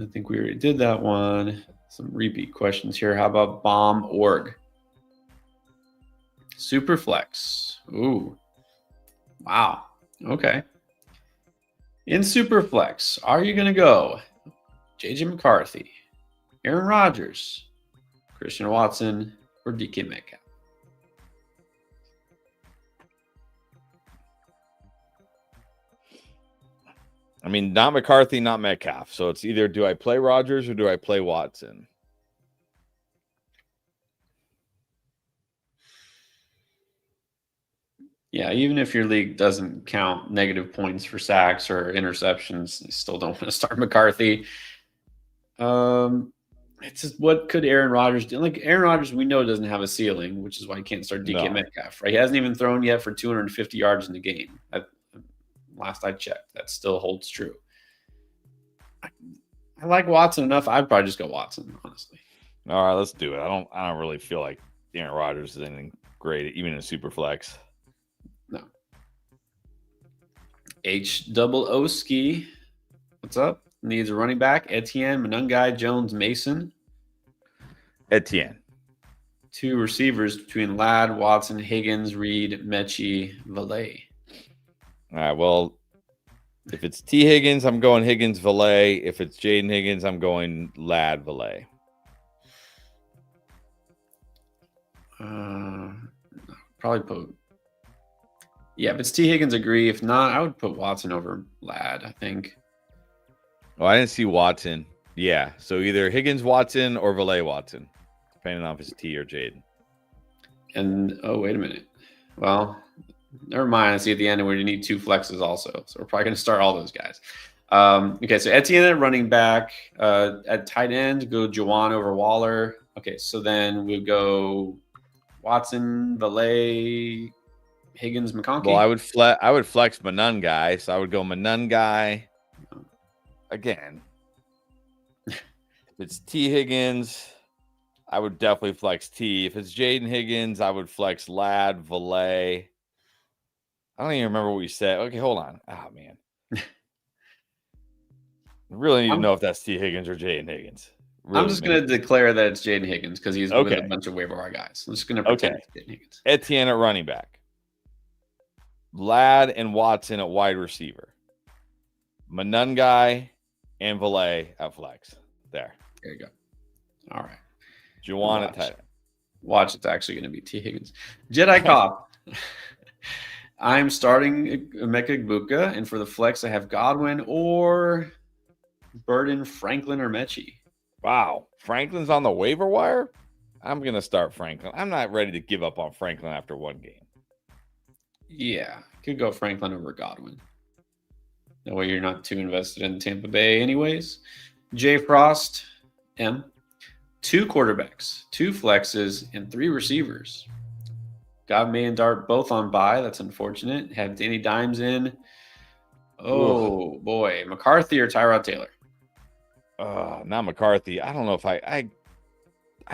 A: I think we already did that one. Some repeat questions here. How about Bomb Org? Superflex. Ooh. Wow. Okay. In Superflex, are you going to go J.J. McCarthy, Aaron Rodgers, Christian Watson, or DK Metcalf?
B: I mean, not McCarthy, not Metcalf. So it's either do I play Rodgers or do I play Watson?
A: Yeah, even if your league doesn't count negative points for sacks or interceptions, you still don't want to start McCarthy. It's just, what could Aaron Rodgers do? Like, Aaron Rodgers, we know doesn't have a ceiling, which is why you can't start DK Metcalf, right? He hasn't even thrown yet for 250 yards in the game. Last I checked, that still holds true. I like Watson enough. I'd probably just go Watson, honestly.
B: All right, let's do it. I don't really feel like Aaron Rodgers is anything great, even in a super flex.
A: No. H-double-O ski. What's up? Needs a running back. Etienne, Manungai, Jones, Mason.
B: Etienne.
A: Two receivers between Ladd, Watson, Higgins, Reed, Mechie, Villay.
B: All right, well, if it's T. Higgins, I'm going Higgins, Villay. If it's Jayden Higgins, I'm going Ladd, Villay.
A: Probably put... Yeah, if it's T. Higgins, agree. If not, I would put Watson over Ladd, I think.
B: Oh, I didn't see Watson. Yeah, so either Higgins, Watson, or Villay, Watson, depending on if it's T or Jayden.
A: And oh, wait a minute. Well, never mind. I see at the end where you need 2 flexes also. So we're probably going to start all those guys. Okay, so Etienne at running back. At tight end, go Juwan over Waller. Okay, so then we go Watson, Valet, Higgins, McConkey.
B: Well, I would flex Manun guy, so I would go Manun guy again. If it's T Higgins, I would definitely flex T. If it's Jayden Higgins, I would flex Lad, Valet. I don't even remember what we said. Okay, hold on. Oh man, I really need to know if that's T Higgins or Jayden Higgins. Really,
A: I'm just going to declare that it's Jayden Higgins because he's with a bunch of waiver wire guys. I'm just going to pretend it's Jayden Higgins.
B: Etienne at running back. Lad and Watson at wide receiver. Manun guy and Valet at flex. There
A: you go. All right.
B: Juwan at tight end.
A: Watch, it's actually going to be T Higgins. Jedi Cop. I'm starting Emeka Egbuka, and for the flex, I have Godwin or Burden, Franklin, or Mechie.
B: Wow. Franklin's on the waiver wire? I'm going to start Franklin. I'm not ready to give up on Franklin after one game.
A: Yeah, could go Franklin over Godwin. That way you're not too invested in Tampa Bay anyways. Jay Frost, M. 2 quarterbacks, 2 flexes, and 3 receivers. Got May and Dart both on bye. That's unfortunate. Have Danny Dimes in. Oh, boy. McCarthy or Tyrod Taylor?
B: Not McCarthy. I don't know if I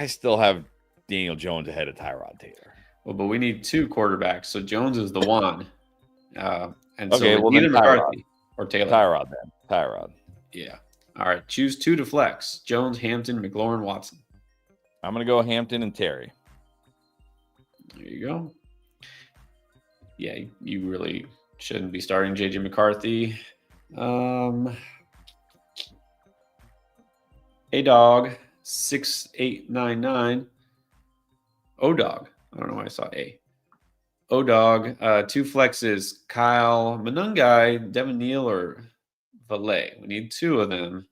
B: still have Daniel Jones ahead of Tyrod Taylor.
A: Well, but we need 2 quarterbacks, so Jones is the one. And
B: okay,
A: so
B: well,
A: either McCarthy or Taylor.
B: Tyrod then. Tyrod.
A: Yeah. All right. Choose 2 to flex. Jones, Hampton, McLaurin, Watson.
B: I'm going to go Hampton and Terry.
A: There you go. Yeah, you really shouldn't be starting JJ McCarthy. A-Dog, 6899. O-Dog. I don't know why I saw A. O-Dog, 2 flexes. Kyle, Manungai, Devin Neal, or Valet. We need 2 of them.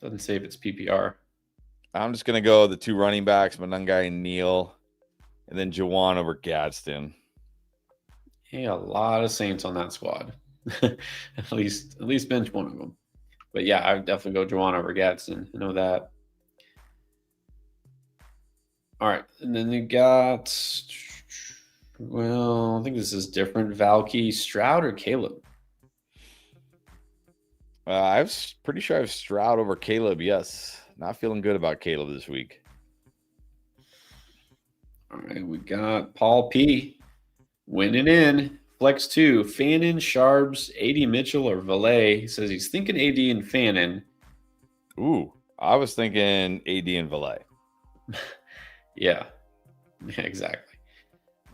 A: Doesn't say if it's PPR.
B: I'm just going to go the 2 running backs, Manungai and Neal, and then Juwan over Gadsden.
A: Hey, a lot of Saints on that squad. at least bench one of them. But yeah, I would definitely go Juwan over Gadsden. I know that. All right, and then you got, well, I think this is different. Valky, Stroud, or Caleb?
B: I'm pretty sure I have Stroud over Caleb, yes. Not feeling good about Caleb this week.
A: All right, we got Paul P. winning in. Flex 2, Fannin, Sharbs, AD Mitchell, or Valet. He says he's thinking AD and Fannin.
B: Ooh, I was thinking AD and Valet.
A: Yeah, exactly.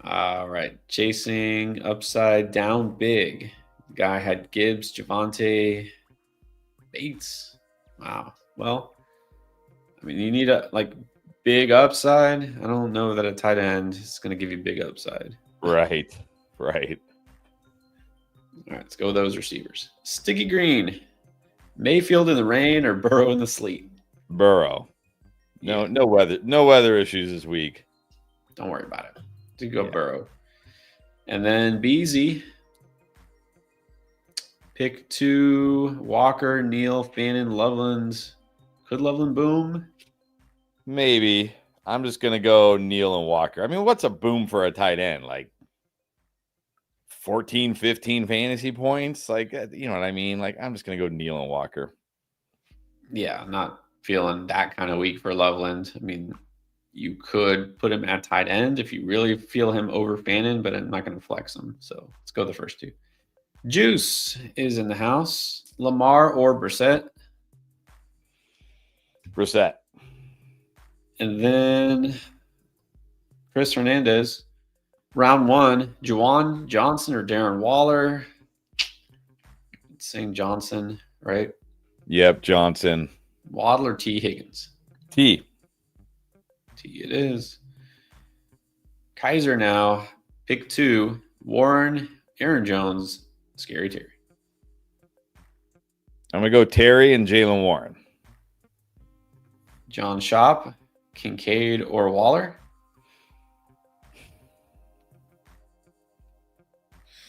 A: All right, chasing upside down big. The guy had Gibbs, Javonte, Bates. Wow. Well, I mean, you need a big upside. I don't know that a tight end is going to give you big upside.
B: Right.
A: All right, let's go with those receivers. Sticky Green, Mayfield in the rain or Burrow in the sleet?
B: Burrow. No weather issues this week.
A: Don't worry about it. To go Burrow. And then Beasy. Pick 2, Walker, Neal, Fannin, Loveland. Could Loveland boom?
B: Maybe. I'm just going to go Neal and Walker. I mean, what's a boom for a tight end? Like 14, 15 fantasy points? Like, you know what I mean? Like, I'm just going to go Neal and Walker.
A: Yeah, I'm not feeling that kind of week for Loveland. I mean, you could put him at tight end if you really feel him over Fannin, but I'm not going to flex him. So let's go the first 2. Juice is in the house. Lamar or Brissett?
B: Brissett.
A: And then Chris Hernandez. Round 1, Juwan Johnson or Darren Waller? It's saying Johnson, right?
B: Yep, Johnson.
A: Waddle or T. Higgins?
B: T
A: it is. Kaiser now. Pick 2, Warren, Aaron Jones, Scary Terry.
B: I'm going to go Terry and Jalen Warren.
A: John Shop. Kincaid or Waller?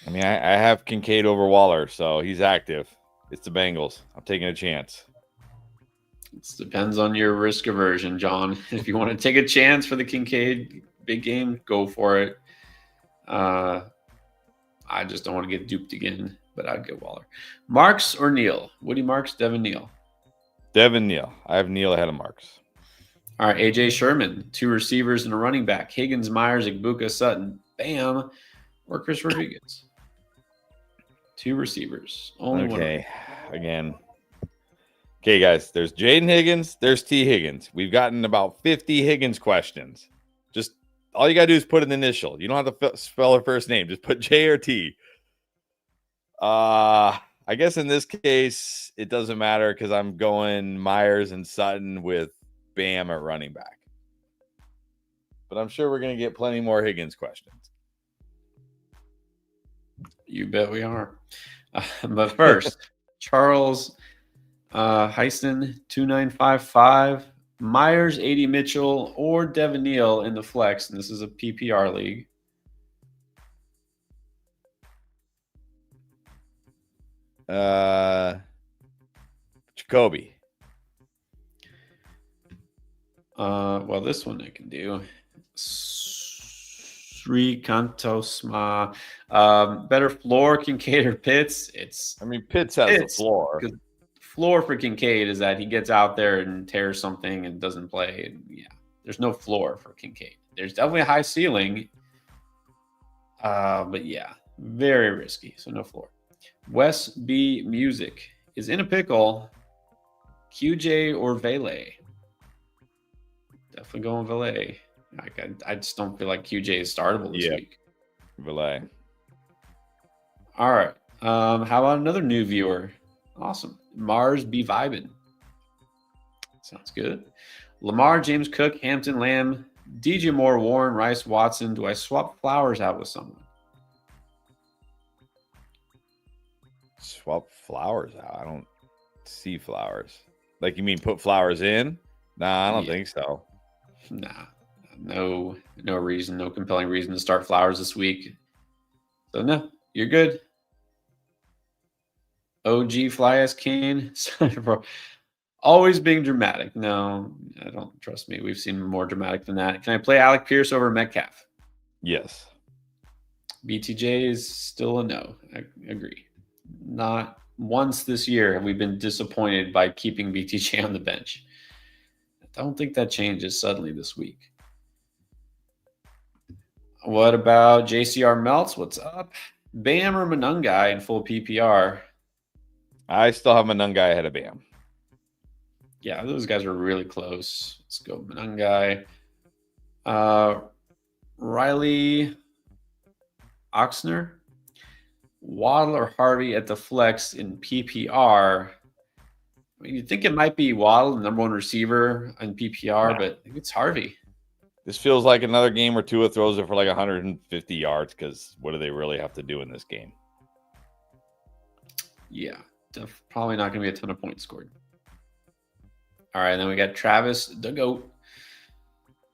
B: I mean, I have Kincaid over Waller, so he's active. It's the Bengals. I'm taking a chance.
A: It depends on your risk aversion, John. If you want to take a chance for the Kincaid big game, go for it. I just don't want to get duped again, but I'd get Waller. Marks or Neal? Woody Marks, Devin Neal.
B: Devin Neal. I have Neal ahead of Marks.
A: All right, AJ Sherman, 2 receivers and a running back. Higgins, Myers, Igbuka, Sutton, Bam, or Chris Rodriguez. 2 receivers. Only one.
B: Okay, again. Okay, guys, there's Jayden Higgins. There's T. Higgins. We've gotten about 50 Higgins questions. Just all you got to do is put an initial. You don't have to spell her first name. Just put J or T. I guess in this case, it doesn't matter because I'm going Myers and Sutton with Bam at running back. But I'm sure we're going to get plenty more Higgins questions.
A: You bet we are. But first, Charles Heiston, 2955, Myers, 80 Mitchell, or Devin Neal in the flex. And this is a PPR league.
B: Jacoby.
A: Well, this one I can do. Sri Kantosma. Better floor, Kincaid or Pitts?
B: Pitts has the floor.
A: Floor for Kincaid is that he gets out there and tears something and doesn't play. And yeah, there's no floor for Kincaid. There's definitely a high ceiling. But yeah, very risky. So no floor. Wes B. Music is in a pickle. QJ or Vele? Definitely going Vele. I just don't feel like QJ is startable this week.
B: Vele.
A: All right. How about another new viewer? Awesome. Mars be vibing. Sounds good. Lamar, James Cook, Hampton, Lamb, DJ Moore, Warren, Rice, Watson. Do I swap Flowers out with someone?
B: Swap Flowers out? I don't see Flowers. Like, you mean put Flowers in? Nah, I don't think so.
A: Nah. No reason, no compelling reason to start Flowers this week. So no, you're good. OG Fly as Kane. Always being dramatic. No, I don't. Trust me. We've seen more dramatic than that. Can I play Alec Pierce over Metcalf?
B: Yes.
A: BTJ is still a no. I agree. Not once this year have we been disappointed by keeping BTJ on the bench. I don't think that changes suddenly this week. What about JCR Melts? What's up? Bam or Manungai in full PPR?
B: I still have Manungai ahead of Bam.
A: Yeah, those guys are really close. Let's go Manungai. Riley Oxner, Waddle or Harvey at the flex in PPR. I mean, you'd think it might be Waddle, the number 1 receiver in PPR, but I think it's Harvey.
B: This feels like another game where Tua throws it for like 150 yards because what do they really have to do in this game?
A: Yeah, probably not going to be a ton of points scored. All right, then we got Travis the GOAT,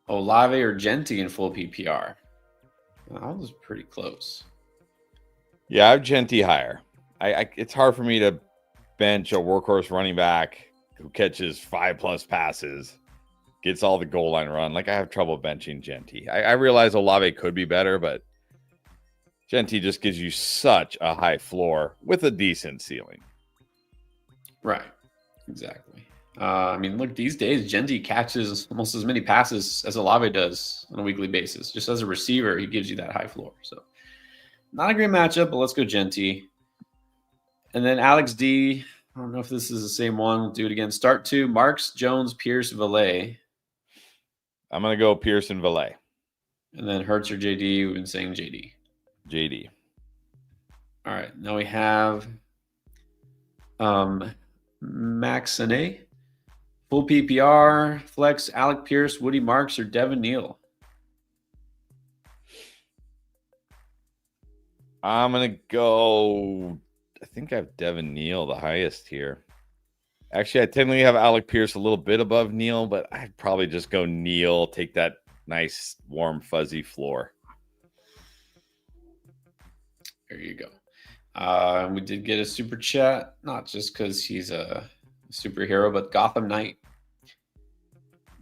A: Olave or Genti in full PPR. That was pretty close.
B: Yeah, I have Genti higher. It's hard for me to bench a workhorse running back who catches 5+ passes, gets all the goal line run. Like, I have trouble benching Genti. I realize Olave could be better, but Genti just gives you such a high floor with a decent ceiling.
A: Right. Exactly. I mean, look, these days, Genti catches almost as many passes as Olave does on a weekly basis. Just as a receiver, he gives you that high floor. So, not a great matchup, but let's go Genti. And then Alex D. I don't know if this is the same one. We'll do it again. Start 2. Marks, Jones, Pierce, Valet.
B: I'm going to go Pierce and Valet.
A: And then Hertz or JD. We've been saying JD.
B: JD.
A: All right. Now we have Maxine. Full PPR, flex, Alec Pierce, Woody Marks, or Devin Neal.
B: I'm going to go. I think I have Devin Neal the highest here. Actually, I technically have Alec Pierce a little bit above Neal, but I'd probably just go Neal, take that nice, warm, fuzzy floor.
A: There you go. We did get a super chat, not just because he's a superhero, but Gotham Knight.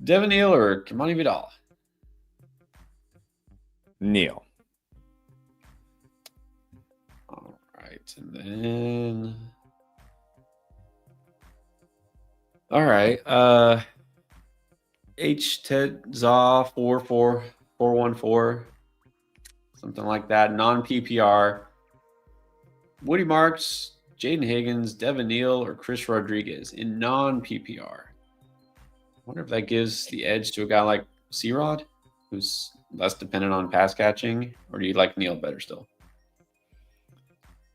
A: Devin Neal or Kamani Vidal?
B: Neal.
A: All right. And then... All right. H Ted Zaw 44414, something like that. Non PPR. Woody Marks, Jayden Higgins, Devin Neal, or Chris Rodriguez in non PPR. I wonder if that gives the edge to a guy like C-Rod, who's less dependent on pass catching, or do you like Neal better still?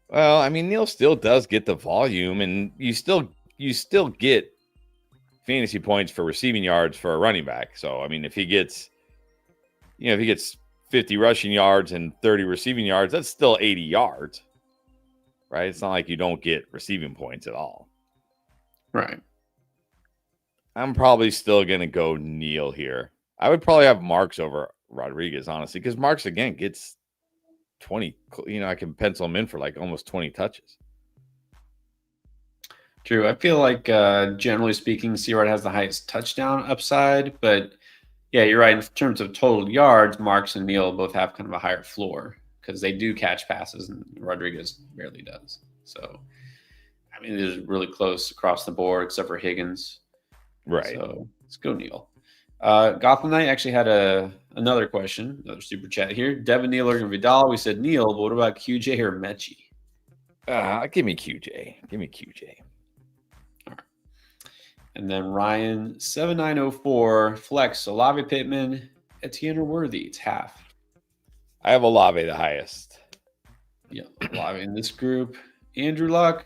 B: Well, I mean, Neal still does get the volume, and you still get fantasy points for receiving yards for a running back. So, I mean, if he gets 50 rushing yards and 30 receiving yards, that's still 80 yards, right? It's not like you don't get receiving points at all.
A: Right.
B: I'm probably still going to go Neal here. I would probably have Marks over Rodriguez, honestly, because Marks, again, gets 20. I can pencil him in for like almost 20 touches.
A: True. I feel like, generally speaking, C-Rod has the highest touchdown upside. But, yeah, you're right. In terms of total yards, Marks and Neal both have kind of a higher floor because they do catch passes, and Rodriguez rarely does. So, I mean, it is really close across the board except for Higgins.
B: Right.
A: So, let's go Neal. Gotham Knight actually had another question, another super chat here. Devin Neal or Vidal? We said Neal, but what about QJ or Mechie?
B: Give me QJ. Give me QJ.
A: And then Ryan 7904 flex Olave Pittman, Etienne or Worthy. It's half.
B: I have Olave the highest.
A: Yeah, Olave in this group. Andrew Luck.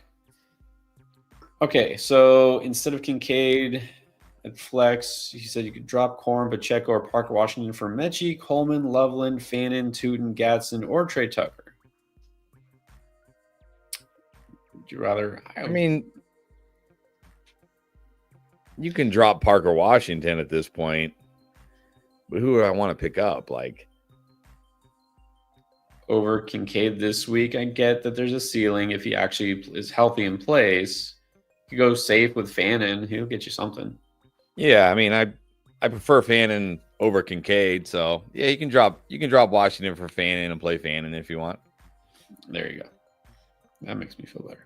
A: Okay, so instead of Kincaid at flex, he said you could drop Corn, Pacheco, or Parker Washington for Mechie, Coleman, Loveland, Fannin, Tootin, Gadsden, or Trey Tucker. Would you rather?
B: I mean, you can drop Parker Washington at this point, but who do I want to pick up? Like,
A: over Kincaid this week, I get that there's a ceiling if he actually is healthy and plays. You go safe with Fannin, he'll get you something.
B: Yeah, I mean, I prefer Fannin over Kincaid, so yeah, you can drop Washington for Fannin and play Fannin if you want.
A: There you go. That makes me feel better.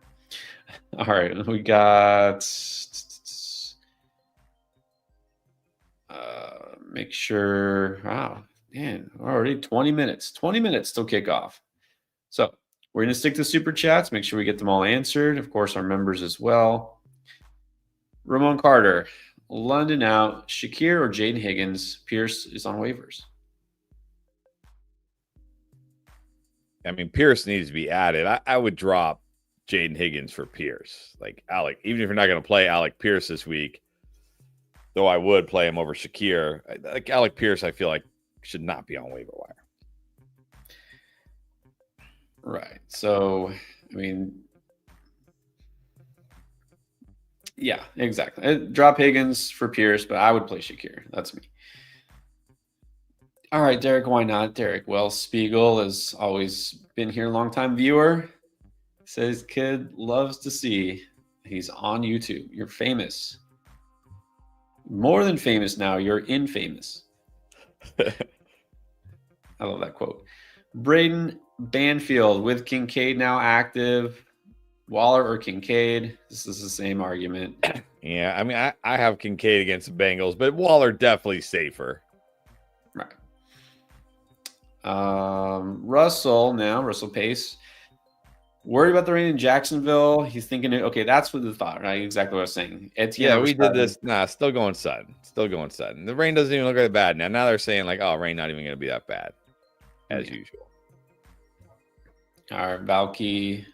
A: All right, we got. Make sure. Wow, man, already 20 minutes. 20 minutes till kickoff. So we're going to stick to super chats. Make sure we get them all answered. Of course, our members as well. Ramon Carter, London out. Shakir or Jayden Higgins? Pierce is on waivers.
B: I mean, Pierce needs to be added. I would drop Jayden Higgins for Pierce. Like Alec, even if you're not going to play Alec Pierce this week, though I would play him over Shakir. Like Alec Pierce, I feel like should not be on waiver wire.
A: Right. So, I mean, yeah, exactly. Drop Higgins for Pierce, but I would play Shakir. That's me. All right, Derek, why not? Derek Wells Spiegel has always been here, long-time viewer. Says kid loves to see. He's on YouTube. You're famous. More than famous now. You're infamous. I love that quote. Braden Banfield with Kincaid now active. Waller or Kincaid? This is the same argument.
B: Yeah, I mean, I have Kincaid against the Bengals, but Waller definitely safer.
A: Right. Russell Pace. Worried about the rain in Jacksonville. He's thinking, okay, that's what the thought, right? Exactly what I was saying.
B: Yeah, we did this. Nah, still going Sutton. The rain doesn't even look that bad now. Now they're saying like, oh, rain not even going to be that bad as usual.
A: All right, Valky,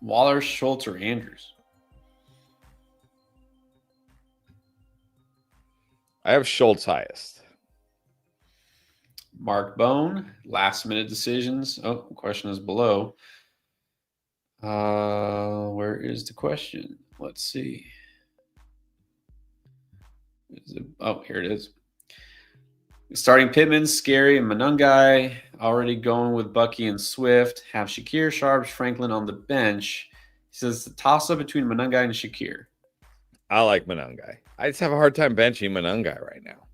A: Waller, Schultz, or Andrews?
B: I have Schultz highest.
A: Mark Bone, last minute decisions. Oh, the question is below. Where is the question? Let's see. Oh, here it is. Starting Pittman, Scary, and Manungai. Already going with Bucky and Swift. Have Shakir, Sharps, Franklin on the bench. He says the toss-up between Manungai and Shakir.
B: I like Manungai. I just have a hard time benching Manungai right now.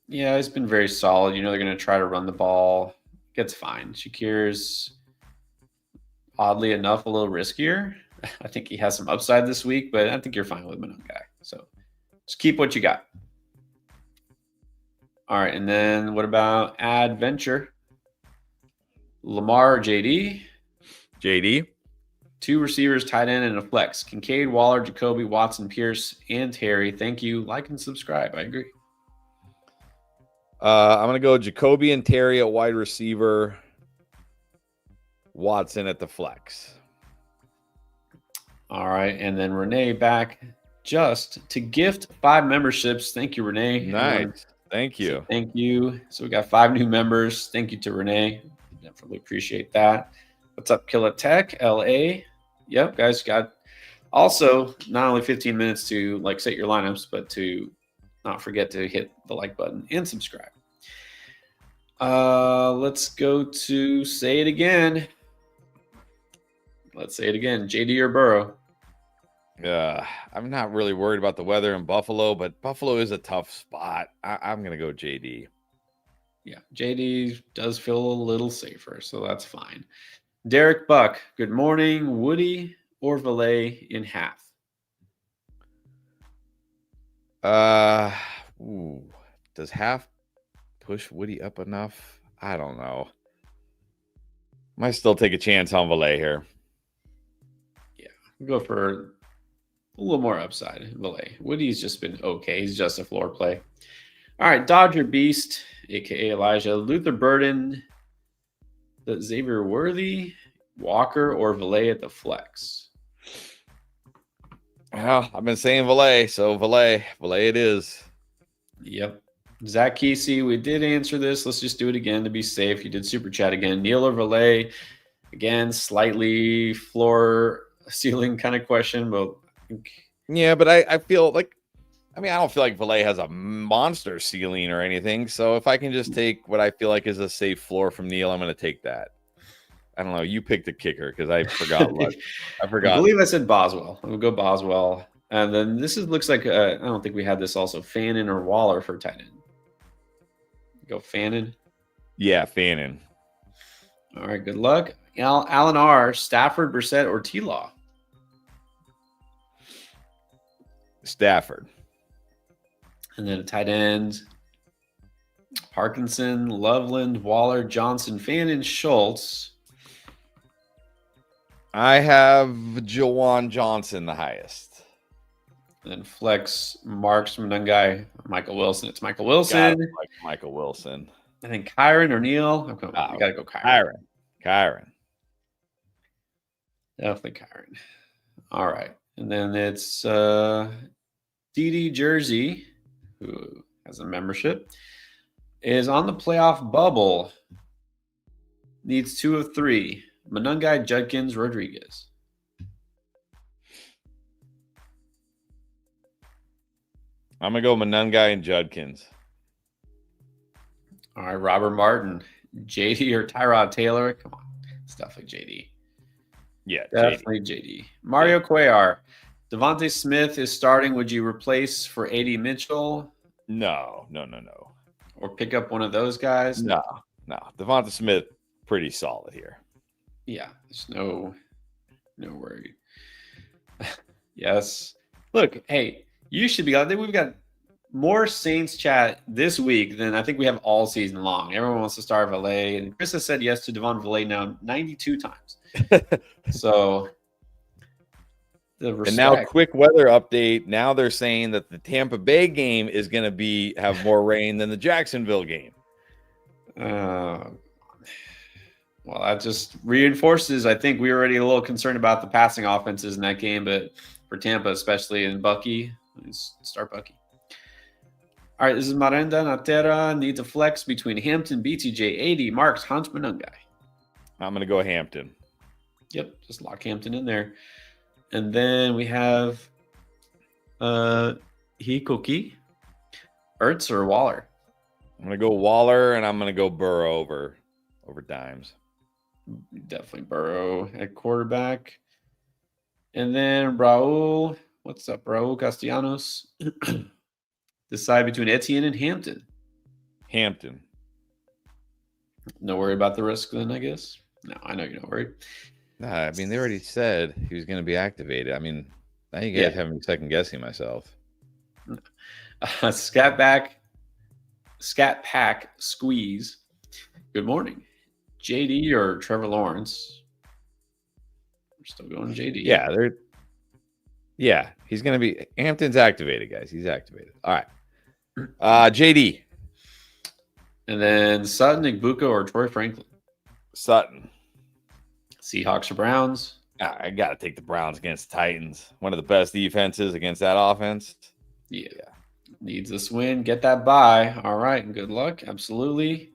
A: Yeah, he's been very solid. They're going to try to run the ball. It's fine. Shakir's oddly enough a little riskier. I think he has some upside this week, but I think you're fine with Manungai. So just keep what you got. All right, and then what about Adventure? Lamar or JD?
B: JD.
A: 2 receivers, tight end, and a flex. Kincaid, Waller, Jacoby, Watson, Pierce, and Terry. Thank you. Like and subscribe. I agree.
B: I'm going to go Jacoby and Terry at wide receiver. Watson at the flex.
A: All right, and then Renee back just to gift 5 memberships. Thank you, Renee.
B: Nice. Thank you.
A: Thank you. So we got 5 new members. Thank you to Renee. Definitely appreciate that. What's up, Killa Tech, LA? Yep, guys, got also not only 15 minutes to set your lineups, but to not forget to hit the like button and subscribe. Let's go to say it again. Let's say it again. JD or Burrow?
B: I'm not really worried about the weather in Buffalo, but Buffalo is a tough spot. I'm going to go JD.
A: Yeah, JD does feel a little safer, so that's fine. Derek Buck, good morning. Woody or Valet in half?
B: Does half push Woody up enough? I don't know. Might still take a chance on Valet here.
A: Yeah, go for a little more upside. Valet. Woody's just been okay. He's just a floor play. All right, Dodger Beast, a.k.a. Elijah. Luther Burden, the Xavier Worthy, Walker, or Valet at the flex?
B: Well, I've been saying Valet, so Valet it is.
A: Yep. Zach Kesey, we did answer this. Let's just do it again to be safe. You did super chat again. Neil or Valet? Again, slightly floor ceiling kind of question, but
B: yeah, but I feel like, I don't feel like Valet has a monster ceiling or anything. So if I can just take what I feel like is a safe floor from Neil, I'm going to take that. I don't know. You picked the kicker because I forgot. I
A: believe I said Boswell. We'll go Boswell. And then looks like, I don't think we had this also, Fannin or Waller for tight end. Go Fannin.
B: Yeah, Fannin.
A: All right, good luck. Alan R., Stafford, Brissett, or T-Law?
B: Stafford.
A: And then a tight end, Parkinson, Loveland, Waller, Johnson, Fannin, Schultz.
B: I have Jawan Johnson the highest.
A: And then flex, Marks, Manungai, Michael Wilson. It's Michael Wilson.
B: Like Michael Wilson.
A: I think Kyron or Neil. I got to go Kyron.
B: Kyron.
A: Definitely Kyron. All right. And then it's DD Jersey, who has a membership, is on the playoff bubble. Needs 2 of 3. Manungai, Judkins, Rodriguez.
B: I'm going to go Manungai and Judkins.
A: All right, Robert Martin, JD or Tyrod Taylor? Come on. It's definitely JD.
B: Yeah,
A: definitely JD. Mario Cuellar. Devontae Smith is starting. Would you replace for AD Mitchell?
B: No.
A: Or pick up one of those guys?
B: No. Devontae Smith, pretty solid here.
A: Yeah, there's no worry. Yes. Look, hey, you should be. I think we've got more Saints chat this week than I think we have all season long. Everyone wants to start Valet, and Chris has said yes to Devon Valet now 92 times. So the respect.
B: And now, quick weather update. Now they're saying that the Tampa Bay game is going to have more rain than the Jacksonville game.
A: Well, that just reinforces. I think we were already a little concerned about the passing offenses in that game, but for Tampa, especially in Bucky, let's start Bucky. All right, this is Miranda Natera. Needs a flex between Hampton, BTJ, AD, Marks, Hunt, Manungai.
B: I'm going to go Hampton.
A: Yep, just lock Hampton in there. And then we have Hikoki, Ertz, or Waller?
B: I'm going to go Waller, and I'm going to go Burrow over Dimes.
A: Definitely Burrow at quarterback. And then Raul, what's up, Raul Castellanos? Decide between Etienne and Hampton.
B: Hampton.
A: No worry about the risk then, I guess. No, I know you're not worried.
B: Nah, I mean, they already said he was going to be activated. I mean, now you guys have me second guessing myself.
A: Scat Pack Squeeze. Good morning. JD or Trevor Lawrence? We're still going JD.
B: Yeah, he's going to be. Hampton's activated, guys. He's activated. All right. JD.
A: And then Sutton, Igbuka, or Troy Franklin?
B: Sutton.
A: Seahawks or Browns?
B: I got to take the Browns against the Titans. One of the best defenses against that offense.
A: Yeah. Needs this win. Get that bye. All right. And good luck. Absolutely.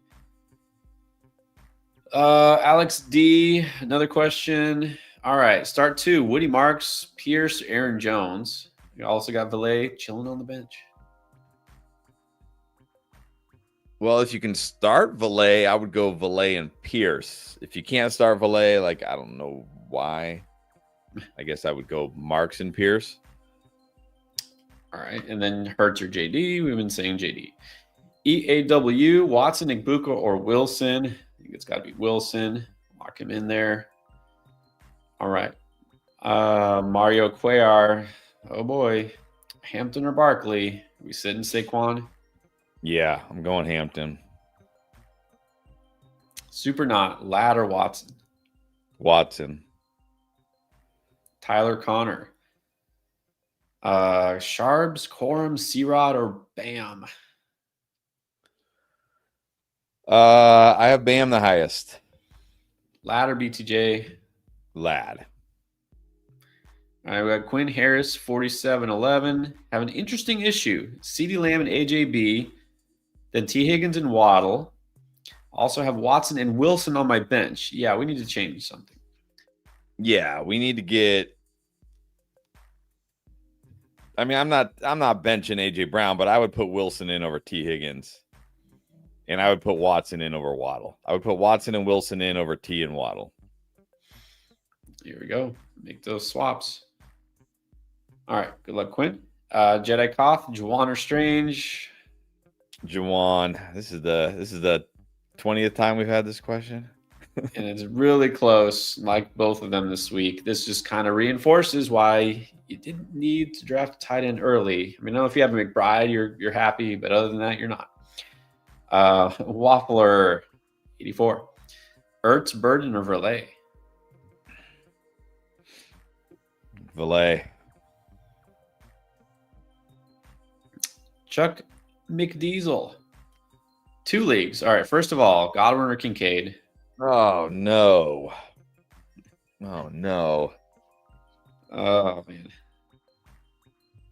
A: Alex D. Another question. All right. Start 2. Woody Marks, Pierce, Aaron Jones. We also got Valet chilling on the bench.
B: Well, if you can start Valet, I would go Valet and Pierce. If you can't start Valet, I don't know why. I guess I would go Marks and Pierce.
A: All right. And then Hurts or JD. We've been saying JD. EAW, Watson, Igbuka, or Wilson. I think it's got to be Wilson. Lock him in there. All right. Mario Cuellar. Oh, boy. Hampton or Barkley? We sitting Saquon?
B: Yeah, I'm going Hampton.
A: Super not. Ladd or Watson?
B: Watson.
A: Tyler Connor. Sharbs, Corum, C-Rod, or Bam?
B: I have Bam the highest.
A: Ladd or BTJ?
B: Ladd.
A: All right, we got Quinn Harris, 47-11. Have an interesting issue. CeeDee Lamb and AJB. Then T. Higgins and Waddle. Also have Watson and Wilson on my bench. Yeah, we need to change something.
B: Yeah, we need to get. I mean, I'm not benching AJ Brown, but I would put Wilson in over T. Higgins. And I would put Watson in over Waddle. I would put Watson and Wilson in over T and Waddle.
A: Here we go. Make those swaps. All right. Good luck, Quinn. Jedi Koth, Juwan or Strange?
B: Juwan. This is the 20th time we've had this question.
A: And it's really close, like both of them this week. This just kind of reinforces why you didn't need to draft a tight end early. I mean, I know if you have a McBride, you're happy, but other than that, you're not. Waffler, 84. Ertz, Burden, or Verlay?
B: Valet.
A: Chuck McDiesel. 2 leagues. All right. First of all, Godwin or Kincaid?
B: Oh, no. Oh, no.
A: Oh, man.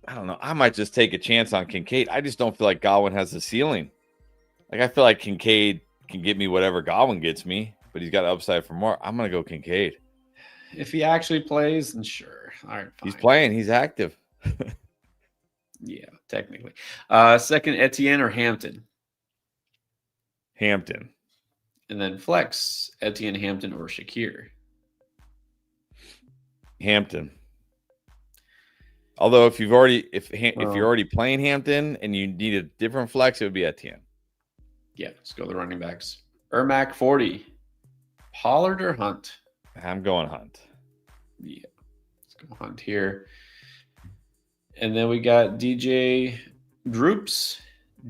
B: I don't know. I might just take a chance on Kincaid. I just don't feel like Godwin has the ceiling. I feel like Kincaid can get me whatever Godwin gets me, but he's got upside for more. I'm going to go Kincaid.
A: If he actually plays, then sure. All right, fine.
B: He's playing. He's active.
A: Yeah, technically. Second, Etienne or Hampton?
B: Hampton.
A: And then flex, Etienne, Hampton, or Shakir?
B: Hampton. Although if you're already playing Hampton and you need a different flex, it would be Etienne.
A: Yeah, let's go the running backs. Ermac 40. Pollard or Hunt?
B: I'm going Hunt.
A: Yeah, let's go Hunt here. And then we got DJ Droops,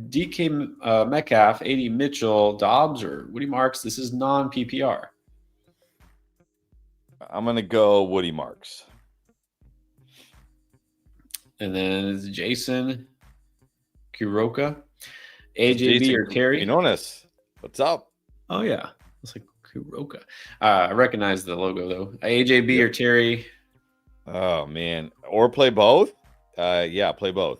A: DK Metcalf, 80 Mitchell, Dobbs, or Woody Marks. This is non-PPR.
B: I'm going to go Woody Marks.
A: And then it's Jason Kuroka, AJB or Terry.
B: Quinones. What's up?
A: Oh, yeah. It's like Kuroka. I recognize the logo, though. AJB or Terry.
B: Oh, man. Or play both? Yeah, play both.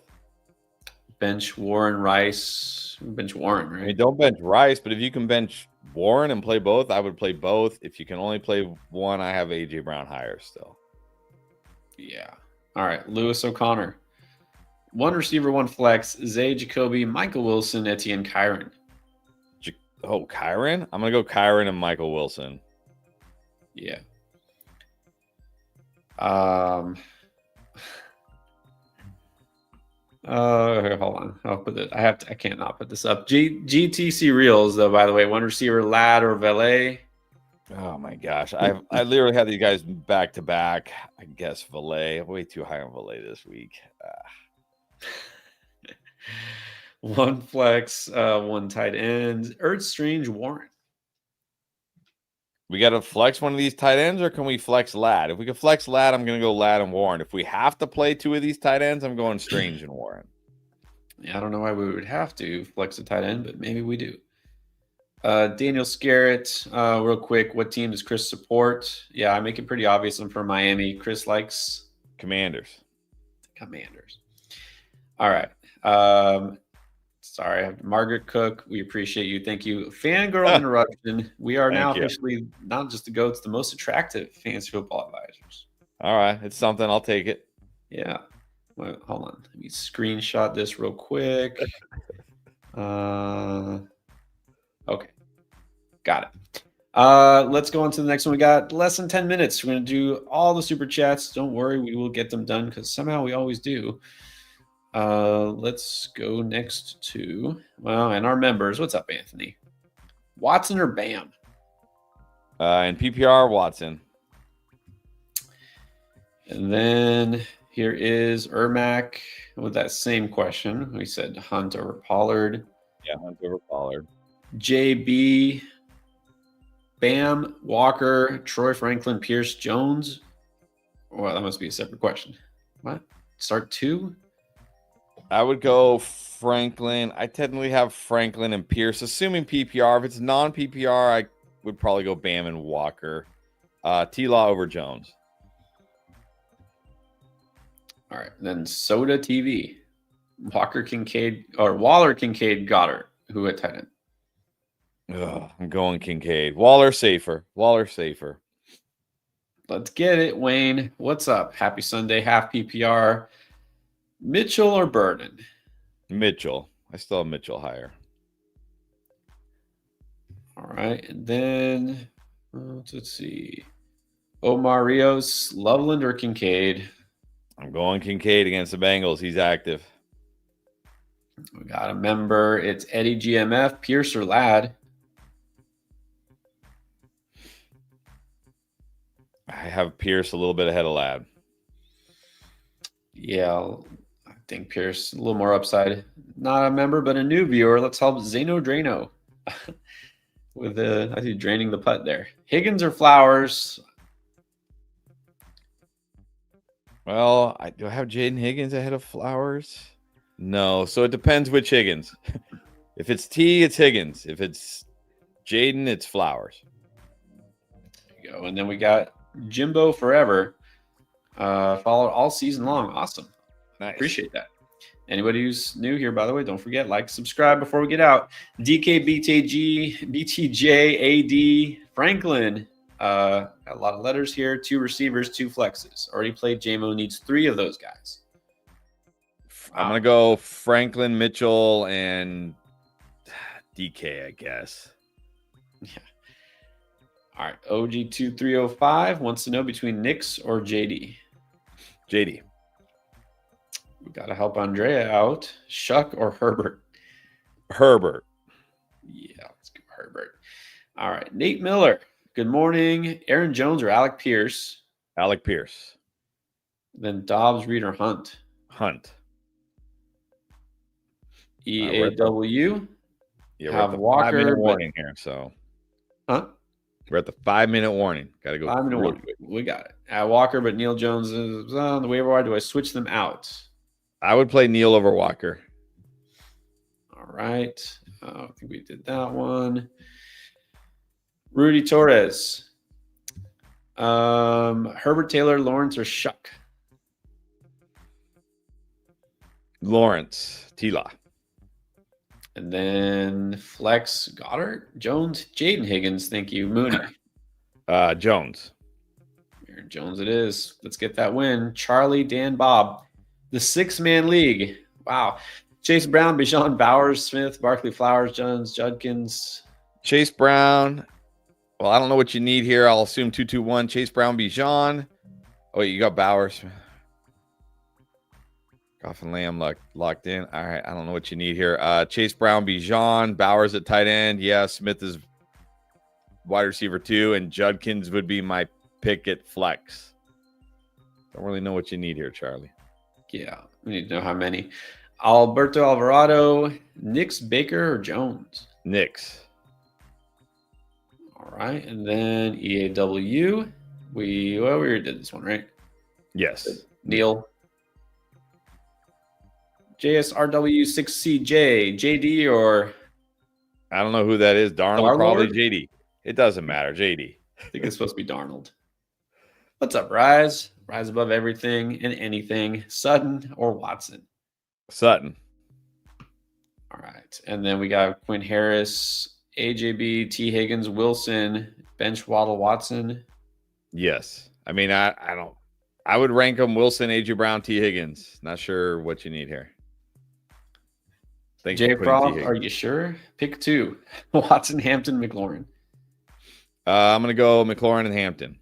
A: Bench Warren Rice. Bench Warren, right?
B: I mean, don't bench Rice, but if you can bench Warren and play both, I would play both. If you can only play one, I have AJ Brown higher still.
A: Yeah. All right. Lewis O'Connor. one receiver, one flex. Zay, Jacoby, Michael Wilson, Etienne, Kyron.
B: Kyron? I'm going to go Kyron and Michael Wilson.
A: Yeah. Hold on. I'll put it. I can't not put this up. GTC Reels, though, by the way, one receiver, Lad or Valet.
B: Oh my gosh. I literally had these guys back to back. I guess Valet. Way too high on Valet this week.
A: One flex, one tight end. Earth Strange, Warren.
B: We got to flex one of these tight ends, or can we flex Lad? If we can flex Lad, I'm going to go Lad and Warren. If we have to play two of these tight ends, I'm going Strange and Warren.
A: Yeah, I don't know why we would have to flex a tight end, but maybe we do. Daniel Scarrett, real quick. What team does Chris support? Yeah, I make it pretty obvious. I'm from Miami. Chris likes
B: Commanders.
A: All right. Sorry, Margaret Cook. We appreciate you. Thank you. Fangirl interruption. We are now officially not just the GOATs, the most attractive fantasy football advisors.
B: All right. It's something. I'll take it.
A: Yeah. Wait, hold on. Let me screenshot this real quick. Okay. Got it. Let's go on to the next one. We got less than 10 minutes. We're going to do all the super chats. Don't worry. We will get them done because somehow we always do. Let's go next to, and our members. What's up, Anthony? Watson or Bam?
B: In PPR, Watson.
A: And then here is Ermac with that same question. We said Hunt over Pollard.
B: Yeah, Hunt over Pollard.
A: JB, Bam, Walker, Troy Franklin, Pierce, Jones. Well, that must be a separate question. What? Start two?
B: I would go Franklin. I technically have Franklin and Pierce, assuming PPR. If it's non-PPR, I would probably go Bam and Walker. T-Law over Jones.
A: All right. Then Soda TV. Waller, Kincaid, Goddard. Who at tight end?
B: I'm going Kincaid. Waller safer.
A: Let's get it, Wayne. What's up? Happy Sunday, half PPR. Mitchell or Burden?
B: Mitchell. I still have Mitchell higher.
A: All right. And then let's see. Omar Rios, Loveland or Kincaid?
B: I'm going Kincaid against the Bengals. He's active.
A: We got a member. It's Eddie GMF, Pierce or Ladd?
B: I have Pierce a little bit ahead of Ladd.
A: Yeah, I think Pierce a little more upside. Not a member, but a new viewer. Let's help Zeno Drano with I think draining the putt there. Higgins or Flowers?
B: Well, do I have Jayden Higgins ahead of Flowers? No, so it depends which Higgins. If it's T, it's Higgins. If it's Jayden, it's Flowers.
A: There you go. And then we got Jimbo Forever. Followed all season long. Awesome.
B: Nice.
A: Appreciate that. Anybody who's new here, by the way, don't forget, like, subscribe before we get out. DK, BTG, BTJ, AD, Franklin. Got a lot of letters here. 2 receivers, 2 flexes. Already played. JMO needs 3 of those guys.
B: I'm going to go Franklin, Mitchell, and DK, I guess.
A: Yeah. All right. OG2305 wants to know between Knicks or JD.
B: JD.
A: We got to help Andrea out. Shuck or Herbert?
B: Herbert.
A: Yeah, let's go Herbert. All right. Nate Miller. Good morning. Aaron Jones or Alec Pierce?
B: Alec Pierce.
A: Then Dobbs, Reed, or Hunt?
B: Hunt.
A: EAW.
B: Yeah,
A: have Walker.
B: 5-minute warning here, so.
A: Huh?
B: We're at the 5-minute warning. Got to go.
A: 5-minute warning. We got it. At Walker, but Neil Jones is on the waiver wire. Do I switch them out?
B: I would play Neil over Walker.
A: All right. I think we did that one. Rudy Torres. Herbert Taylor, Lawrence, or Shuck?
B: Lawrence. T-Law.
A: And then Flex, Goddard, Jones, Jayden Higgins. Thank you. Mooney.
B: Jones.
A: Aaron Jones it is. Let's get that win. Charlie, Dan, Bob. The 6-man league. Wow. Chase Brown, Bijan, Bowers, Smith, Barkley, Flowers, Jones, Judkins.
B: Chase Brown. Well, I don't know what you need here. I'll assume 2-2-1. Chase Brown, Bijan. Oh, wait, you got Bowers. Goff and Lamb locked in. All right, I don't know what you need here. Chase Brown, Bijan, Bowers at tight end. Yeah, Smith is wide receiver 2, and Judkins would be my pick at flex. Don't really know what you need here, Charlie.
A: Yeah, we need to know how many. Alberto Alvarado, Nix, Baker, or Jones?
B: Knicks.
A: All right, and then EAW. We already did this one, right?
B: Yes.
A: Neil. JSRW6CJ, JD, or
B: I don't know who that is. Darnold, probably
A: Darlord?
B: JD. It doesn't matter. JD.
A: I think it's supposed to be Darnold. What's up, Rise? Rise above everything and anything. Sutton or Watson?
B: Sutton.
A: All right. And then we got Quinn Harris, AJB, T. Higgins, Wilson, Bench, Waddle, Watson.
B: Yes. I mean, I would rank them Wilson, AJ Brown, T. Higgins. Not sure what you need here. Thanks
A: J.
B: for putting T.
A: Prof,
B: Higgins.
A: are you sure? Pick 2. Watson, Hampton, McLaurin.
B: I'm going to go McLaurin and Hampton.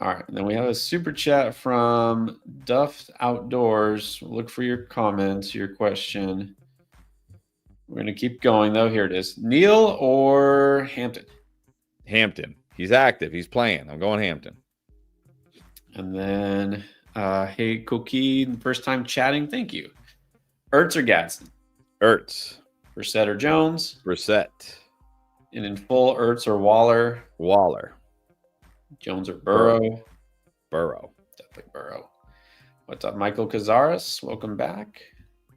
A: All right. And then we have a super chat from Duff Outdoors. Look for your comments, your question. We're going to keep going, though. Here it is. Neil or Hampton?
B: Hampton. He's active. He's playing. I'm going Hampton.
A: And then, hey, Cookie, first time chatting. Thank you. Ertz or Gadsden?
B: Ertz.
A: Brissett or Jones?
B: Brissett.
A: And in full, Ertz or Waller?
B: Waller.
A: Jones or Burrow?
B: Burrow.
A: Definitely Burrow. What's up, Michael Cazares? Welcome back.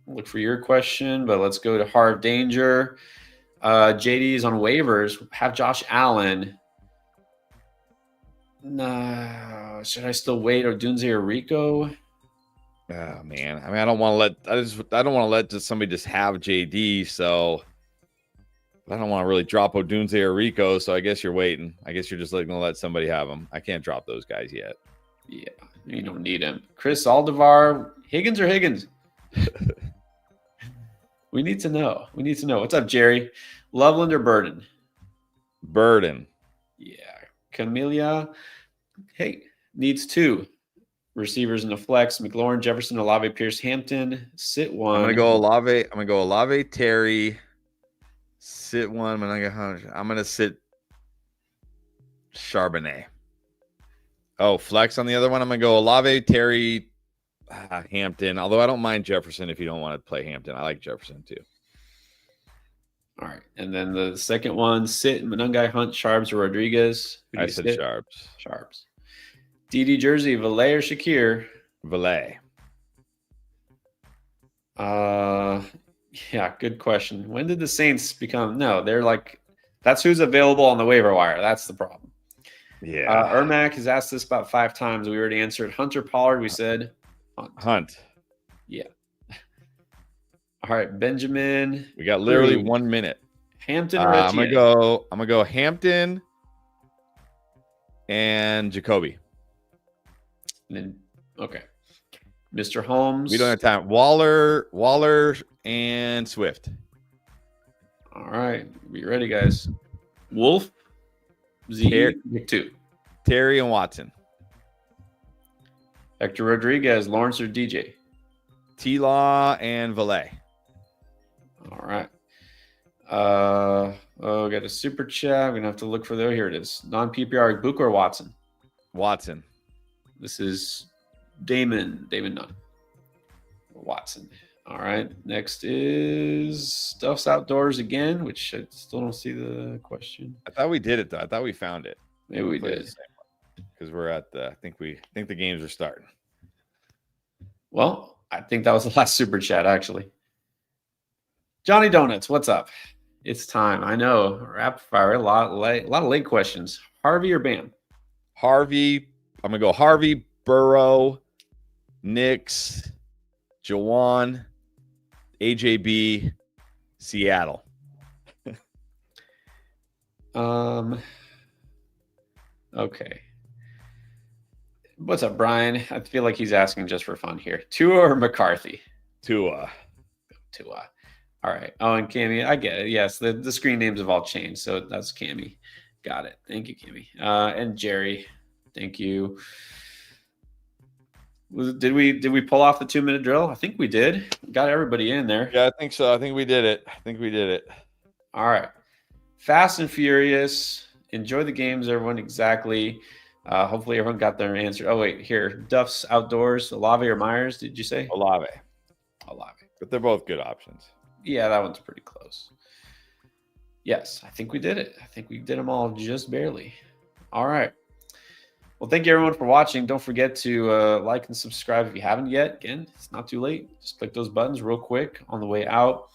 A: Look for your question, but let's go to Hard Danger. JD's on waivers. Have Josh Allen. No, should I still wait or Dunze or Rico?
B: Oh man, I mean, I don't want to let just somebody just have JD. So I don't want to really drop Odunze or Rico. So I guess you're waiting. I guess you're just going to let somebody have them. I can't drop those guys yet.
A: Yeah, you don't need him. Chris Aldevar, Higgins or Higgins? We need to know. What's up, Jerry? Loveland or Burden?
B: Burden.
A: Yeah. Camellia, hey, needs 2 receivers in the flex. McLaurin, Jefferson, Olave, Pierce, Hampton. Sit 1.
B: I'm gonna go Olave, Terry. Sit 1. I'm gonna sit Charbonnet. Oh, flex on the other one. I'm gonna go Olave, Terry, Hampton. Although I don't mind Jefferson if you don't want to play Hampton. I like Jefferson too.
A: All right. And then the second one, sit Monungai, Hunt, Sharps, or Rodriguez.
B: I said Sharps.
A: Sharps. DD Jersey, Valet or Shakir?
B: Valet.
A: Yeah, good question. When did the Saints become? No, they're like, that's who's available on the waiver wire. That's the problem.
B: Yeah.
A: Ermac has asked this about 5 times. We already answered. Hunter Pollard, we said
B: Hunt.
A: Yeah. All right, Benjamin.
B: We got literally 1 minute.
A: Hampton or
B: I'm gonna go Hampton and Jacoby.
A: Okay. Mr. Holmes.
B: We don't have time. Waller and Swift.
A: All right. Be ready, guys. Wolf, Z, Nick 2.
B: Terry and Watson.
A: Hector Rodriguez, Lawrence or DJ?
B: T-Law and Valet.
A: All right. Got a super chat. We're going to have to look for there. Here it is. Non-PPR, Book or Watson?
B: Watson.
A: This is Damon Nunn. Watson. All right. Next is Stuff's Outdoors again, which I still don't see the question.
B: I thought we did it though. I thought we found it.
A: Maybe we did.
B: Because we're at the. I think the games are starting.
A: Well, I think that was the last super chat actually. Johnny Donuts, what's up? It's time. I know. Rapid fire. A lot of late questions. Harvey or Bam?
B: Harvey. I'm gonna go Harvey, Burrow, Knicks, Jawan, AJB, Seattle.
A: Okay. What's up, Brian? I feel like he's asking just for fun here. Tua or McCarthy?
B: Tua.
A: Tua. All right. Oh, and Cammy, I get it. Yes, the screen names have all changed, so that's Cammy. Got it. Thank you, Cammy. And Jerry, thank you. Did we pull off the 2-minute drill? I think we did. Got everybody in there.
B: Yeah, I think so. I think we did it.
A: All right. Fast and Furious. Enjoy the games, everyone. Exactly. Hopefully everyone got their answer. Oh, wait. Here. Duff's Outdoors. Olave or Myers, did you say?
B: Olave.
A: Olave.
B: But they're both good options.
A: Yeah, that one's pretty close. Yes, I think we did it. I think we did them all just barely. All right. Well, thank you, everyone, for watching. Don't forget to like and subscribe if you haven't yet. Again, it's not too late. Just click those buttons real quick on the way out.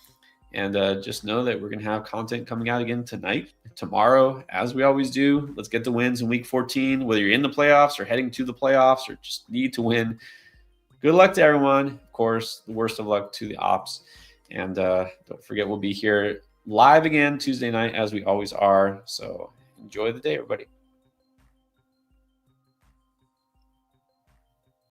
A: And just know that we're going to have content coming out again tonight, tomorrow, as we always do. Let's get the wins in Week 14, whether you're in the playoffs or heading to the playoffs or just need to win. Good luck to everyone. Of course, the worst of luck to the ops. And don't forget, we'll be here live again Tuesday night, as we always are. So enjoy the day, everybody.